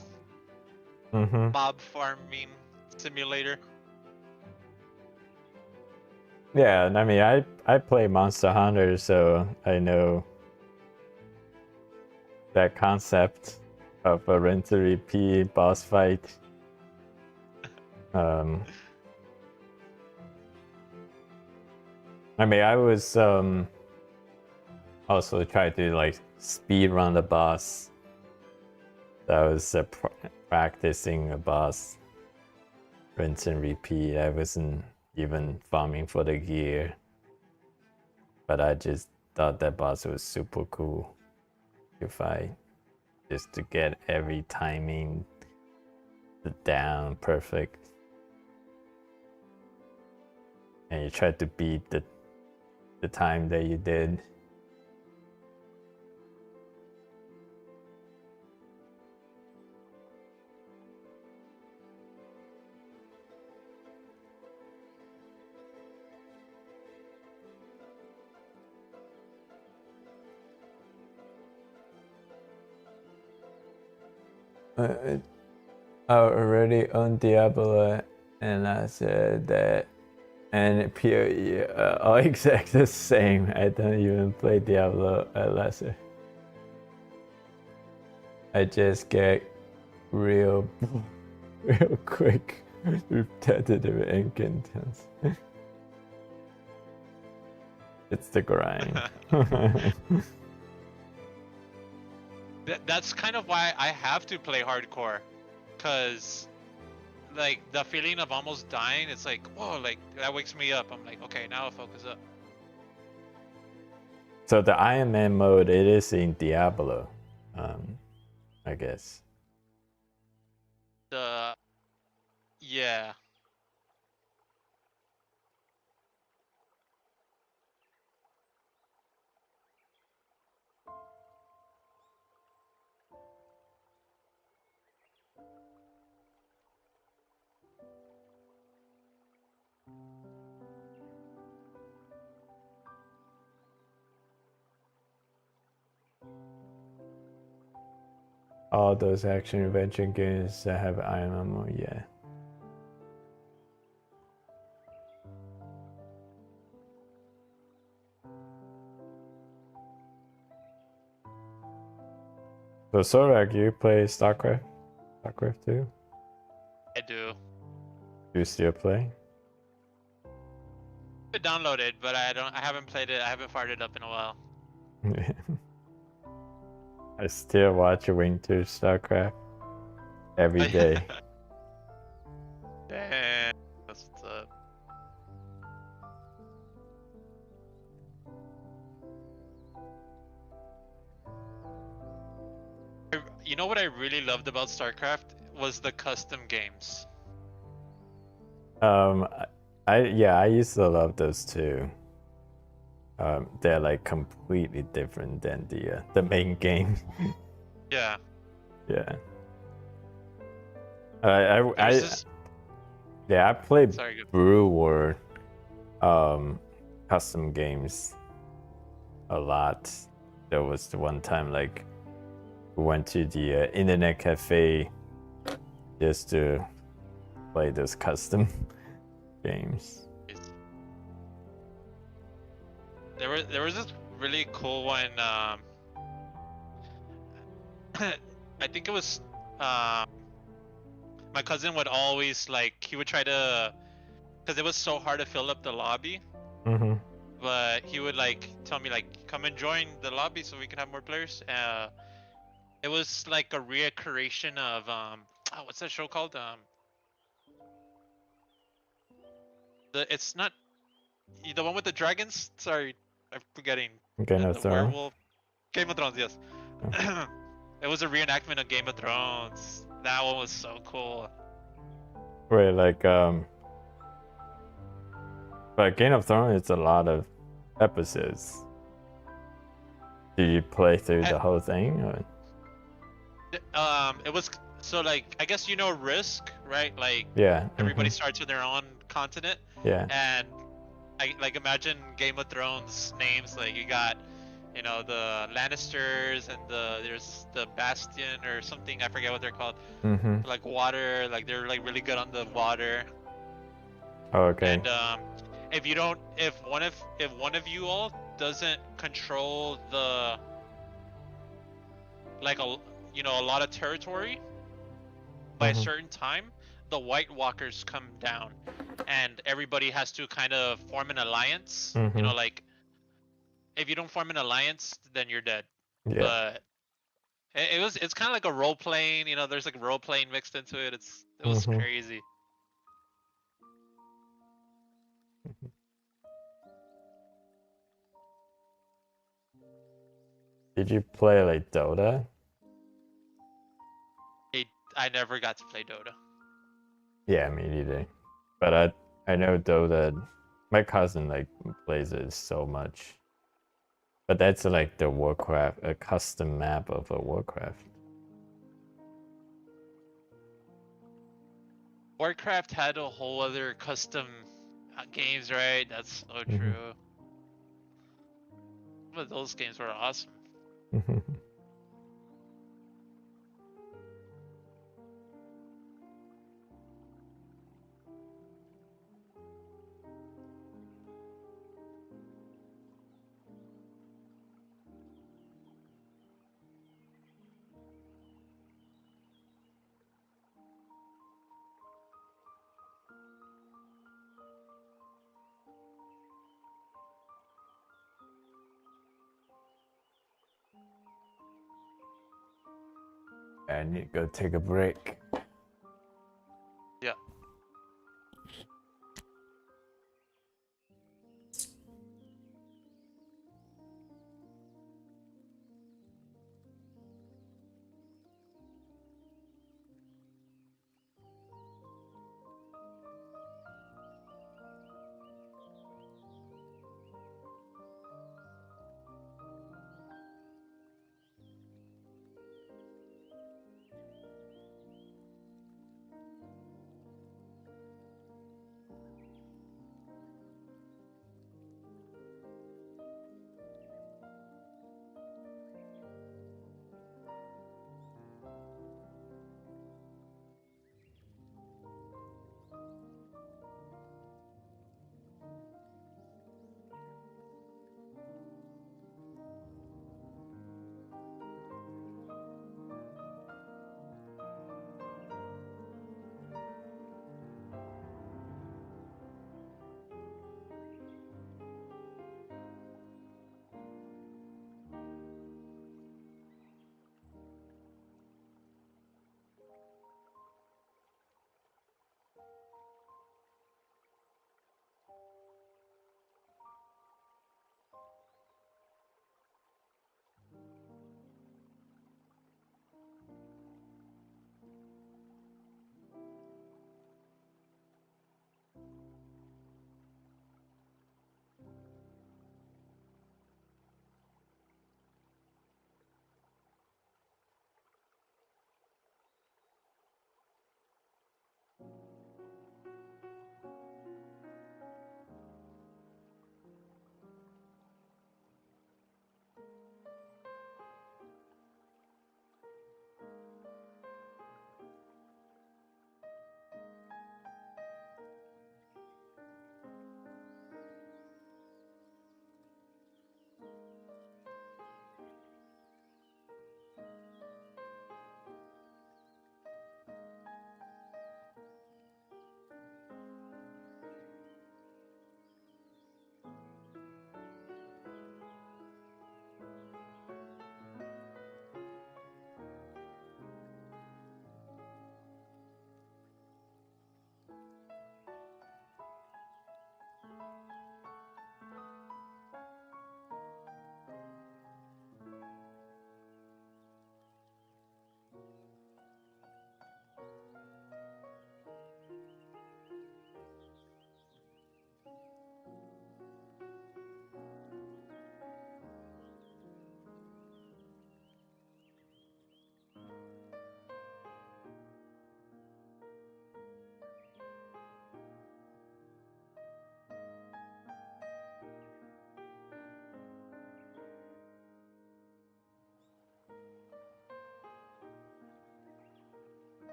Mm-hmm. Mob farming simulator. Yeah, and I mean, I play Monster Hunter, so I know that concept of a rinse and repeat boss fight. I mean, I was also try to like speed run the boss. That was practicing a boss rinse and repeat. I wasn't even farming for the gear, but I just thought that boss was super cool to fight, just to get every timing down perfect, and you try to beat the time that you did. I already own Diablo, and I said that, and PoE are exactly the same. I don't even play Diablo at lesser. I just get real quick repetitive incontents. It's the grind. That's kind of why I have to play hardcore, cause like the feeling of almost dying, it's like, whoa, like that wakes me up. I'm like, okay, now I'll focus up. So the Iron Man mode, it is in Diablo, I guess. Yeah. All those action adventure games that have Iron Man mode, yeah. So Sorak, you play StarCraft? StarCraft 2? I do. Do you still play? I downloaded, but I haven't played it. I haven't fired it up in a while. I still watch Winter StarCraft every day. Damn, that's what's up. You know what I really loved about StarCraft was the custom games. I used to love those too. They're like completely different than the main game. Yeah. Yeah. I played Sorry, go. Brew World custom games a lot. There was the one time like we went to the internet cafe just to play those custom games. There was this really cool one. I think it was my cousin would always like he would try to because it was so hard to fill up the lobby. Mm-hmm. But he would like tell me like come and join the lobby so we can have more players. It was like a reoccurration of what's that show called? It's not the one with the dragons. Sorry, I'm forgetting. Game of The Thrones. werewolf. Game of Thrones, yes. It was a reenactment of Game of Thrones. That one was so cool. Wait, like but Game of Thrones it's a lot of episodes. Did you play through the whole thing? Or? It was so like I guess you know Risk, right? Like Yeah. everybody starts with their own continent. Yeah. And I like imagine Game of Thrones names like you got, you know, the Lannisters and there's the Bastion or something, I forget what they're called. Mm-hmm. Like water, like they're like really good on the water. Oh, okay. And if one of you all doesn't control the like a lot of territory by a certain time, the White Walkers come down, and everybody has to kind of form an alliance. You know, like if you don't form an alliance, then you're dead. Yeah. But it's kind of like a role playing. You know, there's like role playing mixed into it. It was crazy. Did you play like Dota? I never got to play Dota. Yeah, me neither. But I know Dota. My cousin like plays it so much. But that's like the Warcraft, a custom map of a Warcraft. Warcraft had a whole other custom games, right? That's so true. But those games were awesome. I need to go take a break. Yeah.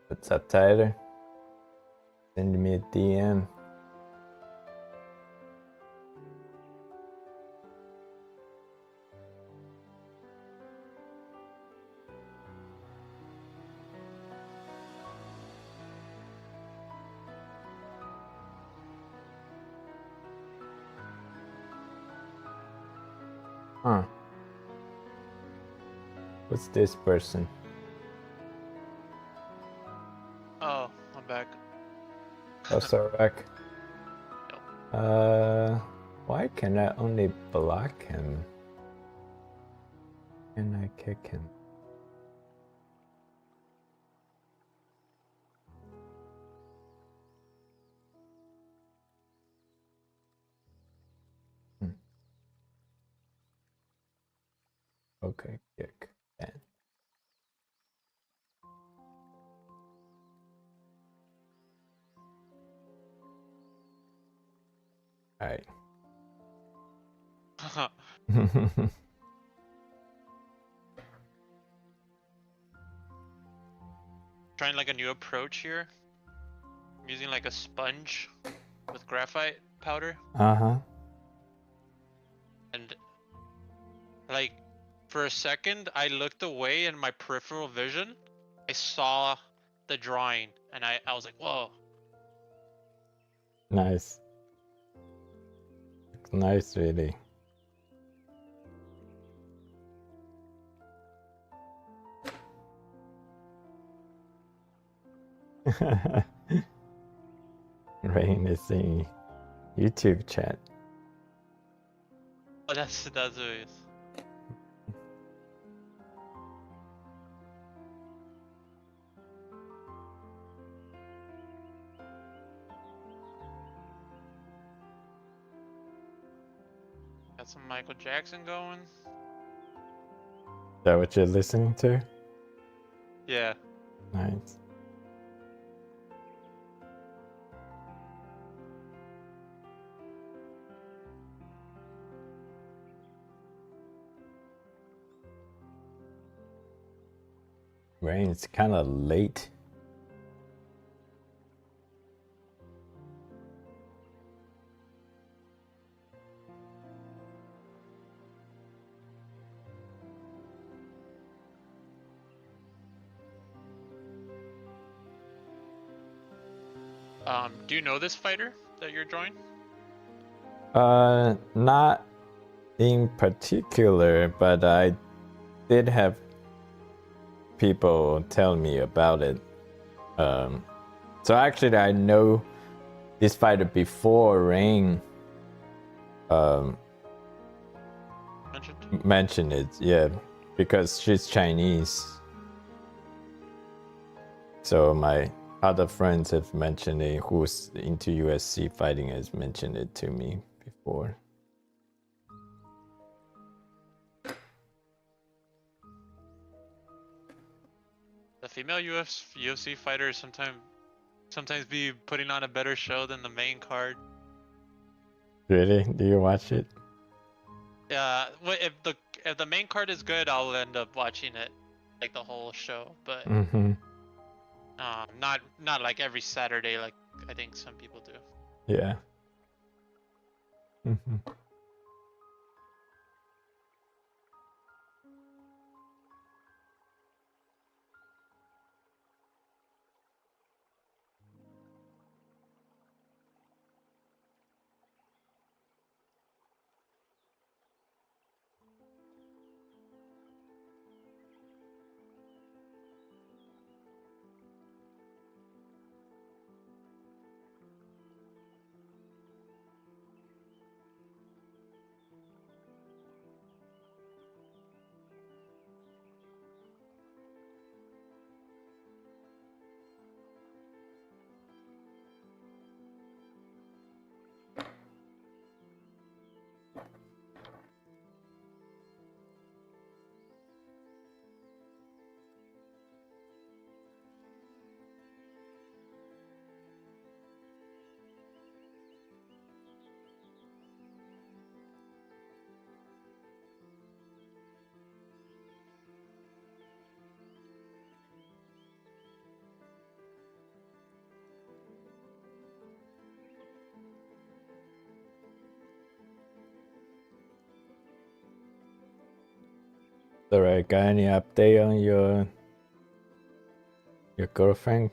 What's up, Tyler? Send me a DM. Huh. What's this person? Oh, I'm back. Oh, Sorek. Why can I only block him? Can I kick him? Okay, kick. Ban. Alright. Trying like a new approach here. I'm using like a sponge with graphite powder. Uh-huh. And like for a second I looked away in my peripheral vision. I saw the drawing and I was like, whoa. Nice. Nice, really. Rain is in YouTube chat. Oh, that's what it is. Got some Michael Jackson going. Is that what you're listening to? Yeah. Nice. Rain, it's kind of late. Do you know this fighter that you're drawing? Not in particular, but I did have people tell me about it. So actually I know this fighter before Rain mentioned it, yeah, because she's Chinese. So my other friends have mentioned it, who's into USC fighting has mentioned it to me before. The female UFC fighters sometimes be putting on a better show than the main card. Really? Do you watch it? Yeah, if the main card is good, I'll end up watching it, like the whole show. But not like every Saturday, like I think some people do. Yeah. So, right, got any update on your girlfriend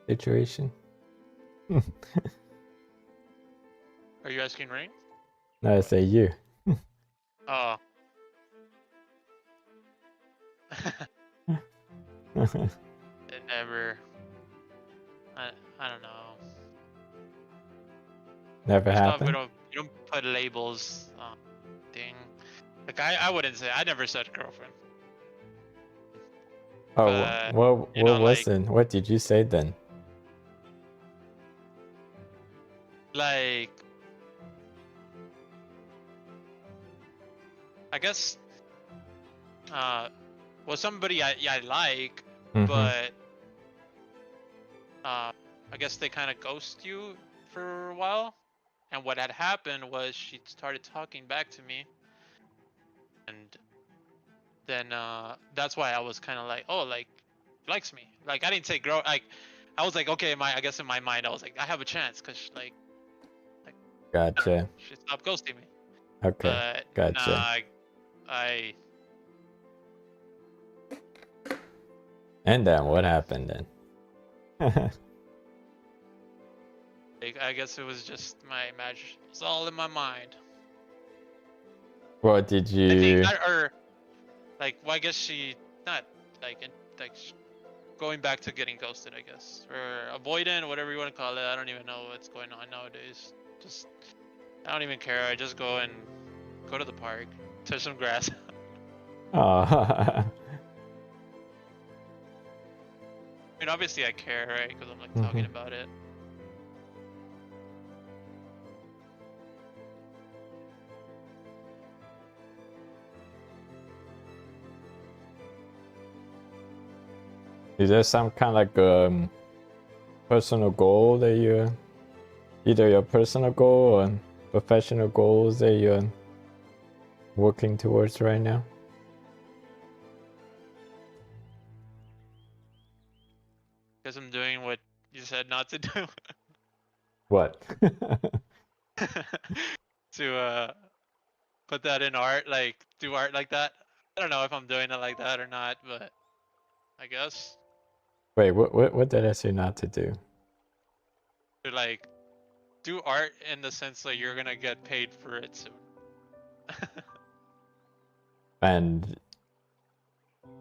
situation? Are you asking Rain? No, I say you. Oh. It never. I don't know. Never First off, we happened. don't put labels on thing. Like I wouldn't say I never said girlfriend. Oh, But, what you know, was like- it? What did you say then? Like, I guess, well, somebody I like, Mhm. but I guess they kind of ghost you for a while. And what had happened was she started talking back to me, and then that's why I was kind of like, oh, like, likes me. Like, I didn't say girl. Like, I was like, okay, I guess in my mind I was like, I have a chance because like Gotcha. she stopped ghosting me. Okay, But gotcha. I And then what happened then? I guess it was just my imagination. It's all in my mind. What did I you? think, or like, well, I guess she not like going back to getting ghosted, I guess, or avoidant, whatever you want to call it. I don't even know what's going on nowadays. Just I don't even care. I just go to the park, touch some grass. Oh. I mean, obviously I care, right? Because I'm like talking about it. Is there some kind of like personal goal that you, either your personal goal or professional goals that you're working towards right now? Because I'm doing what you said not to do. What? To put that in art, like do art like that. I don't know if I'm doing it like that or not, but I guess Wait, what did I say not to do? to like do art in the sense that you're gonna get paid for it soon. And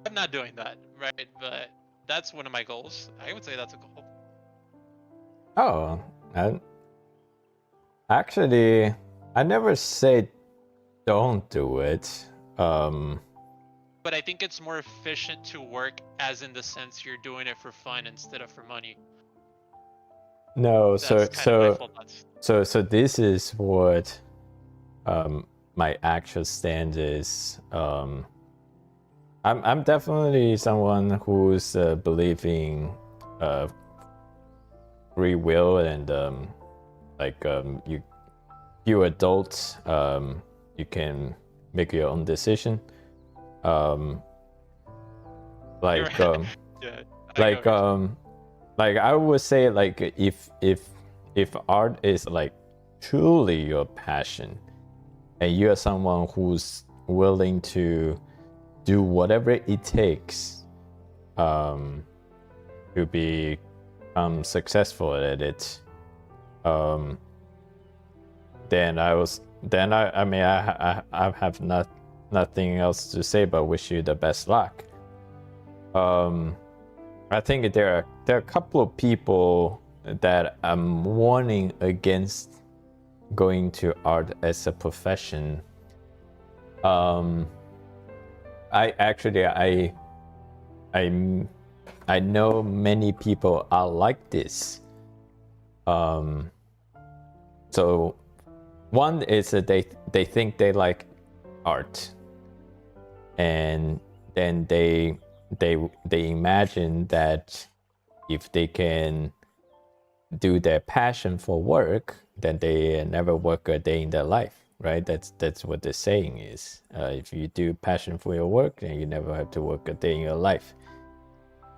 I'm not doing that, right? But that's one of my goals. I would say that's a goal. oh, actually, I never say don't do it. But I think it's more efficient to work as in the sense you're doing it for fun instead of for money. No, That's kind of my full thoughts. so this is what my actual stand is. I'm definitely someone who's believing free will and you adults you can make your own decision. Like Yeah, I like know. like I would say like if art is like truly your passion and you are someone who's willing to do whatever it takes to become successful at it, then I mean I have nothing else to say but wish you the best luck. I think there are a couple of people that I'm warning against going to art as a profession. I know many people are like this. So one is that they think they like art, and then they imagine that if they can do their passion for work, then they never work a day in their life, right? That's what the saying is. If you do passion for your work, then you never have to work a day in your life.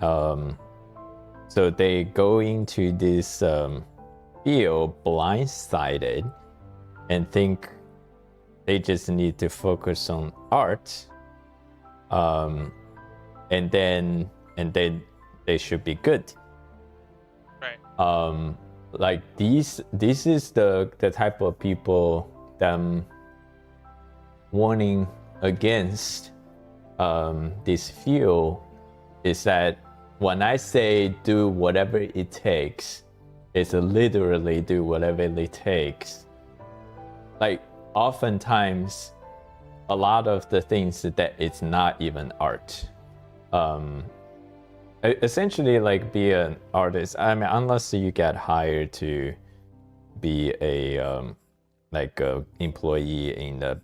So they go into this field blindsided and think they just need to focus on art. and then they should be good. Right. Like this is the type of people that I'm warning against this field, is that when I say do whatever it takes, it's literally do whatever it takes. Like oftentimes a lot of the things that it's not even art. Essentially, like, be an artist, I mean, unless you get hired to be a like a employee in a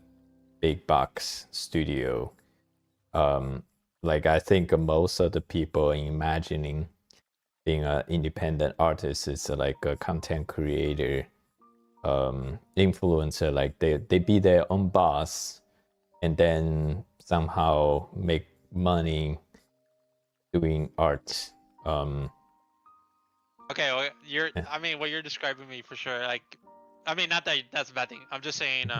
big box studio, like I think most of the people imagining being an independent artist is like a content creator, influencer, like they be their own boss and then somehow make money doing art. Okay, well, you're. Yeah. I mean, what you're describing me for sure. Like, I mean, not that that's a bad thing. I'm just saying.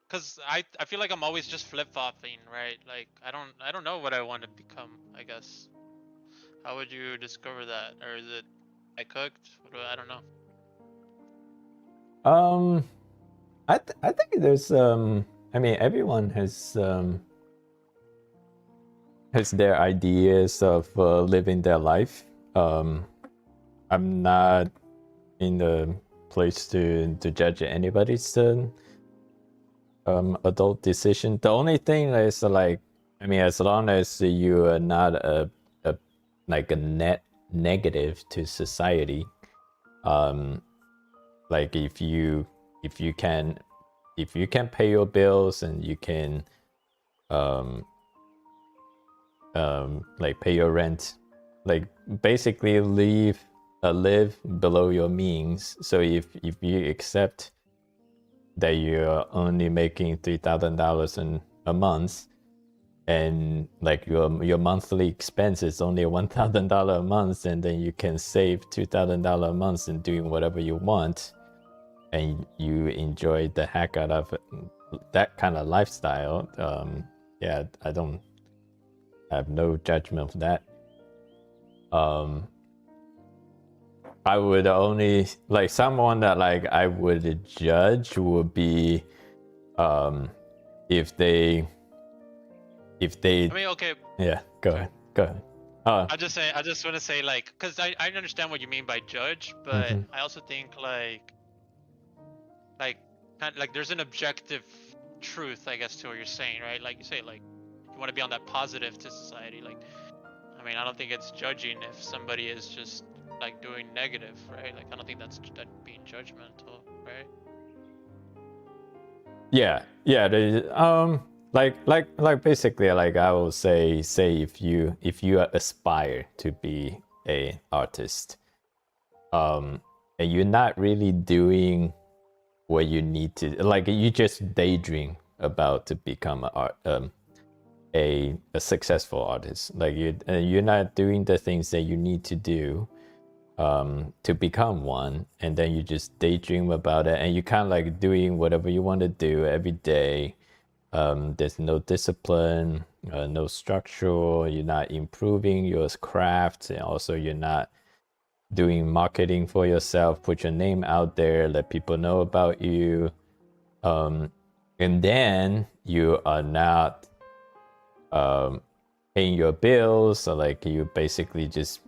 Cause I feel like I'm always just flip flopping, right? Like I don't know what I want to become. I guess. How would you discover that, or is it I cooked? I don't know. I think there's I mean, everyone has their ideas of living their life. I'm not in the place to judge anybody's adult decision. The only thing is, like, I mean, as long as you are not a like a net negative to society, like if you can pay your bills and you can like pay your rent, like basically live below your means. So if you accept that you're only making $3,000 a month, and like your monthly expense is only $1,000 a month, and then you can save $2,000 a month in doing whatever you want, and you enjoy the heck out of that kind of lifestyle, yeah, I have no judgment of that. I would only, like, someone that like I would judge would be if they I mean, okay. yeah, go ahead. I just want to say, like, because I understand what you mean by judge, but I also think like there's an objective truth, I guess, to what you're saying, right? Like you say, like you want to be on that positive to society. Like, I mean, I don't think it's judging if somebody is just like doing negative, right? Like, I don't think that's being judgmental, right? Yeah, like basically, like I will say if you aspire to be a artist, and you're not really doing what you need to, like you just daydream about to become a successful artist, like you're not doing the things that you need to do to become one, and then you just daydream about it, and you kind of like doing whatever you want to do every day. There's no discipline, no structure. You're not improving your craft, and also you're not doing marketing for yourself, put your name out there, let people know about you, and then you are not paying your bills. So like you basically just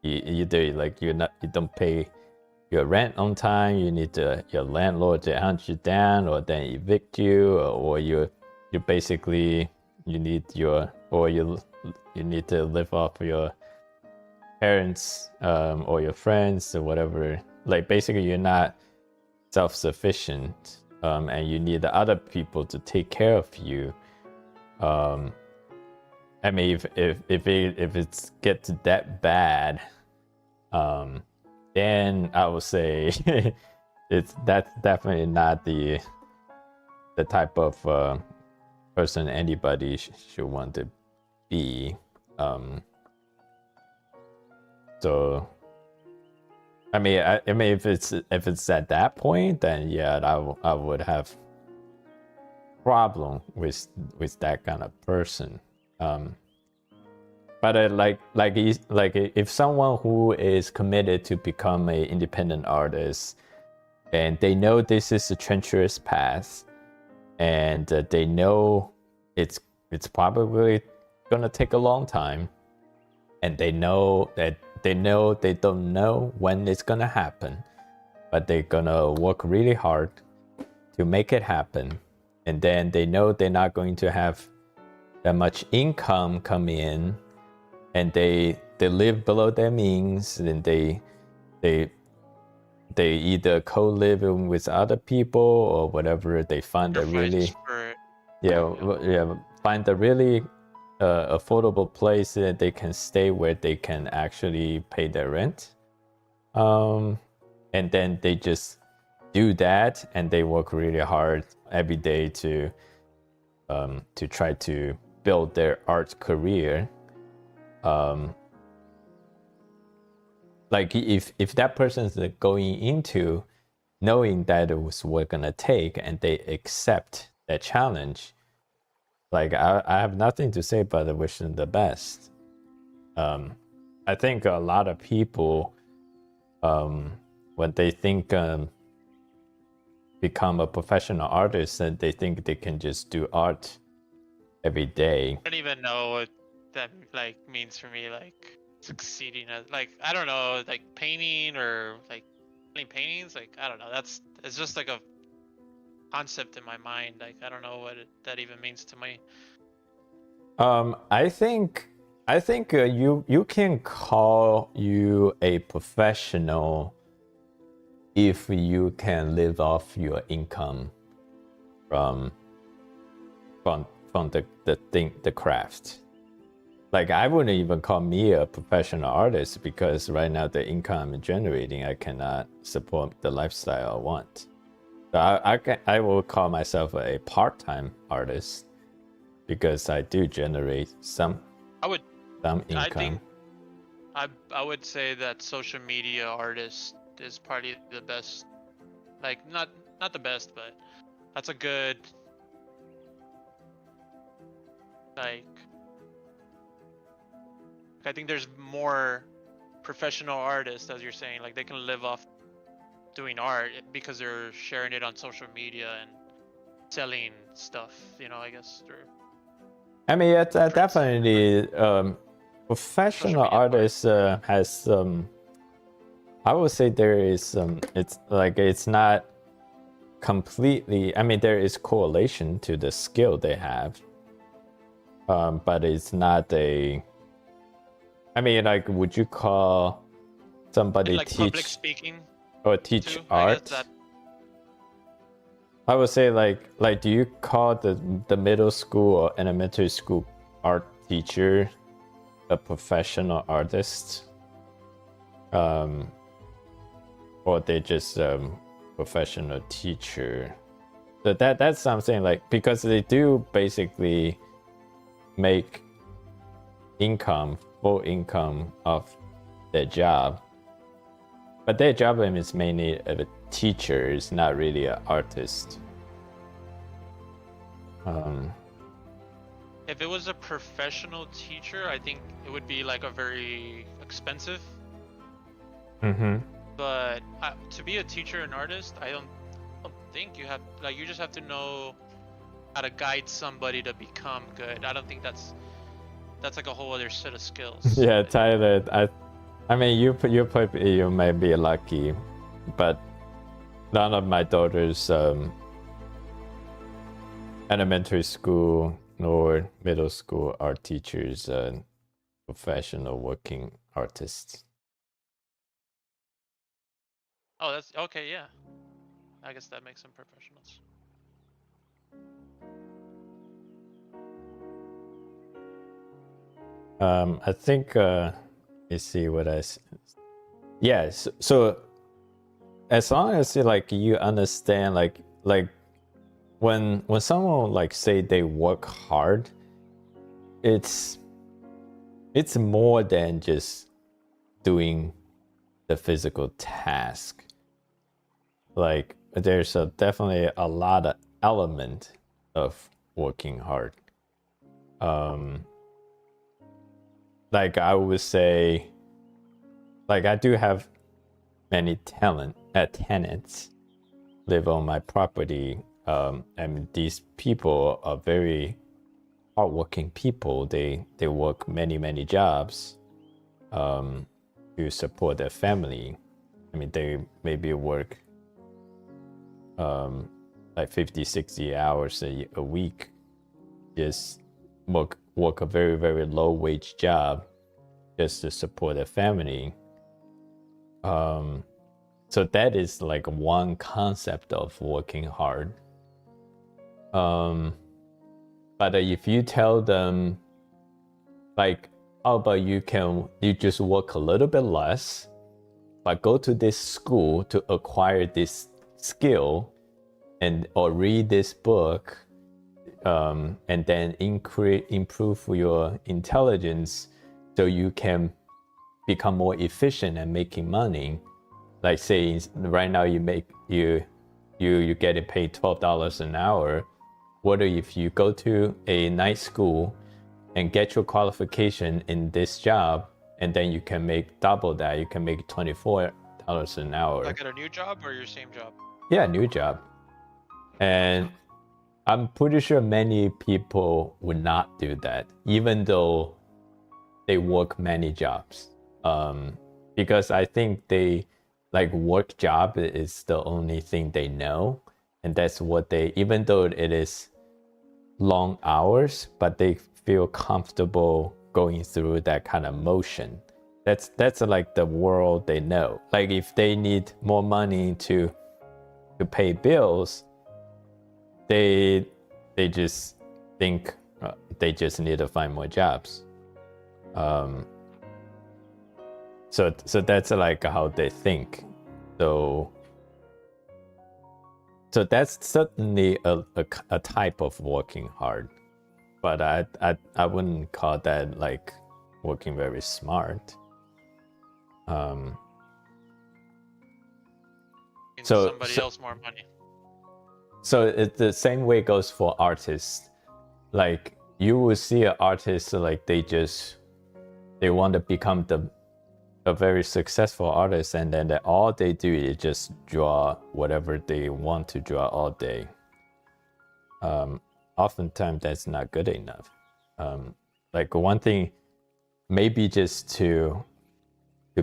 either like you don't pay your rent on time, you need your landlord to hunt you down or then evict you, or you basically you need to live off your parents or your friends or whatever. Like basically you're not self-sufficient, and you need the other people to take care of you. I mean, if it's get to that bad, then I would say that's definitely not the type of person anybody should want to be. So I mean, if it's at that point, then yeah, I would have problem with that kind of person. But if someone who is committed to become an independent artist, and they know this is a treacherous path, and they know it's probably gonna take a long time, and they know they don't know when it's gonna happen, but they're gonna work really hard to make it happen. And then they know they're not going to have that much income come in, and they live below their means, and they either co-live with other people or whatever. They find a really find a really affordable place that they can stay, where they can actually pay their rent, and then they just do that, and they work really hard every day to try to build their art career. Like if that person is going into knowing that it was what gonna take, and they accept that challenge, like I have nothing to say but I wish them the best. I think a lot of people, when they think become a professional artist, and they think they can just do art every day. I don't even know what that like means for me, like succeeding at, like, I don't know, like painting or like paintings, like I don't know, it's just like a concept in my mind. Like I don't know what that even means to me. I think you can call you a professional if you can live off your income from the craft. Like I wouldn't even call me a professional artist, because right now the income I'm generating, I cannot support the lifestyle I want. So I will call myself a part-time artist, because I do generate some income. I would say that social media artist is probably the best. Like not the best, but that's a good, like, I think there's more professional artists, as you're saying, like they can live off doing art because they're sharing it on social media and selling stuff, I guess. I mean, it's definitely professional artists has I would say there is it's not completely, I mean, there is correlation to the skill they have, but it's not I mean, like, would you call somebody like teach public speaking or teach too? art? I would say like do you call the middle school or elementary school art teacher a professional artist? Or they just professional teacher? So that's something, like, because they do basically make full income of their job, but their job is mainly of a teacher, is not really an artist. If it was a professional teacher, I think it would be like a very expensive. But to be a teacher and artist, I don't think you have, like, you just have to know how to guide somebody to become good. I don't think that's like a whole other set of skills. Yeah, Tyler, I mean, you may be lucky, but none of my daughters elementary school nor middle school art teachers, professional working artists. Oh, that's okay. Yeah, I guess that makes them professionals. I think let's see what yes. So as long as you understand, like when someone say they work hard, it's more than just doing the physical task. Like there's definitely a lot of element of working hard. Like I would say, like I do have many tenants live on my property, and these people are very hardworking people. They work many jobs to support their family. I mean, they maybe work like 50-60 hours a week, just work a very low wage job just to support their family. So that is like one concept of working hard. But if you tell them, like, how about you just work a little bit less, but go to this school to acquire this skill, or read this book, and then improve your intelligence, so you can become more efficient at making money. Like say right now you're getting paid $12 an hour. What if you go to a nice school and get your qualification in this job, and then you can make double that? You can make $24 an hour. Like at a new job or your same job? Yeah, new job. And I'm pretty sure many people would not do that, even though they work many jobs. Because I think they like work job is the only thing they know, and that's what even though it is long hours, but they feel comfortable going through that kind of motion. That's like the world they know. Like if they need more money to pay bills, they just think they just need to find more jobs. So that's like how they think. So that's certainly a type of working hard, but I wouldn't call that like working very smart. So somebody else more money. So the same way goes for artists. Like you will see an artist like they want to become a very successful artist, and then all they do is just draw whatever they want to draw all day. Oftentimes that's not good enough. Like one thing, maybe just to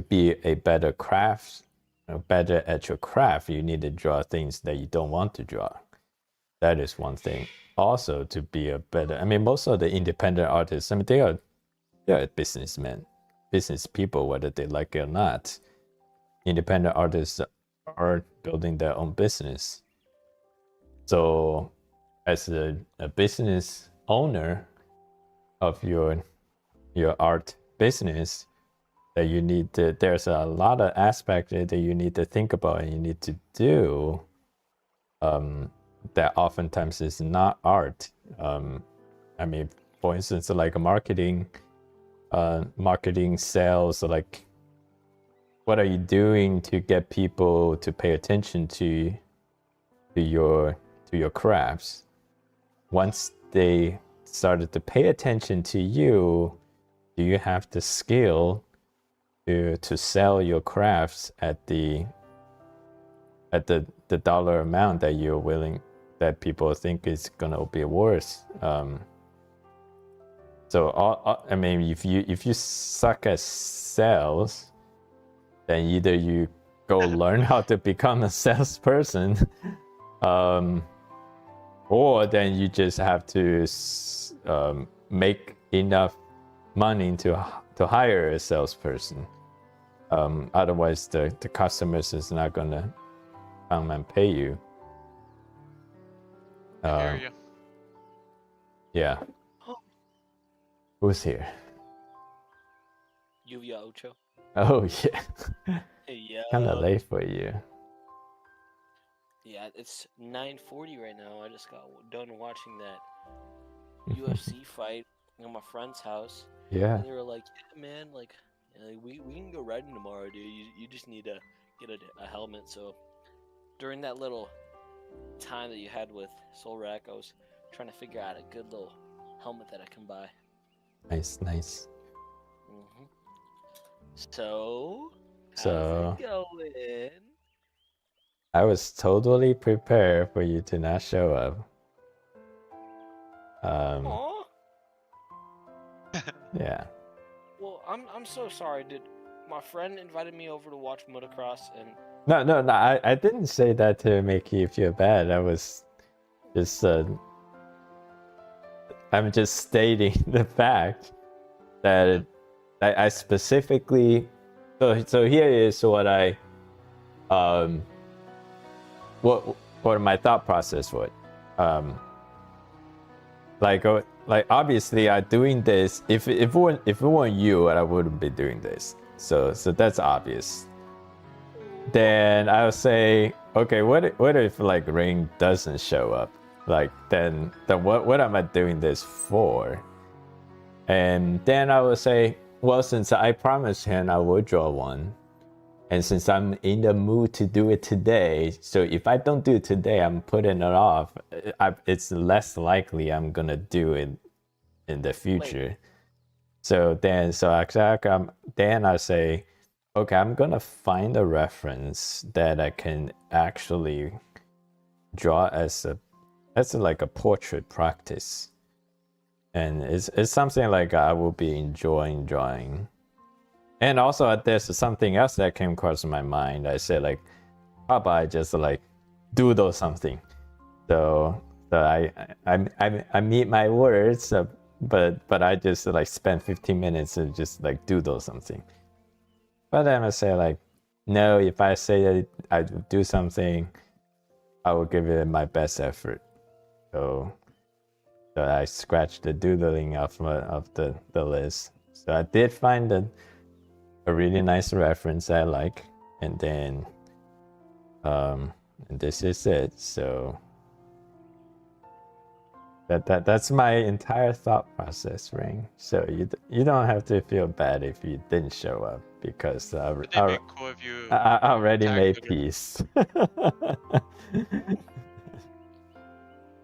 be a better better at your craft, you need to draw things that you don't want to draw. That is one thing. Also, to be a better, I mean, most of the independent artists, I mean, they are businessmen, business people, whether they like it or not. Independent artists are building their own business. So, as a business owner of your art business, that you need to, there's a lot of aspects that you need to think about and you need to do. That oftentimes is not art. I mean, for instance, like marketing sales, like what are you doing to get people to pay attention to your crafts? Once they started to pay attention to you, do you have the skill to sell your crafts at the dollar amount that you're willing, that people think is gonna be worth? So I mean, if you suck at sales, then either you go learn how to become a salesperson, or then you just have to make enough money to hire a salesperson. Otherwise, the customers is not gonna come and pay you. I hear you. Yeah. Who's here? Yuya Ocho. Oh yeah. Yeah. Kind of late for you. Yeah, it's 9:40 right now. I just got done watching that UFC fight at my friend's house. Yeah. And they were like, "Yeah, man, like we can go riding tomorrow, dude. You just need to get a helmet." So during that little time that you had with Soul Rack, I was trying to figure out a good little helmet that I can buy. Nice, nice. Hmm. So, So how's it going? I was totally prepared for you to not show up. Aw. Yeah. Well, I'm so sorry, dude. My friend invited me over to watch motocross, and No. I didn't say that to make you feel bad. I was just I'm just stating the fact that I specifically. So here is what I what my thought process was. Like obviously I'm doing this. If it weren't you, I wouldn't be doing this. So that's obvious. Then I would say, okay, what if like Ring doesn't show up? Like then what am I doing this for? And then I would say, well, since I promised him I would draw one, and since I'm in the mood to do it today, so if I don't do it today, I'm putting it off. It's less likely I'm gonna do it in the future. So then I say, okay, I'm gonna find a reference that I can actually draw as like a portrait practice, and it's something like I will be enjoying drawing. And also there's something else that came across my mind. I said like, how about I just like doodle something? So I meet my words, but I just like spend 15 minutes to just like doodle something. But then I say like, no, if I say that I do something, I will give it my best effort. So I scratched the doodling off the list. So I did find a really nice reference I like, and then and this is it. So that's my entire thought process, Ring. So you don't have to feel bad if you didn't show up, because Would it be cool if you I already tagged made the group? peace.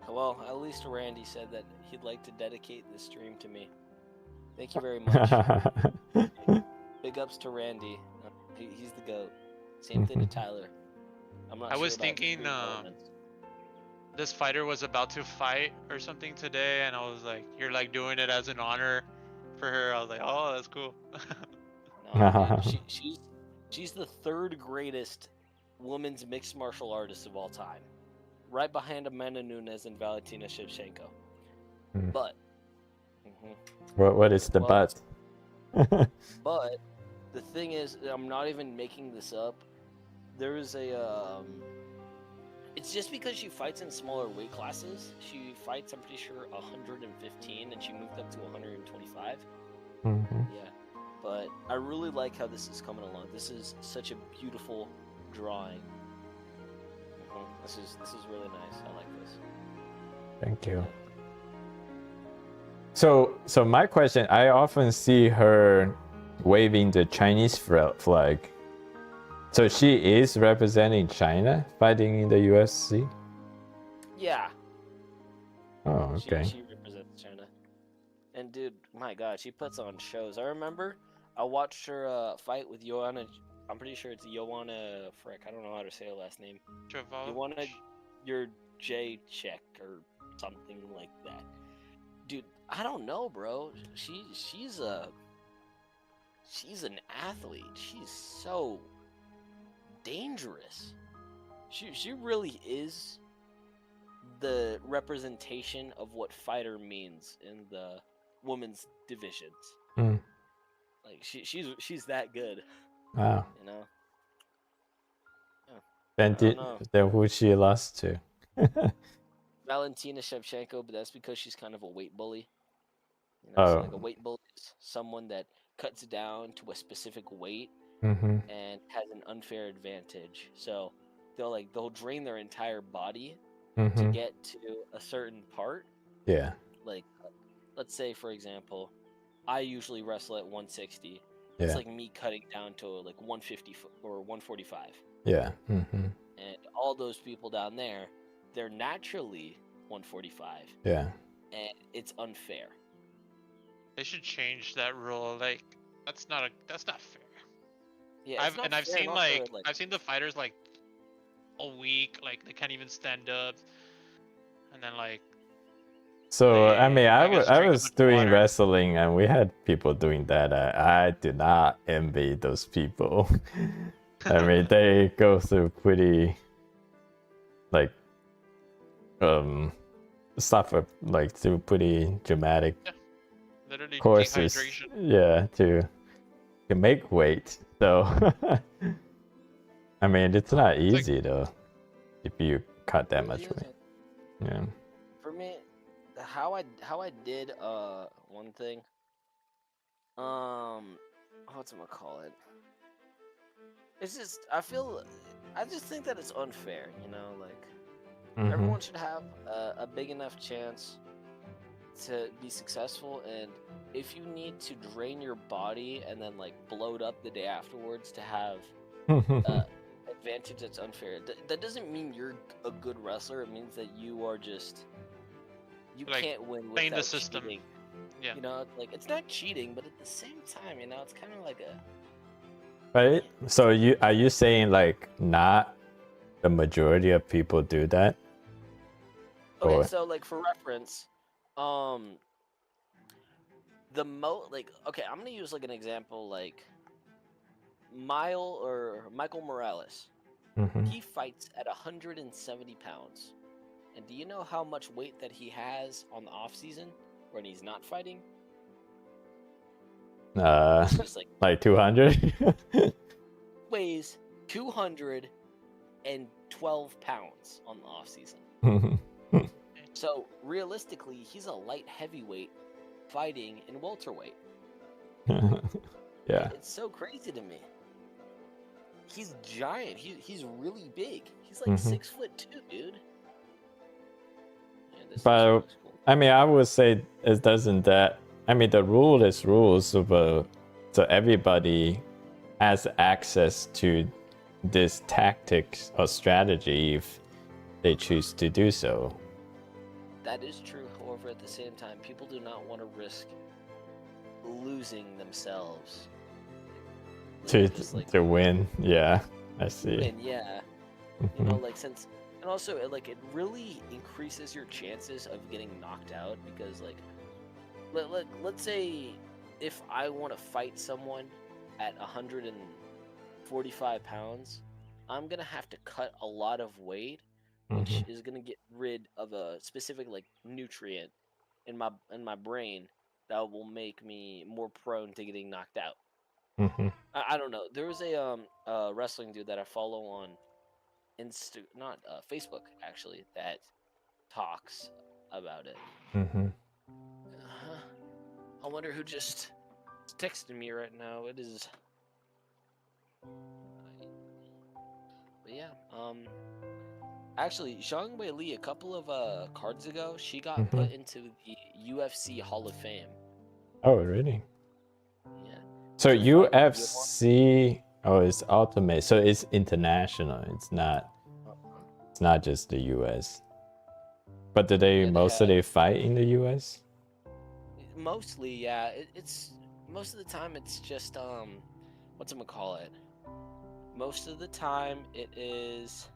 well, at least Randy said that he'd like to dedicate this stream to me. Thank you very much. Big ups to Randy. He's the GOAT. Same thing to Tyler. I'm not I sure was about thinking stream elements. this fighter was about to fight or something today, and I was like, you're like doing it as an honor for her. I was like, oh, that's cool. No, dude, she's the third greatest women's mixed martial artist of all time, right behind Amanda Nunes and Valentina Shevchenko. But what is the but? But the thing is, I'm not even making this up. There is a it's just because she fights in smaller weight classes. She fights, I'm pretty sure, 115, and she moved up to 125. Yeah, but I really like how this is coming along. This is such a beautiful drawing. This is really nice. I like this. Thank you. So my question, I often see her waving the Chinese flag. So she is representing China, fighting in the UFC? Yeah. Oh, okay. She represents China. And dude, my god, she puts on shows. I remember I watched her fight with Joanna. I'm pretty sure it's Joanna Frick. I don't know how to say her last name. Joanna Jacek or something like that. Dude, I don't know, bro. She's an athlete. She's so dangerous. She really is the representation of what fighter means in the women's divisions. Like she's that good. Wow. You know. Yeah. Then who she lost to? Valentina Shevchenko, but that's because she's kind of a weight bully. You know, Oh. so like a weight bully is someone that cuts down to a specific weight and has an unfair advantage. So they'll drain their entire body to get to a certain part. Yeah. Like, let's say for example, I usually wrestle at 160. Yeah. It's like me cutting down to like 150 or 145. Yeah. And all those people down there, they're naturally 145, Yeah. and it's unfair. They should change that rule. Like, that's not fair. Yeah, it's not I've fair, seen and also, I've seen the fighters like a week, like they can't even stand up, and then like So I mean, I guess drink a was bunch of doing water. wrestling, and we had people doing that. I do not envy those people. I mean, they go through pretty, like, suffer like through pretty dramatic Literally courses. dehydration. Yeah, to make weight. So I mean, it's not It's like- easy though if you cut that It much really weight. isn't. Yeah. For me, how I did one thing. What's I'm gonna call it? It's just I just think that it's unfair. You know, like Mhm. everyone should have a big enough chance to be successful, and if you need to drain your body and then like blow it up the day afterwards to have advantage that's unfair, that doesn't mean you're a good wrestler. It means that you are just Like, can't win playing without the system. cheating. Yeah. You know, like it's not cheating, but at the same time, you know, it's kind of like a Right. So are you saying like not the majority of people do that? okay. Or So like for reference, I'm gonna use like an example like Michael Morales. Mhm. He fights at 170 pounds. And do you know how much weight that he has on the off season when he's not fighting? It's just like 200. weighs 212 pounds on the off season. So realistically, he's a light heavyweight fighting in welterweight. Yeah. It's so crazy to me. He's giant. He's really big. He's like 6'2", dude. Yeah, this But looks cool. I mean, I would say it doesn't that. I mean, the rule is rules, so everybody has access to this tactics or strategy if they choose to do so. That is true. However, at the same time, people do not want to risk losing themselves To just, like, win. Yeah, I see. and yeah, you know, like and also it really increases your chances of getting knocked out because like let's say if I want to fight someone at 145 pounds, I'm gonna have to cut a lot of weight, which is gonna get rid of a specific like nutrient in my brain that will make me more prone to getting knocked out. I don't know. There was a wrestling dude that I follow on Facebook actually that talks about it. I wonder who just texted me right now. It is. But yeah. Actually, Zhang Weili a couple of cards ago, she got put into the UFC Hall of Fame. Oh, really? Yeah. So She fought with UFC, it's Ultimate, so it's international. It's not just the US. But do they mostly fight in the US? Mostly, yeah. It's most of the time it's just what's I'm gonna call it? Most of the time it is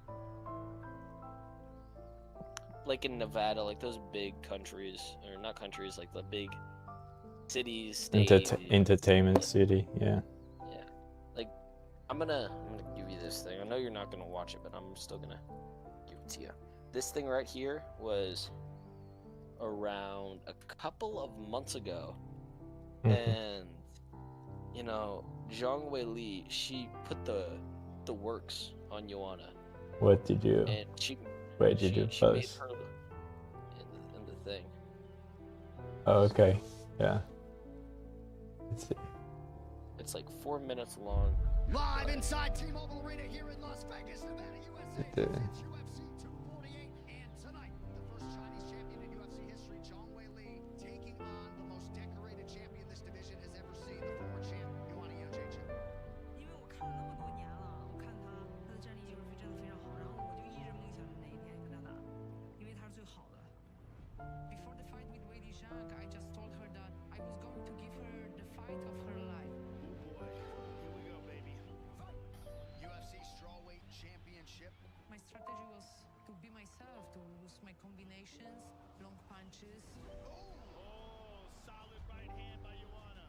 like in Nevada, like those big countries, or not countries, like the big cities, states. Entertainment city, yeah. Yeah. Like I'm gonna give you this thing. I know you're not gonna watch it, but I'm still gonna give it to you. This thing right here was around a couple of months ago, and you know, Zhang Weili, she put the works on Joanna. What did you? And Where did you she made post? her in the thing. Oh, okay, yeah. Let's see. It's like 4 minutes long. Live inside T-Mobile Arena here in Las Vegas, Nevada, USA. It's UFC 248, and tonight, the first Chinese champion in UFC history, Zhang Weili, taking on the most decorated champion this division has ever seen, the former champ, Joanna Jędrzejczyk. 因为我看了那么多年了，我看他的战力就是真的非常好，然后我就一直梦想着哪一天跟他打，因为他是最好的， strategy was to be myself, to use my combinations, long punches. Oh, solid right hand by Joanna.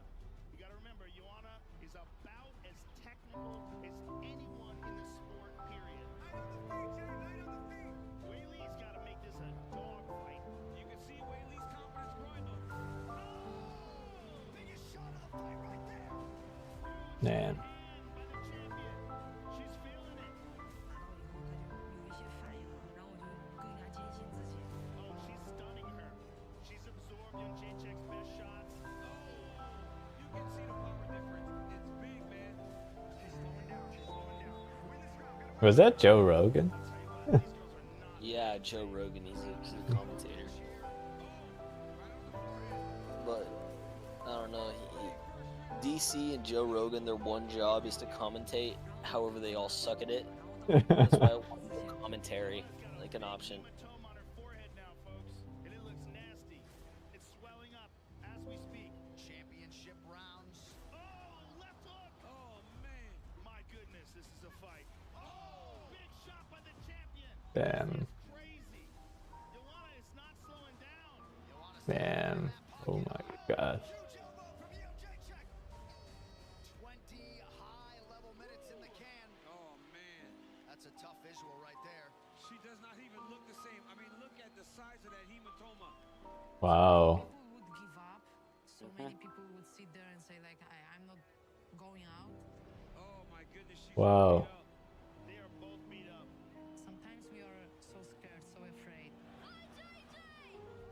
You got to remember, Joanna is about as technical as anyone in the sport, period. Light on the feet, Jay, light on the feet. Whaley's got to make this a dog fight. You can see Whaley's confidence growing, though. Oh, biggest shot of the fight right there. Man. Hand by the champion. She's feeling it. 拿到以后他就有一些反应了，然后我就更加坚信自己。 Oh, she's stunning her. She's absorbed Young Jacek's best shots. Oh, you can see the power difference. It's big, man. She's slowing down. She's slowing down. Win this round. Gotta Was that Joe Rogan? I'll tell you what, these girls are not. Yeah, Joe Rogan, he's a commentator. But I don't know. DC and Joe Rogan, their one job is to commentate. However, they all suck at it. That's why I want commentary, like an option. Hematoma on her forehead now, folks, and it looks nasty. It's swelling up as we speak. Championship rounds. Oh, left hook. Oh man, my goodness, this is a fight. Oh, big shot by the champion. Damn. Crazy. Joanna is not slowing down. Man. Oh my god. Huge elbow from Jacek. 20 high-level minutes in the can. Oh man, that's a tough visual right there. She does not even look the same. I mean, look at the size of that hematoma. Wow. People would give up. So many people would sit there and say like, I'm not going out. Oh my goodness, she's Wow. beat up. They are both beat up. Sometimes we are so scared, so afraid.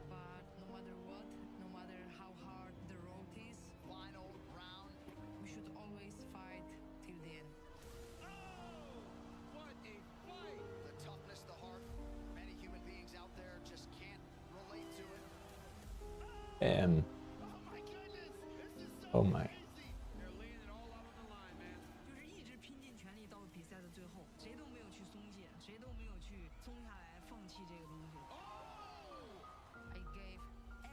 But no matter what, no matter how hard the road is, Final round. we should always fight till the end. Oh, what a fight! The toughness, the heart. Many human beings out there just can't relate to it. Damn. Oh my goodness, this is so Oh my. crazy. They're laying it all out on the line, man. 就是一直拼尽全力到比赛的最后，谁都没有去松懈，谁都没有去松下来放弃这个东西。 I gave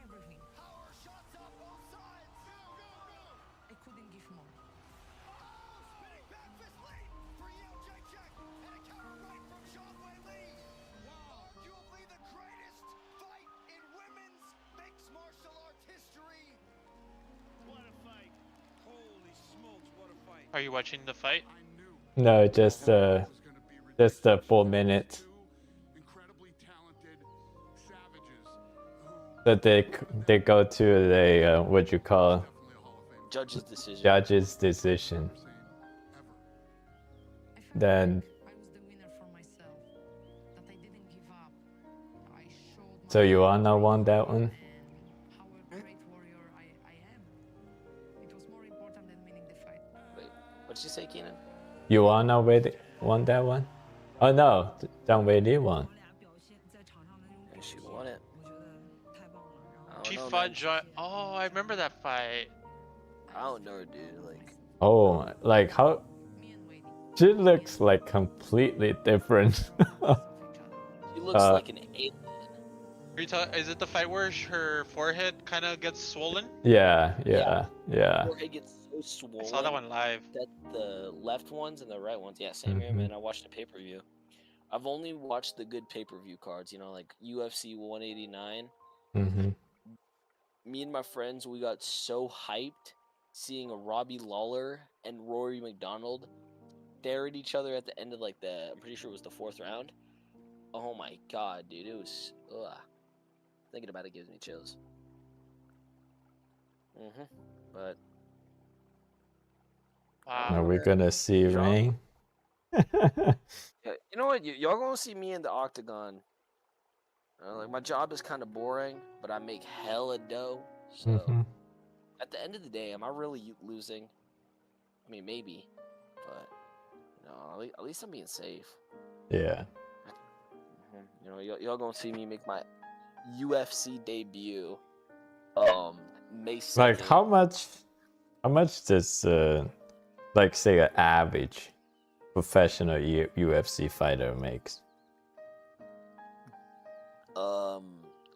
everything. Power shots on both sides. Go, go, go. I couldn't give more. Oh, spinning back fist lead for Yeo Jacek and a counter right from Zhang Lee. Wow, arguably the greatest fight in women's mixed martial arts history. What a fight. Holy smokes, what a fight. Are you watching the fight? No, just the 4 minute. Incredibly talented savages who But they go to the what you call definitely a Hall of Fame. Judge's decision. judge's decision. Ever. I felt Then like I was the winner for myself. That I didn't give up. I showed so Joanna won that one. and how a great warrior I am. It was more important than winning the fight. Wait, what'd you say, Kenan? Joanna won that one. Oh no, Zhang Weili won. 我俩表现在场上的那种表 And 现， she 我 won it. 觉得太棒了。然后 I She don't know, fought man. John. Oh, I remember that fight. I don't know, dude. Like, Oh, like how Me and Wade she looks like completely different. of each other. she looks Uh, like an alien. Are you is it the fight where her forehead kind of gets swollen? yeah. Forehead gets so swollen. I saw that one live. That the left ones and the right ones. Yeah, same here, Mhm. man. I watched a pay-per-view. I've only watched the good pay-per-view cards, you know, like UFC 189. Hmm. Me and my friends, we got so hyped seeing a Robbie Lawler and Rory McDonald stare at each other at the end of like I'm pretty sure it was the 4th round. Oh my god, dude, it was thinking about it gives me chills. But Are Wow. we gonna see Zhang? Rain? yeah, you know what? Y'all gonna see me in the octagon. Like my job is kind of boring, but I make hella dough. So Mhm. at the end of the day, am I really losing? I mean, maybe, but you know, at least I'm being safe. Yeah. You know, y'all gonna see me make my UFC debut. May 2nd. Like how much does like say an average professional UFC fighter makes?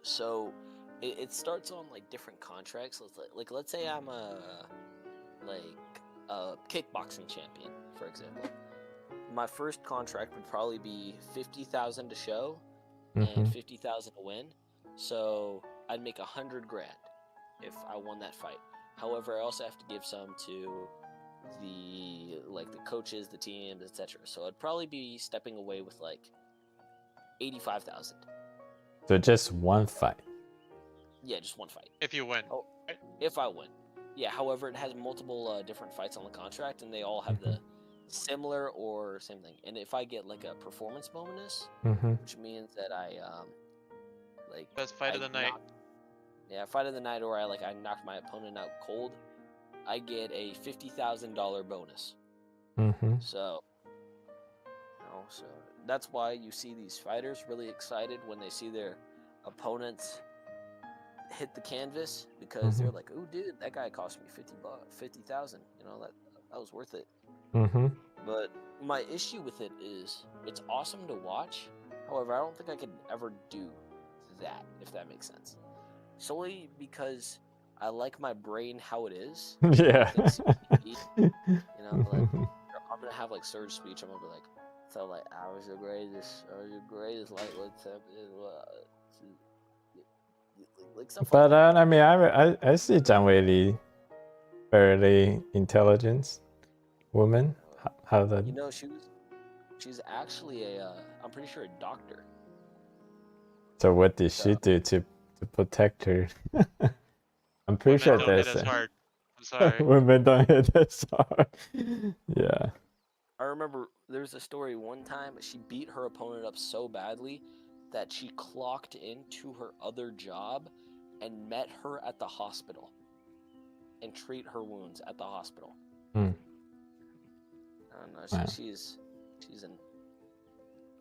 So it starts on like different contracts. Let's say I'm a kickboxing champion, for example. my first contract would probably be 50,000 to show Mm-hmm. and 50,000 to win. So I'd make 100 grand if I won that fight. However, I also have to give some to the coaches, the teams, etc. So I'd probably be stepping away with like 85,000. So just one fight. Yeah, just one fight. If you win. Oh, if I win. Yeah, however, it has multiple different fights on the contract, and they all have the similar or same thing. And if I get like a performance bonus, Mm-hmm. which means that I Best fight of the night. fight of the night, or I knocked my opponent out cold, I get a $50,000 bonus. Mm-hmm. So, so that's why you see these fighters really excited when they see their opponents hit the canvas, because they're like, "Oh, dude, that guy cost me $50,000. That was worth it." Mm-hmm. But my issue with it is it's awesome to watch. However, I don't think I could ever do that, if that makes sense. Solely because I like my brain how it is. Yeah. I'm gonna have like surge speech. I'm gonna be like, so like, I was the greatest lightweight champion. Like stuff But like that. I mean, I see Zhang Weili fairly intelligent woman. How the She's actually I'm pretty sure a doctor. So what did she do to protect her? I'm pretty sure Women don't hit there's as hard. I'm sorry. women don't hit as hard. Yeah. I remember there's a story one time she beat her opponent up so badly that she clocked into her other job and met her at the hospital and treat her wounds at the hospital. Hmm. I don't know. Wow. She's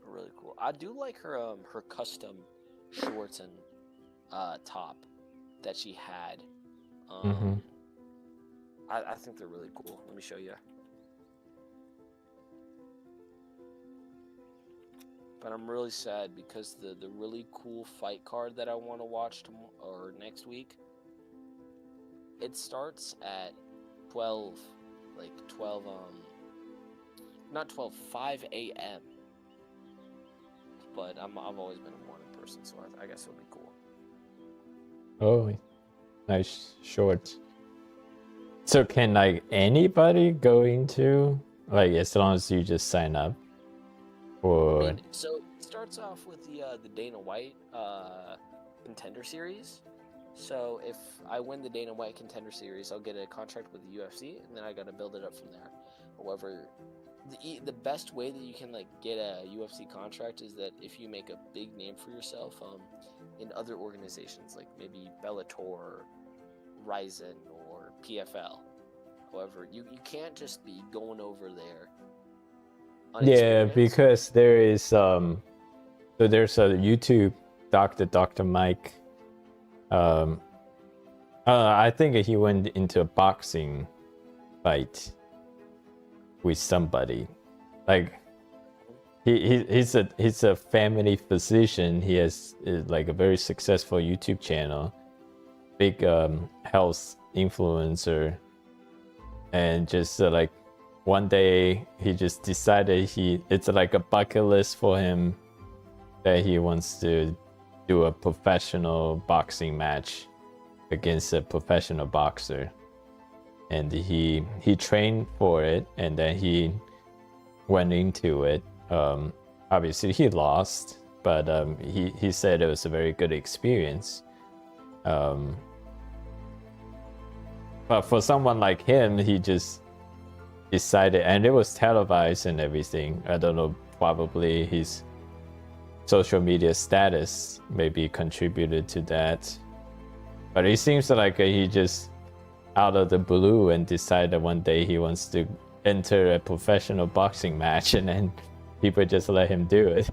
really cool. I do like her custom shorts and top that she had. I think they're really cool. Let me show you. But I'm really sad because the really cool fight card that I want to watch next week, it starts at 5 a.m. But I've always been a morning person, so I guess it'll be cool. Oh, nice short. So can like anybody go into, like, as long as you just sign up? Or I mean, so it starts off with the Dana White Contender Series. So if I win the Dana White Contender Series, I'll get a contract with the UFC, and then I gotta build it up from there. However, the best way that you can like get a UFC contract is that if you make a big name for yourself in other organizations, like maybe Bellator, Ryzen, or PFL. However, you can't just be going over there. yeah, because there is so there's a YouTube Dr. Mike. I think he went into a boxing fight with somebody. Like he's a family physician. He has like a very successful YouTube channel, big health influencer, and just like one day he just decided it's like a bucket list for him that he wants to do a professional boxing match against a professional boxer, and he trained for it, and then he went into it. Obviously he lost, but he said it was a very good experience. But for someone like him, he just decided, and it was televised and everything. I don't know, probably his social media status maybe contributed to that. But it seems like he just out of the blue and decided one day he wants to enter a professional boxing match, and then people just let him do it.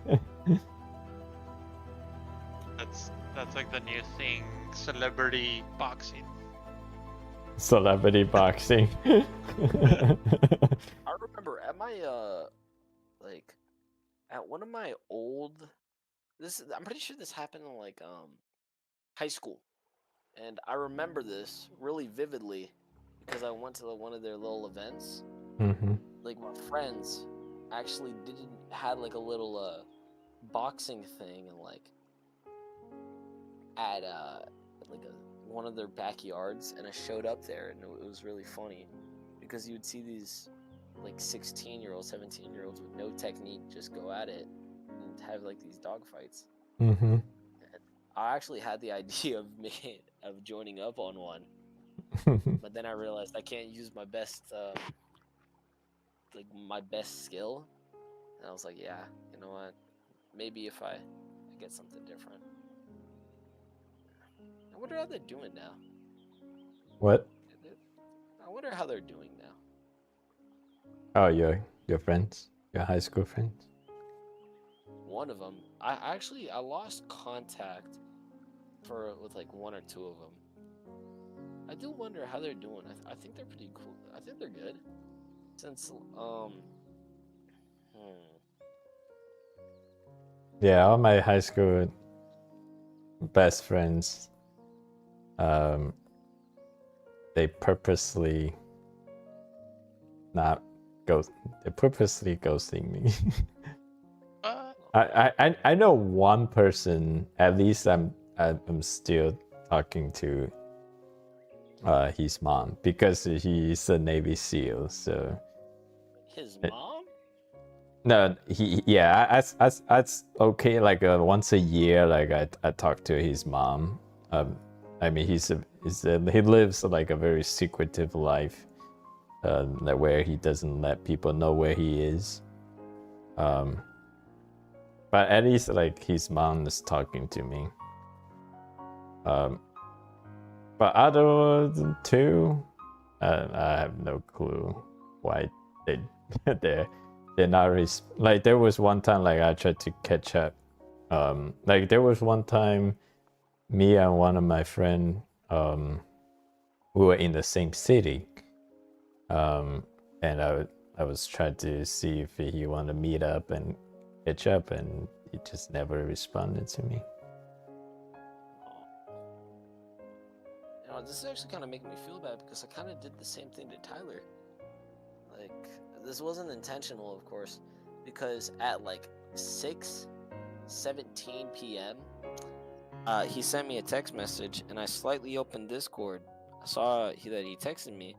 That's like the new thing, celebrity boxing. Celebrity boxing. I remember at my at one of my old I'm pretty sure this happened in like high school. And I remember this really vividly because I went to one of their little events. Mm-hmm. Like my friends actually had like a little boxing thing and like at like one of their backyards, and I showed up there, and it was really funny because you would see these like 16-year-olds, 17-year-olds with no technique just go at it and have like these dog fights. Mm-hmm. I actually had the idea of joining up on one, but then I realized I can't use my best my best skill, and I was like, yeah, you know what? Maybe if I get something different. I wonder how they're doing now. What? I wonder how they're doing now. Oh, your friends, your high school friends. One of them, I lost contact with like one or two of them. I do wonder how they're doing. I think they're pretty cool. I think they're good. Since Yeah, all my high school best friends, they purposely ghosting me. I know one person, at least I'm still talking to his mom because he's a Navy SEAL, so his mom? No, that's okay. Like once a year, like I talk to his mom. I mean, he lives like a very secretive life, where he doesn't let people know where he is. But at least like his mom is talking to me. But other two, I have no clue why they're not like there was one time like I tried to catch up. Like there was one time me and one of my friend we were in the same city. And I was trying to see if he wanted to meet up and catch up, and he just never responded to me. You know, this is actually kind of making me feel bad because I kind of did the same thing to Tyler. Like, this wasn't intentional, of course, because at like 6:17 p.m., he sent me a text message, and I slightly opened Discord. I saw that he texted me,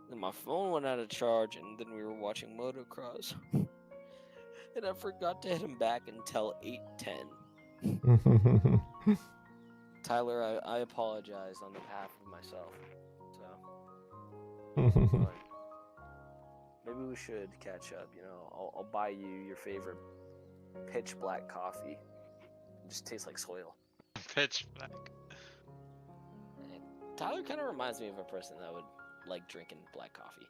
then my phone went out of charge, and then we were watching motocross. And I forgot to hit him back until 8:10. Tyler, I apologize on behalf of myself. So maybe we should catch up. You know, I'll buy you your favorite pitch black coffee. It just tastes like soil. Pitch black. And Tyler kind of reminds me of a person that would like drinking black coffee.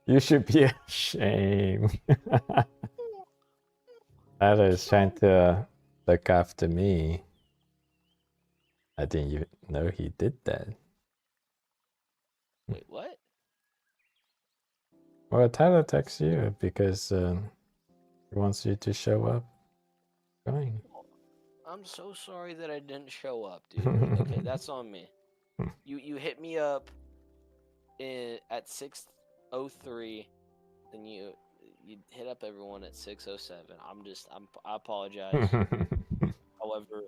You should be ashamed. Tyler is trying to look after me. I didn't even know he did that. Wait, what? Well, Tyler texts you because he wants you to show up. Fine. I'm so sorry that I didn't show up, dude. Okay, that's on me. You hit me up at 6:03, then you hit up everyone at 6:07. I apologize. However,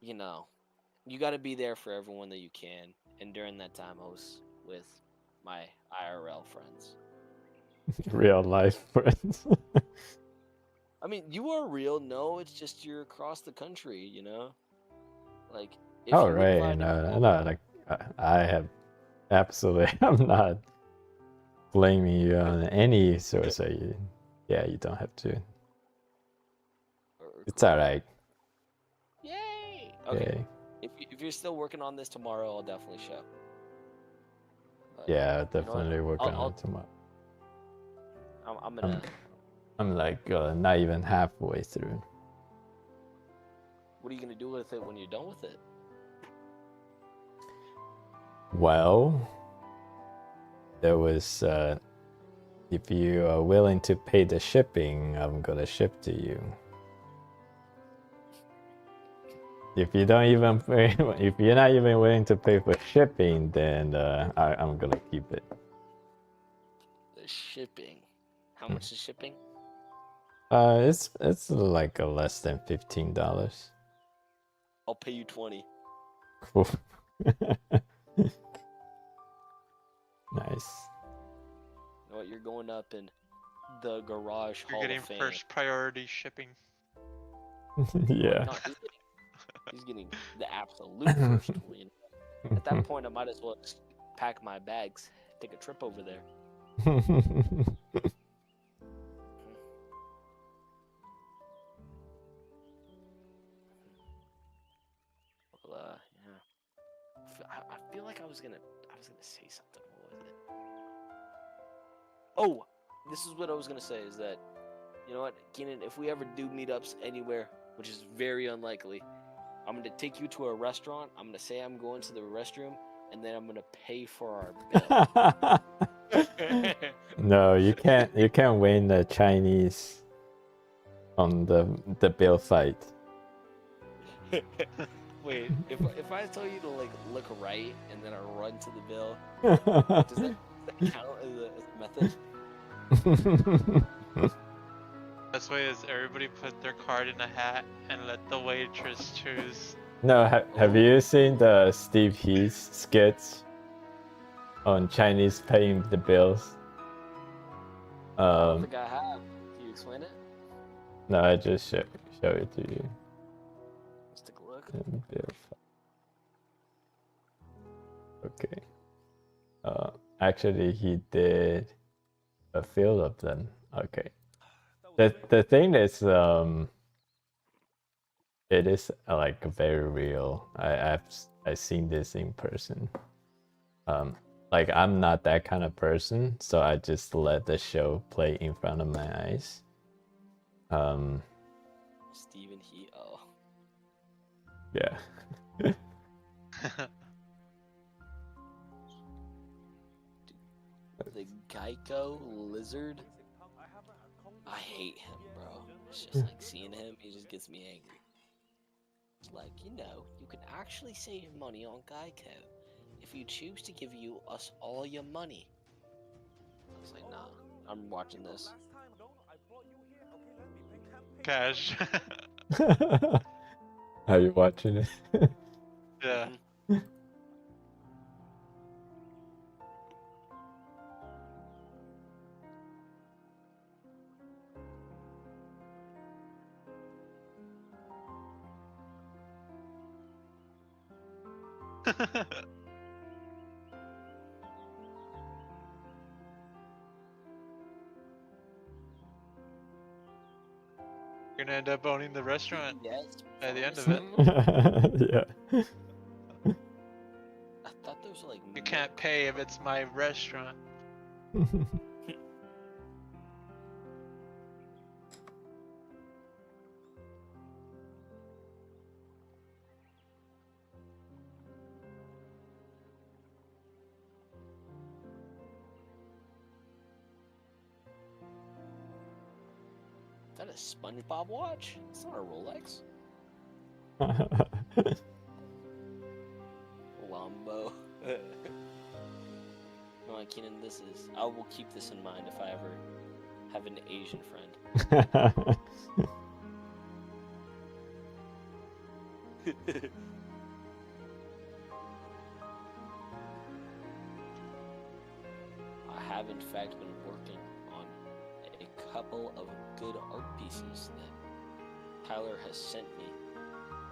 you know, you got to be there for everyone that you can. And during that time, I was with my IRL friends. Real life friends. I mean, you are real. No, it's just you're across the country, you know? Like, if Oh, you right. invited No, all- like, I have absolutely, I'm not blaming you on any source. Yeah, you don't have to. It's alright. Yay! Okay. Okay. If you're still working on this tomorrow, I'll definitely show. But, Yeah, you know what? definitely working on it tomorrow. I'm gonna. I'm like not even halfway through. What are you gonna do with it when you're done with it? Well, there was if you are willing to pay the shipping, I'm gonna ship to you. If you don't even pay, if you're not even willing to pay for shipping, then I'm gonna keep it. The shipping. How much is shipping? It's like less than $15. I'll pay you 20. Cool. Nice. You know what? You're going up in the garage You're hall getting of fame. first priority shipping. Yeah. No, he's getting the absolute first win. At that point, I might as well just pack my bags, take a trip over there. Well, yeah. I feel like I was gonna say something. What was it? Oh, this is what I was gonna say. Is that, you know what, Kenan? If we ever do meetups anywhere, which is very unlikely, I'm gonna take you to a restaurant. I'm gonna say I'm going to the restroom, and then I'm gonna pay for our bill. No, you can't. You can't win the Chinese on the bill fight. Wait, if I tell you to like look right and then I run to the bill, does that count as a method? Best way is everybody put their card in a hat and let the waitress choose. No, have you seen the Steve Heath sketch on Chinese paying the bills? I don't think I have. Can you explain it? No, I just show it to you. Let's take a look. Okay. Actually, he did a few of them. Okay. The thing is, it is like very real. I've seen this in person. Like I'm not that kind of person, so I just let the show play in front of my eyes. Stephen He. Oh. Yeah. The Geico lizard. I hate him, bro. It's just like seeing him, he just gets me angry. It's like, you can actually save money on Geico if you choose to give us all your money. I was like, nah, I'm watching this. Cash. Are you watching it? Yeah. You're gonna end up owning the restaurant Yes, by the end of it. Yeah. I thought those were like. You can't pay if it's my restaurant. Is that a SpongeBob watch? It's not a Rolex. Lambo. No, Kenan, I will keep this in mind if I ever have an Asian friend. I have in fact been working on a couple of good art pieces that Tyler has sent me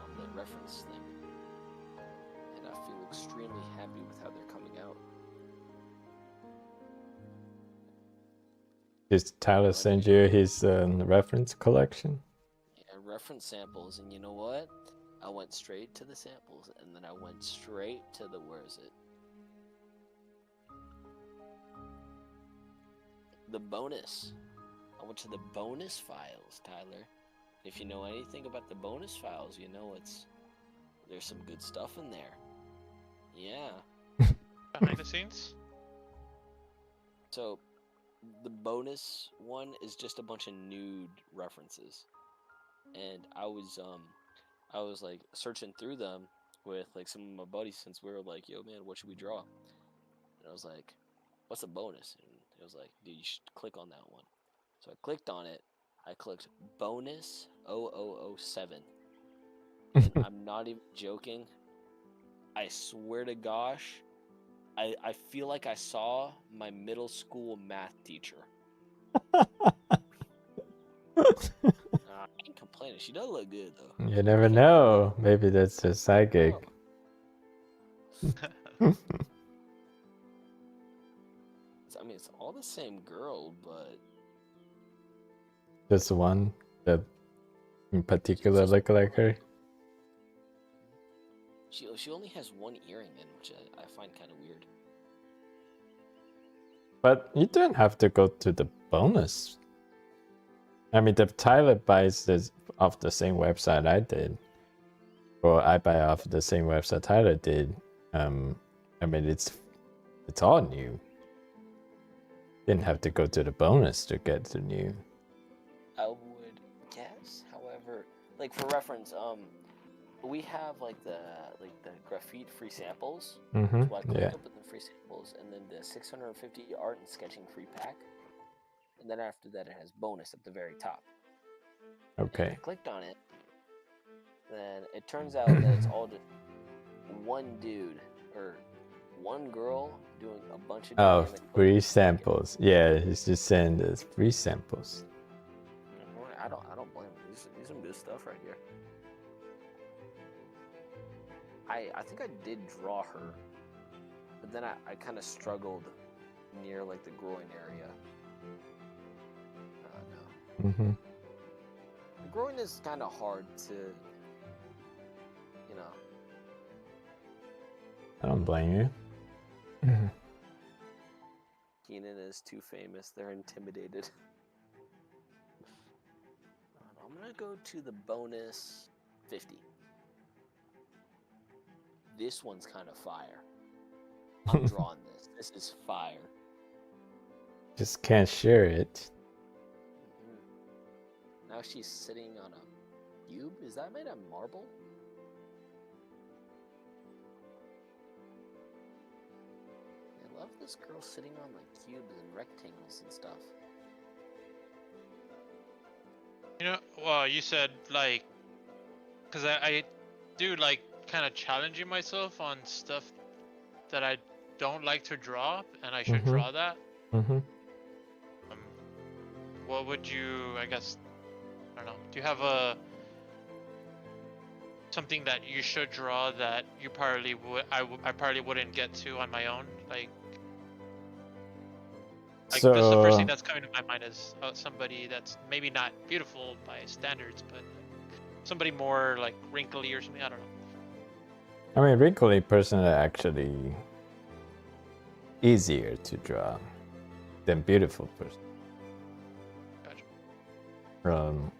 on the reference thing, and I feel extremely happy with how they're coming out. Did Tyler send you his reference collection? Yeah, reference samples, and you know what? I went straight to the samples, and then I went straight to the where is it? The bonus. I went to the bonus files, Tyler. If you know anything about the bonus files, you know there's some good stuff in there. Yeah. Behind the scenes? So, the bonus one is just a bunch of nude references, and I was like searching through them with like some of my buddies since we were like, yo man, what should we draw? And I was like, what's a bonus? And it was like, dude, you should click on that one. So I clicked on it. I clicked bonus 0007. And I'm not even joking. I swear to gosh, I feel like I saw my middle school math teacher. I ain't complaining. She does look good though. You never know. Maybe that's a psychic. I mean, it's all the same girl, but Just one that in particular look like her. she only has one earring in, which I find kind of weird. But you don't have to go to the bonus. I mean, the Tyler buys this off the same website I did, or I buy off the same website Tyler did. I mean, it's all new. Didn't have to go to the bonus to get the new. I would guess, however, like for reference, we have like the graphite free samples. Mm-hmm. So I clicked Yeah. open the free samples, and then the 650 art and sketching free pack, and then after that it has bonus at the very top. Okay. I clicked on it, then it turns out that it's all just one dude or one girl doing a bunch of Oh, dynamic free photos. samples. Yeah, he's just saying this free samples. I don't blame him. These some good stuff right here. I think I did draw her, but then I kind of struggled near like the groin area. No. Mm-hmm. The groin is kind of hard to, you know. I don't blame you. Kenan is too famous. They're intimidated. I'm gonna go to the bonus 50. This one's kind of fire. I'm drawing this. This is fire. Just can't share it. Now she's sitting on a cube. Is that made of marble? I love this girl sitting on like cubes and rectangles and stuff. You know, well, you said like, because I do like kind of challenging myself on stuff that I don't like to draw, and I should Mhm. draw that. Mm-hmm. What would you, I guess, I don't know, do you have something that you should draw that you probably would, I probably wouldn't get to on my own? Like because the first thing that's coming to my mind is somebody that's maybe not beautiful by standards, but somebody more like wrinkly or something. I don't know. I mean, wrinkly person are actually easier to draw than beautiful person. Gotcha.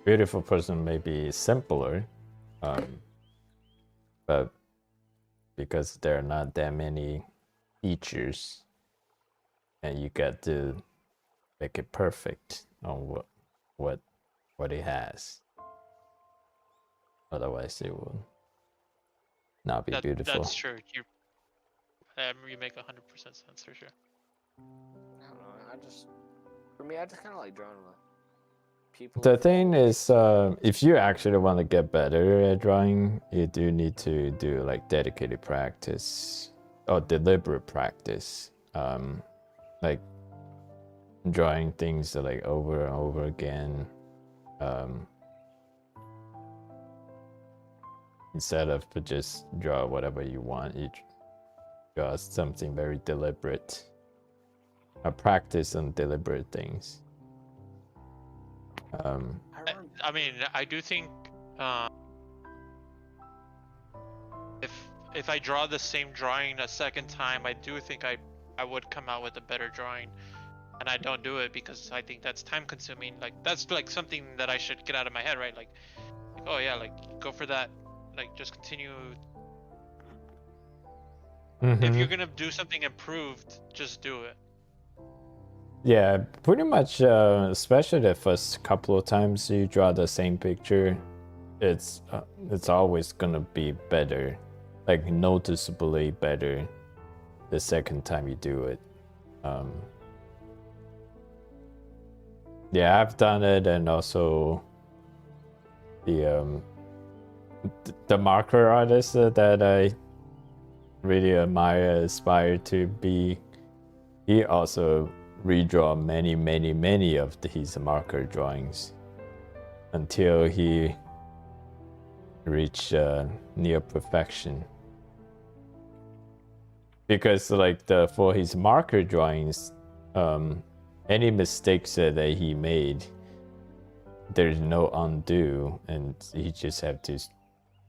Beautiful person may be simpler, but because there are not that many features, and you got to make it perfect on what it has. Otherwise, it will not be beautiful. That's true. You make 100% sense for sure. I don't know. For me, I just kind of like drawing people. The thing is, if you actually want to get better at drawing, you do need to do like dedicated practice or deliberate practice. Like drawing things like over and over again, instead of to just draw whatever you want, you draw something very deliberate. Practice on deliberate things. I mean, I do think if I draw the same drawing a second time, I do think I would come out with a better drawing, and I don't do it because I think that's time consuming. Like that's like something that I should get out of my head, right? Like oh yeah, like go for that. Like just continue. If you're gonna do something improved, just do it. Yeah, pretty much, especially the first couple of times you draw the same picture, it's always gonna be better, like noticeably better the second time you do it. yeah, I've done it, and also the marker artist that I really admire, aspire to be. He also redraw many of his marker drawings until he reached near perfection. Because like for his marker drawings, any mistakes that he made, there's no undo, and he just have to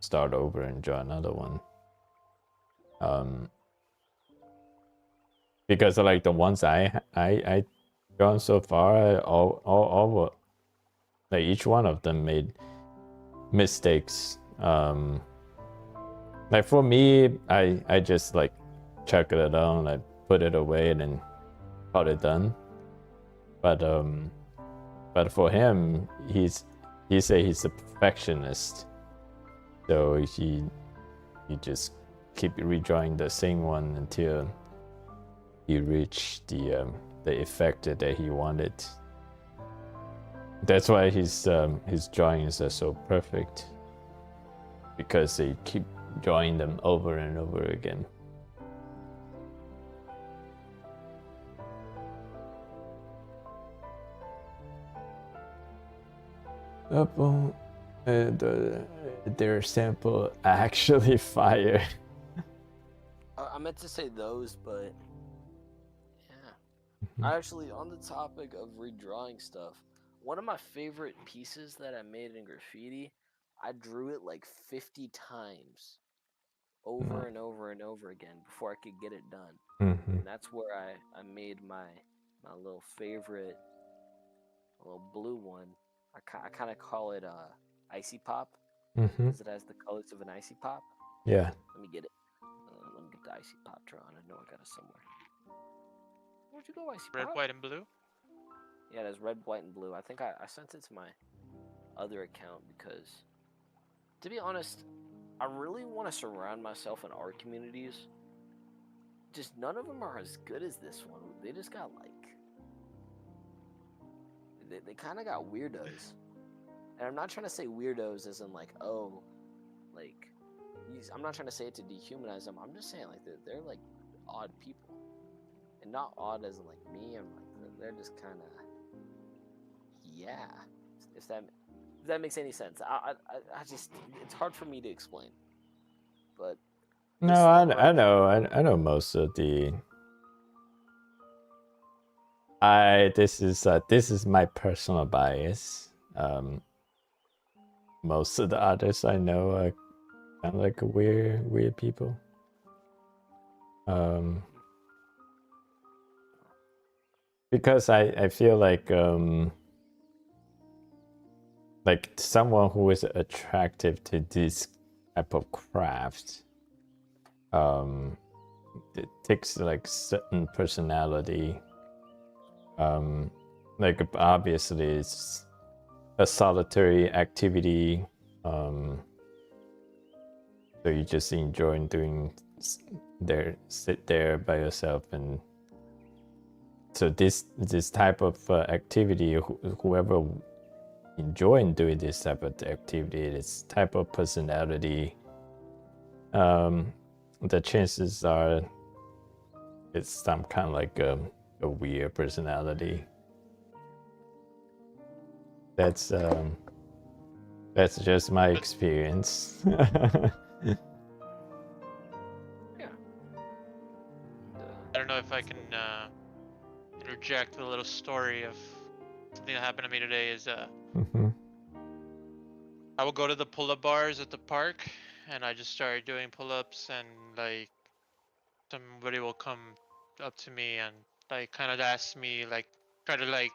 start over and draw another one. Because like the ones I drawn so far, all like each one of them made mistakes. Like for me, I just like chuck it down, like put it away, and then call it done. But for him, he say he's a perfectionist, so he just keep redrawing the same one until he reached the effect that he wanted. That's why his drawings are so perfect, because they keep drawing them over and over again. Their sample actually fire. I meant to say those, but yeah. Actually, on the topic of redrawing stuff, one of my favorite pieces that I made in graffiti, I drew it like 50 times over and over and over again before I could get it done. And that's where I made my little favorite, little blue one. I kind of call it Icy Pop, because it has the colors of an Icy Pop. Yeah. Let me get it. Let me get the Icy Pop drawn. I know I got it somewhere. Where'd you go, Icy Pop? Red, white, and blue? Yeah, there's red, white, and blue. I think I sent it to my other account because, to be honest, I really want to surround myself in art communities. Just none of them are as good as this one. They just got like... They kind of got weirdos. And I'm not trying to say weirdos as in like, oh, like... I'm not trying to say it to dehumanize them. I'm just saying like they're like odd people. And not odd as in like me. I'm like, they're just kind of... Yeah. If that makes any sense. I just... It's hard for me to explain. But... No, I know most of the... This is my personal bias. Most of the others I know are kind of like weird people. Because I feel like someone who is attractive to this type of craft, it takes like certain personality. Like obviously it's a solitary activity, so you just enjoy doing sit there by yourself. And so this type of activity, whoever enjoy doing this type of activity, this type of personality, the chances are it's some kind of like a weird personality. That's just my experience. Yeah. I don't know if I can interject with a little story of something that happened to me today. Is I will go to the pull-up bars at the park, and I just started doing pull-ups, and like somebody will come up to me and like kind of ask me, like try to like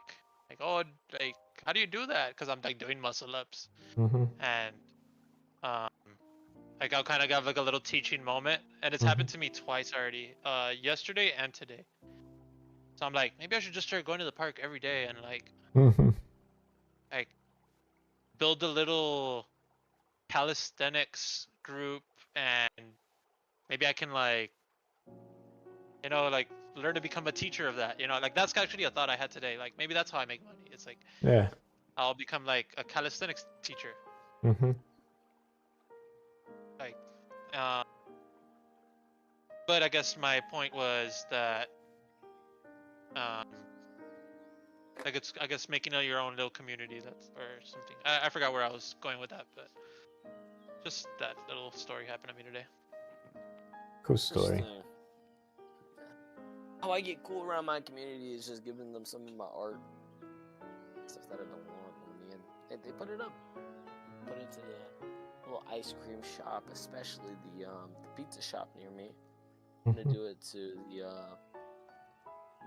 oh, like how do you do that? Because I'm like doing muscle ups, and like I'll kind of have like a little teaching moment, and it's happened to me twice already, yesterday and today. So I'm like, maybe I should just start going to the park every day and like build a little calisthenics group, and maybe I can like learn to become a teacher of that. You know, like that's actually a thought I had today. Like maybe that's how I make money. It's like Yeah. I'll become like a calisthenics teacher. Mm-hmm. Like, but I guess my point was that, like it's I guess making your own little community that's or something. I forgot where I was going with that, but just that little story happened to me today. Cool story. Interesting. How I get cool around my community is just giving them some of my art, stuff that I don't want on me, and they put it up. Put it to the little ice cream shop, especially the pizza shop near me. I'm gonna do it to the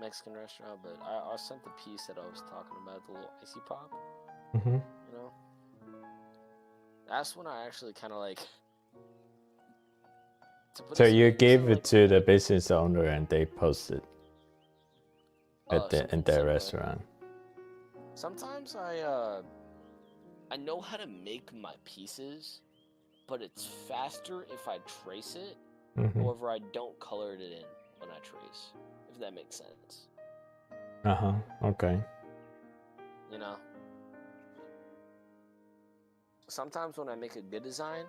Mexican restaurant, but I sent the piece that I was talking about, the little icy pop. Mm-hmm. You know, that's when I actually kind of like. So you gave it to the business owner and they posted at in their restaurant. Sometimes I know how to make my pieces, but it's faster if I trace it. Mm-hmm. However, I don't color it in when I trace, if that makes sense. Uh-huh. Okay. You know? Sometimes when I make a good design,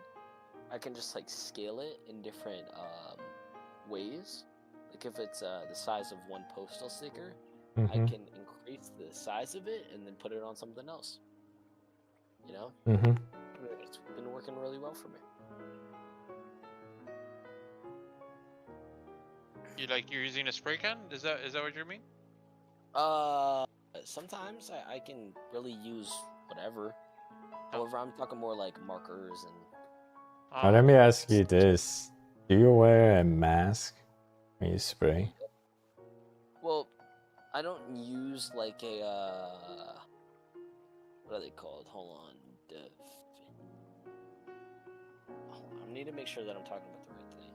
I can just like scale it in different ways. Like if it's the size of one postal sticker, Mm-hmm. I can increase the size of it and then put it on something else. You know? Mm-hmm. It's been working really well for me. You're using a spray can? Is that what you mean? Sometimes I can really use whatever. However, I'm talking more like markers and. Now, let me ask you this: do you wear a mask when you spray? Well, I don't use like a what are they called? Hold on. I need to make sure that I'm talking about the right thing.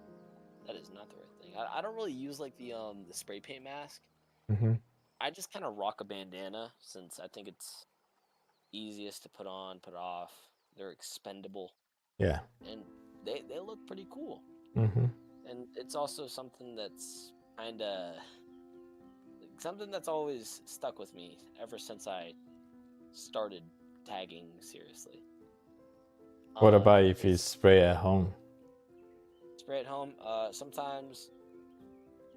That is not the right thing. I don't really use like the spray paint mask. Mm-hmm. I just kind of rock a bandana since I think it's easiest to put on, put off. They're expendable. Yeah. And they look pretty cool. Mm-hmm. And it's also something that's kind of something that's always stuck with me ever since I started tagging seriously. What about if you spray at home? Spray at home, sometimes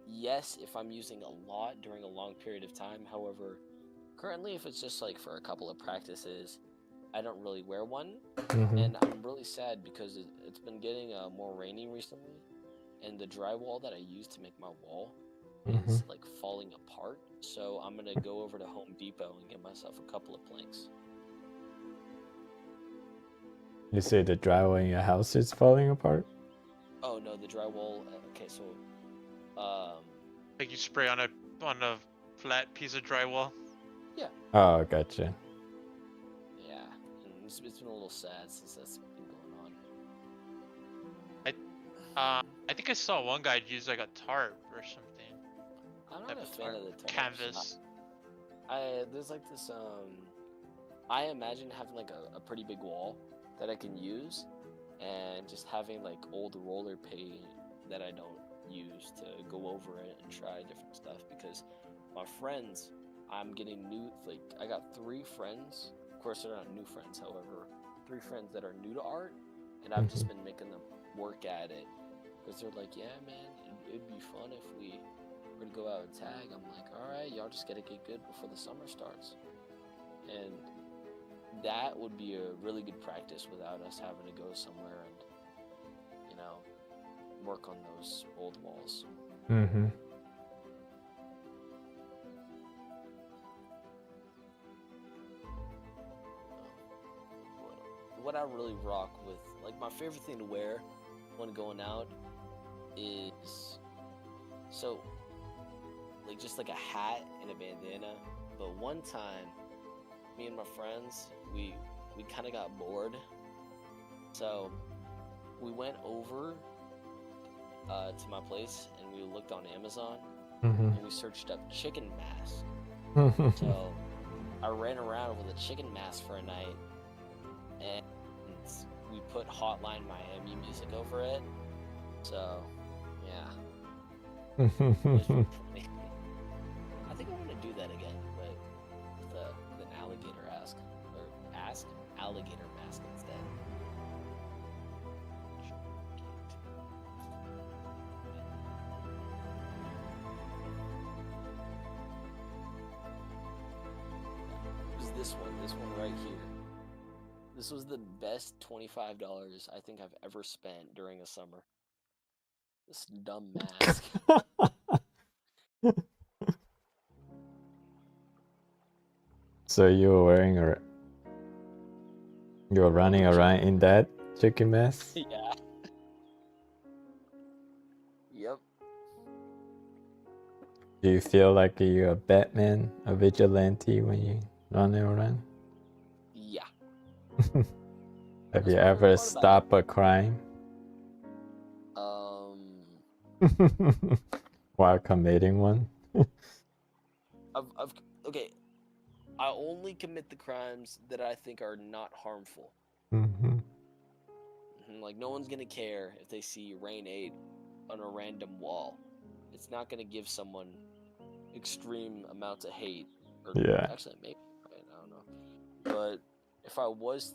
yes, if I'm using a lot during a long period of time. However, currently if it's just like for a couple of practices, I don't really wear one. Mm-hmm. And I'm really sad because it's been getting more rainy recently, and the drywall that I use to make my wall is like falling apart. So I'm gonna go over to Home Depot and get myself a couple of planks. You say the drywall in your house is falling apart? Oh no, the drywall. Okay, so like you spray on a flat piece of drywall. Yeah. Oh, gotcha. Yeah, and it's been a little sad since that's been going on. I think I saw one guy use like a tarp or something. I'm not a fan of the tarps. Canvas. There's like this I imagine having like a pretty big wall that I can use, and just having like old roller paint that I don't use to go over it and try different stuff, because my friends, I'm getting new, like I got 3 friends, of course they're not new friends, however, 3 friends that are new to art, and I've just been making them work at it, because they're like, yeah man, it'd be fun if we were to go out and tag. I'm like, alright, y'all just gotta get good before the summer starts. And that would be a really good practice without us having to go somewhere and, you know, work on those old walls. Mm-hmm. What I really rock with, like my favorite thing to wear when going out is, so, like just like a hat and a bandana. But one time, me and my friends, we kind of got bored, so we went over to my place and we looked on Amazon and we searched up chicken mask. So I ran around with a chicken mask for a night, and we put Hotline Miami music over it. So yeah, it was really funny. that again, but with an alligator alligator mask instead. It was this one right here. This was the best $25 I think I've ever spent during a summer. This dumb mask. So you were running around in that chicken mask? Yeah. Yep. Do you feel like you're a Batman, a vigilante when you running around? Yeah. Have you ever stopped a crime while committing one? Okay. I only commit the crimes that I think are not harmful. Mm-hmm. Like, no one's gonna care if they see Rain 8 on a random wall. It's not gonna give someone extreme amounts of hate. Or Yeah. Actually, maybe. I don't know. But if I was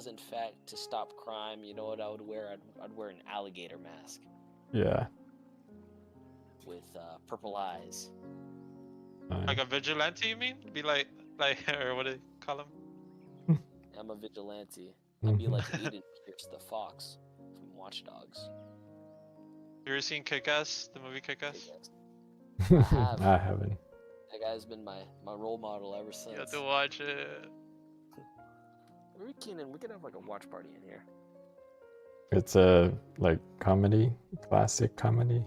in fact to stop crime, you know what I would wear? I'd wear an alligator mask. Yeah. With purple eyes. Like a vigilante, you mean? Be like, or what do you call him? I'm a vigilante. I'd be like Aiden Pierce, the fox from Watch Dogs. You ever seen Kick-Ass, the movie Kick-Ass? I have. I haven't. That guy's been my role model ever since. You have to watch it. Kenan, we could have like a watch party in here. It's a like comedy, classic comedy.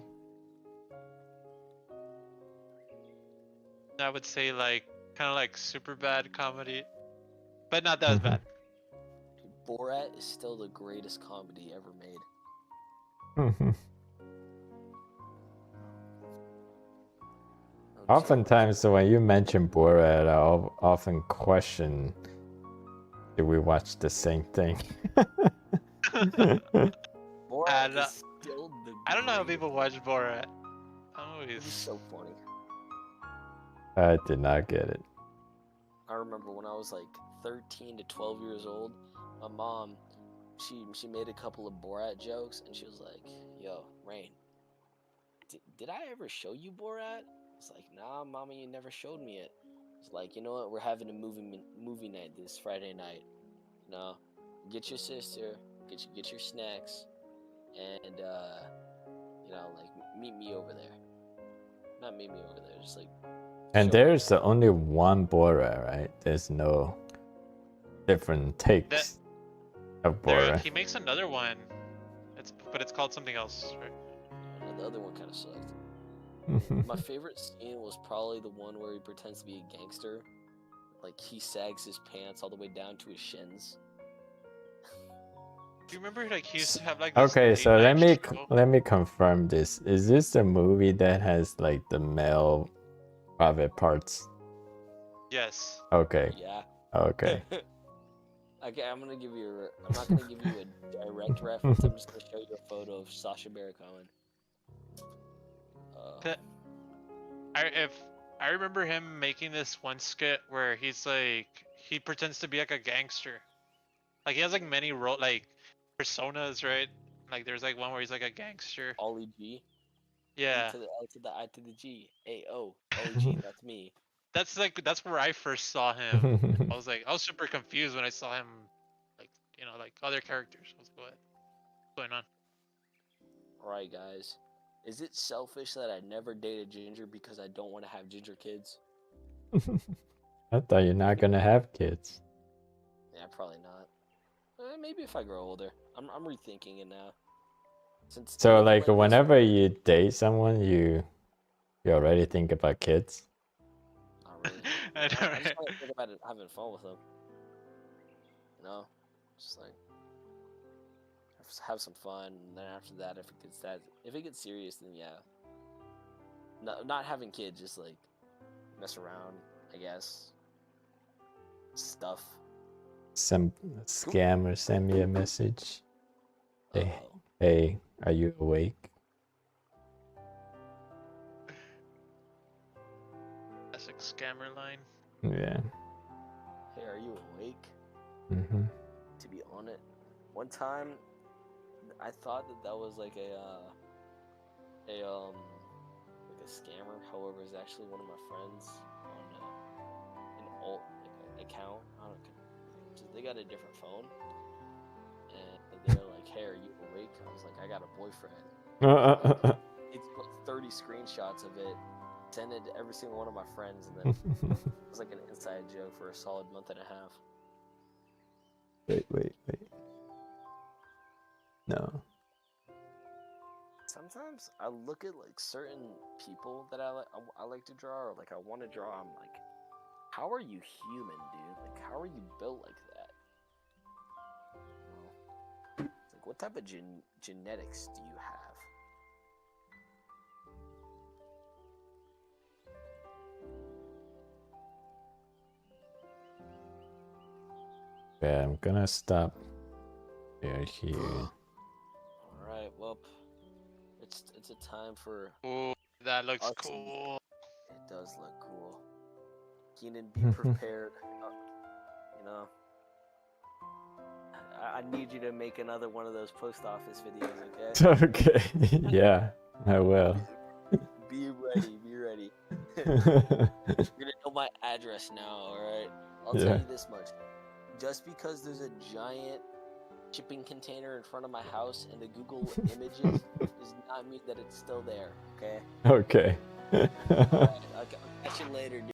I would say like kind of like super bad comedy, but not that bad. Borat is still the greatest comedy ever made. Oftentimes, when you mention Borat, I often question, did we watch the same thing? Borat is still the I don't know how greatest. people watch Borat. It's so funny. I did not get it. I remember when I was like 13 to 12 years old, my mom, she made a couple of Borat jokes, and she was like, "Yo, Rain, did I ever show you Borat?" It's like, "Nah, Mama, you never showed me it." It's like, "You know what? We're having a movie night this Friday night. No, get your sister, get your snacks, and like meet me over there. Not meet me over there, just like." And there's only one Borat, right? There's no different takes of Borat. He makes another one. But it's called something else, right? And the other one kind of sucked. My favorite scene was probably the one where he pretends to be a gangster. Like, he sags his pants all the way down to his shins. Do you remember like he used to have like this Okay, late so night show? let me confirm this. Is this a movie that has like the male private parts? Yes. Okay. Yeah. Okay. Okay, I'm not gonna give you a direct reference. I'm just gonna show you a photo of Sacha Baron Cohen. I remember him making this one skit where he's like he pretends to be like a gangster. Like he has like many personas, right? Like there's like one where he's like a gangster. Ollie G. Yeah. A to the L to the I to the G. A-O. Ollie G, that's me. That's where I first saw him. I was super confused when I saw him, like other characters. I was like, what's going on? Alright, guys. Is it selfish that I never dated Ginger because I don't want to have Ginger kids? I thought you're not gonna have kids. Yeah, probably not. Maybe if I grow older. I'm rethinking it now. So like whenever you date someone, you already think about kids? Not really. I know, I just right? want to think about it, having fun with them. Just like have some fun, and then after that, if it gets serious, then yeah. No, not having kids, just like mess around, I guess. Stuff. Some scammer send me a message. Hey, are you awake? like scammer line. Yeah. Hey, are you awake? Mm-hmm. To be on it. One time, I thought that was like a scammer. However, it's actually one of my friends on an alt account. I don't know. So they got a different phone, and they're like, "Hey, are you awake?" I was like, "I got a boyfriend." It's like 30 screenshots of it. Send it to every single one of my friends, and then it was like an inside joke for a solid month and a half. Wait. No. Sometimes I look at like certain people that I like to draw, or like I want to draw. I'm like, how are you human, dude? Like, how are you built like that? It's like, what type of genetics do you have? Yeah, I'm gonna stop here. All right, well, it's a time for. Ooh, that looks us to- cool. It does look cool. Kenan, be prepared. You know, I need you to make another one of those post office videos, okay? Okay. Yeah, I will. Be ready. Be ready. You're gonna know my address now, all right? I'll tell Yeah. you this much: just because there's a giant shipping container in front of my house in the Google images does not mean that it's still there. Okay. Okay. All right, I'll catch you later, dude.